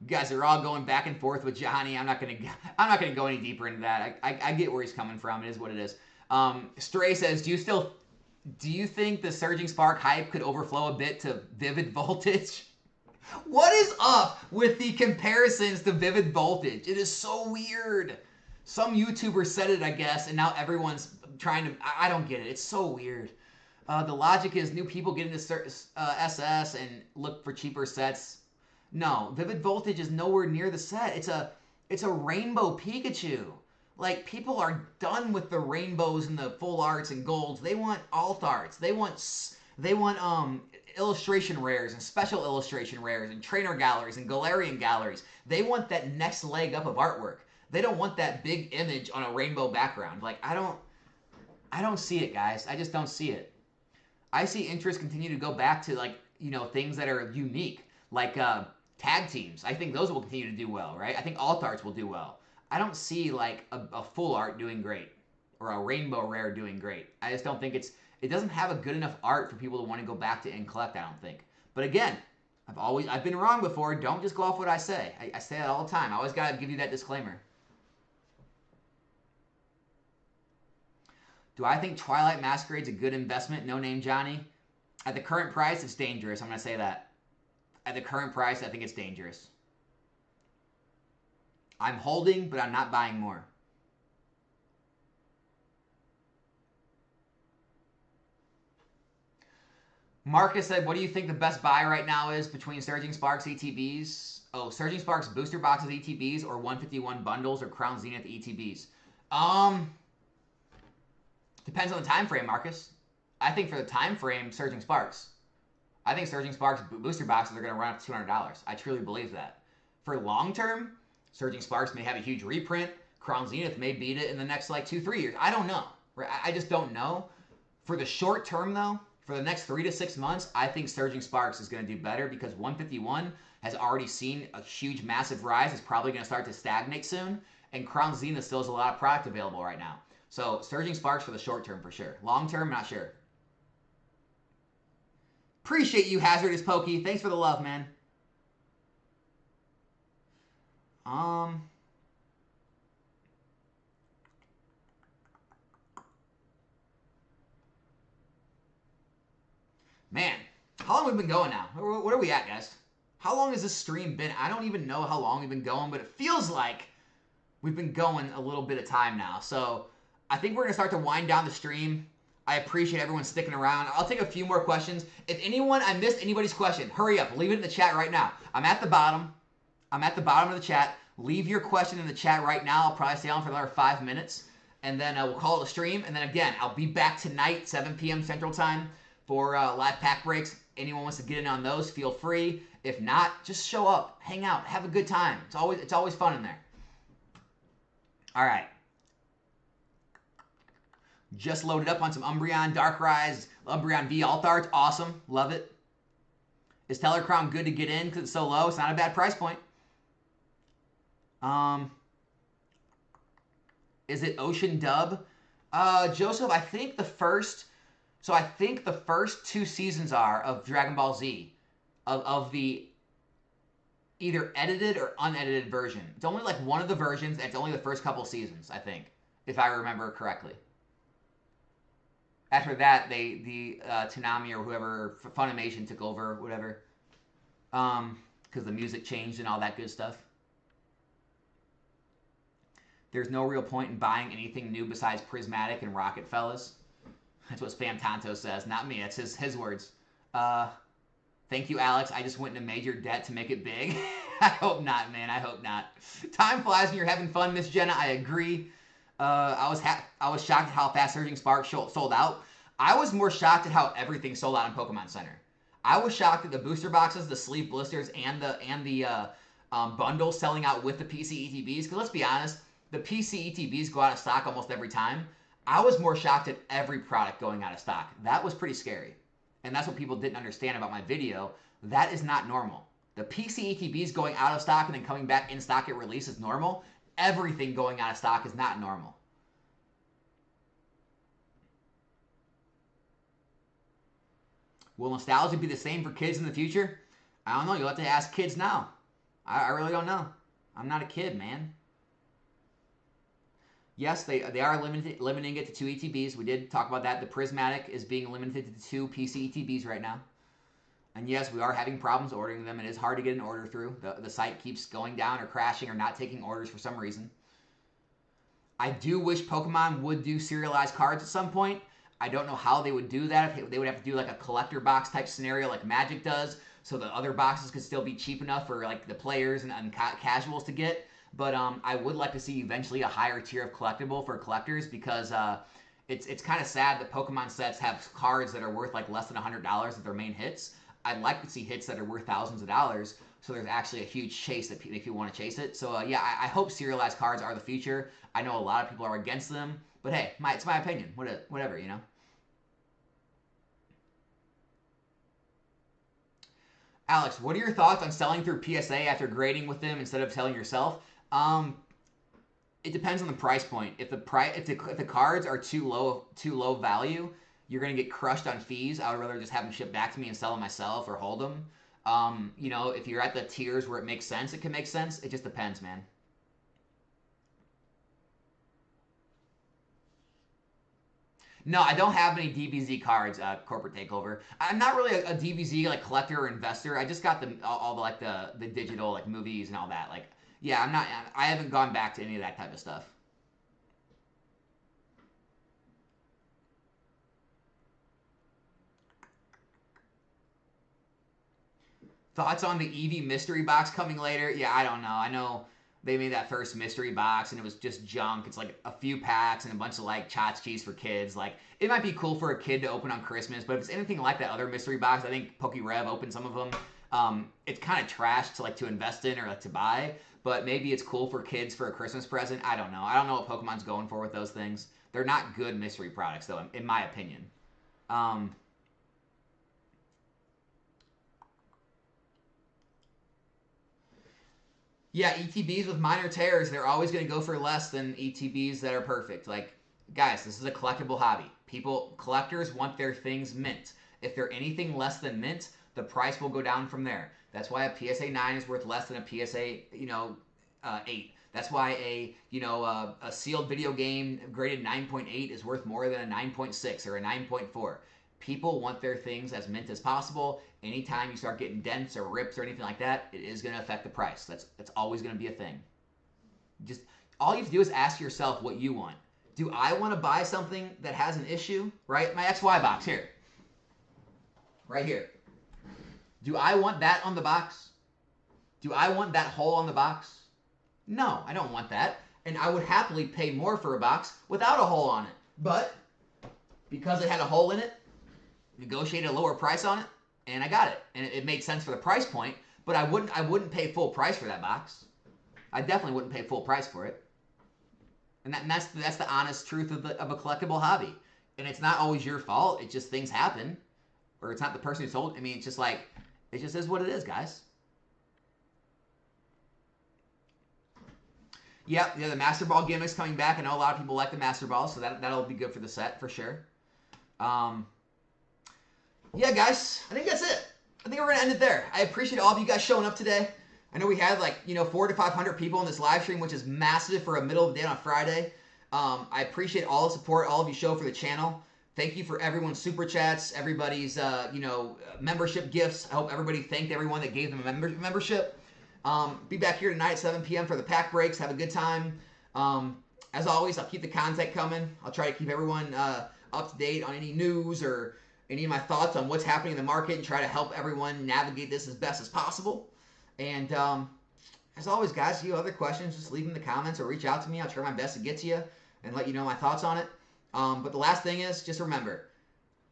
You guys are all going back and forth with Johnny. I'm not gonna go any deeper into that. I get where he's coming from. It is what it is. Stray says, do you think the Surging Spark hype could overflow a bit to Vivid Voltage? What is up with the comparisons to Vivid Voltage? It is so weird. Some YouTuber said it, I guess, and now everyone's trying to... I don't get it. It's so weird. The logic is new people get into SS and look for cheaper sets. No, Vivid Voltage is nowhere near the set. It's a rainbow Pikachu. Like, people are done with the rainbows and the full arts and golds. They want alt arts. They want illustration rares and special illustration rares and trainer galleries and Galarian galleries. They want that next leg up of artwork. They don't want that big image on a rainbow background. Like, I don't see it, guys. I just don't see it. I see interest continue to go back to, like, you know, things that are unique, like tag teams. I think those will continue to do well, right? I think alt arts will do well. I don't see like a full art doing great or a rainbow rare doing great. I just don't think it doesn't have a good enough art for people to want to go back to and collect, I don't think. But again, I've been wrong before. Don't just go off what I say. I say that all the time. I always got to give you that disclaimer. Do I think Twilight Masquerade's a good investment? No name Johnny. At the current price, it's dangerous. I'm going to say that. At the current price, I think it's dangerous. I'm holding, but I'm not buying more. Marcus said, what do you think the best buy right now is between Surging Sparks ETBs? Oh, Surging Sparks booster boxes ETBs or 151 bundles or Crown Zenith ETBs? Depends on the time frame, Marcus. I think for the time frame, Surging Sparks. I think Surging Sparks booster boxes are going to run up to $200. I truly believe that. For long term, Surging Sparks may have a huge reprint. Crown Zenith may beat it in the next like 2-3 years. I don't know. I just don't know. For the short term though, for the next 3 to 6 months, I think Surging Sparks is going to do better because 151 has already seen a huge, massive rise. It's probably going to start to stagnate soon. And Crown Zenith still has a lot of product available right now. So Surging Sparks for the short term for sure. Long term, not sure. Appreciate you, Hazardous Pokey. Thanks for the love, man. Man, how long have we been going now? What are we at, guys? How long has this stream been? I don't even know how long we've been going, but it feels like we've been going a little bit of time now. So I think we're going to start to wind down the stream. I appreciate everyone sticking around. I'll take a few more questions. If I missed anybody's question, hurry up. Leave it in the chat right now. I'm at the bottom of the chat. Leave your question in the chat right now. I'll probably stay on for another 5 minutes. And then we'll call it a stream. And then again, I'll be back tonight, 7 p.m. Central Time, for live pack breaks. Anyone wants to get in on those, feel free. If not, just show up, hang out, have a good time. It's always fun in there. All right. Just loaded up on some Umbreon Darkrai, Umbreon V Alt Art. Awesome. Love it. Is Teller Crown good to get in because it's so low? It's not a bad price point. Is it Ocean Dub? Joseph, I think the first 2 seasons are of Dragon Ball Z. Of the either edited or unedited version. It's only like one of the versions, and it's only the first couple seasons, I think, if I remember correctly. After that, the Toonami or whoever, Funimation took over, whatever, because the music changed and all that good stuff. There's no real point in buying anything new besides Prismatic and Rocket, fellas. That's what Spam Tonto says, not me. That's his words. Thank you, Alex. I just went into major debt to make it big. I hope not, man. I hope not. Time flies when you're having fun, Miss Jenna. I agree. I was shocked at how fast Surging Sparks sold out. I was more shocked at how everything sold out in Pokemon Center. I was shocked at the booster boxes, the sleeve blisters, and the bundles selling out with the PC ETBs. Because let's be honest, the PC ETBs go out of stock almost every time. I was more shocked at every product going out of stock. That was pretty scary. And that's what people didn't understand about my video. That is not normal. The PC ETBs going out of stock and then coming back in stock at release is normal. Everything going out of stock is not normal. Will nostalgia be the same for kids in the future? I don't know. You'll have to ask kids now. I really don't know. I'm not a kid, man. Yes, they are limiting it to 2 ETBs. We did talk about that. The Prismatic is being limited to 2 PC ETBs right now. And yes, we are having problems ordering them. It is hard to get an order through. The site keeps going down or crashing or not taking orders for some reason. I do wish Pokemon would do serialized cards at some point. I don't know how they would do that. If they would have to do like a collector box type scenario like Magic does, so the other boxes could still be cheap enough for like the players and casuals to get. But I would like to see eventually a higher tier of collectible for collectors, because it's kind of sad that Pokemon sets have cards that are worth like less than $100 at their main hits. I'd like to see hits that are worth thousands of dollars, so there's actually a huge chase that if you want to chase it. So yeah, I hope serialized cards are the future. I know a lot of people are against them, but hey, it's my opinion. Whatever, you know. Alex, what are your thoughts on selling through PSA after grading with them instead of selling yourself? It depends on the price point. If the cards are too low value, you're gonna get crushed on fees. I would rather just have them shipped back to me and sell them myself or hold them. You know, if you're at the tiers where it makes sense, it can make sense. It just depends, man. No, I don't have any DBZ cards. Corporate Takeover. I'm not really a DBZ like collector or investor. I just got all the like the digital like movies and all that. Like, yeah, I'm not. I haven't gone back to any of that type of stuff. Thoughts on the Eevee mystery box coming later? Yeah, I don't know. I know they made that first mystery box and it was just junk. It's like a few packs and a bunch of like tchotchkes for kids. Like, it might be cool for a kid to open on Christmas, but if it's anything like that other mystery box, I think PokeRev opened some of them. It's kind of trash to invest in or like to buy, but maybe it's cool for kids for a Christmas present. I don't know. I don't know what Pokemon's going for with those things. They're not good mystery products though, in my opinion. Um, Yeah, ETBs with minor tears, they're always going to go for less than ETBs that are perfect. Like, guys, this is a collectible hobby. Collectors want their things mint. If they're anything less than mint, the price will go down from there. That's why a PSA 9 is worth less than a PSA, 8. That's why a sealed video game graded 9.8 is worth more than a 9.6 or a 9.4. People want their things as mint as possible. Anytime you start getting dents or rips or anything like that, it is going to affect the price. That's always going to be a thing. Just all you have to do is ask yourself what you want. Do I want to buy something that has an issue? Right? My XY box here. Right here. Do I want that on the box? Do I want that hole on the box? No, I don't want that. And I would happily pay more for a box without a hole on it. But because it had a hole in it, negotiated a lower price on it, and I got it. And it made sense for the price point, but I wouldn't pay full price for that box. I definitely wouldn't pay full price for it. And that's the honest truth of a collectible hobby. And it's not always your fault. It's just things happen. Or it's not the person who sold it. I mean, it's just like, it just is what it is, guys. Yep, yeah, the Master Ball gimmick's coming back. I know a lot of people like the Master Ball, so that'll be good for the set for sure. Yeah, guys, I think that's it. I think we're going to end it there. I appreciate all of you guys showing up today. I know we had 400 to 500 people in this live stream, which is massive for a middle of the day on a Friday. I appreciate all the support all of you show for the channel. Thank you for everyone's super chats, everybody's membership gifts. I hope everybody thanked everyone that gave them a membership. Be back here tonight at 7 p.m. for the pack breaks. Have a good time. As always, I'll keep the content coming. I'll try to keep everyone up to date on any news or any of my thoughts on what's happening in the market and try to help everyone navigate this as best as possible. And as always, guys, if you have other questions, just leave them in the comments or reach out to me. I'll try my best to get to you and let you know my thoughts on it. But the last thing is, just remember,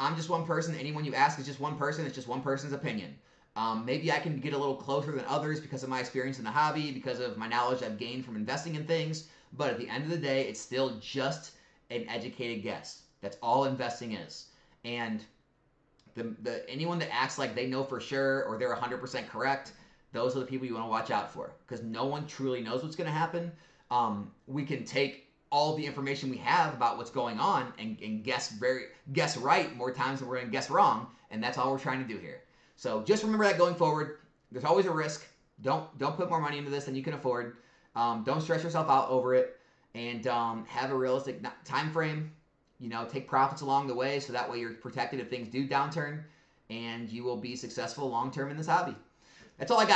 I'm just one person. Anyone you ask is just one person. It's just one person's opinion. Maybe I can get a little closer than others because of my experience in the hobby, because of my knowledge I've gained from investing in things. But at the end of the day, it's still just an educated guess. That's all investing is. And anyone that acts like they know for sure or they're 100% correct, those are the people you want to watch out for, because no one truly knows what's going to happen. We can take all the information we have about what's going on and guess right more times than we're going to guess wrong, and that's all we're trying to do here. So just remember that going forward. There's always a risk. Don't put more money into this than you can afford. Don't stress yourself out over it, and have a realistic time frame. Take profits along the way, so that way you're protected if things do downturn, and you will be successful long term in this hobby. That's all I got.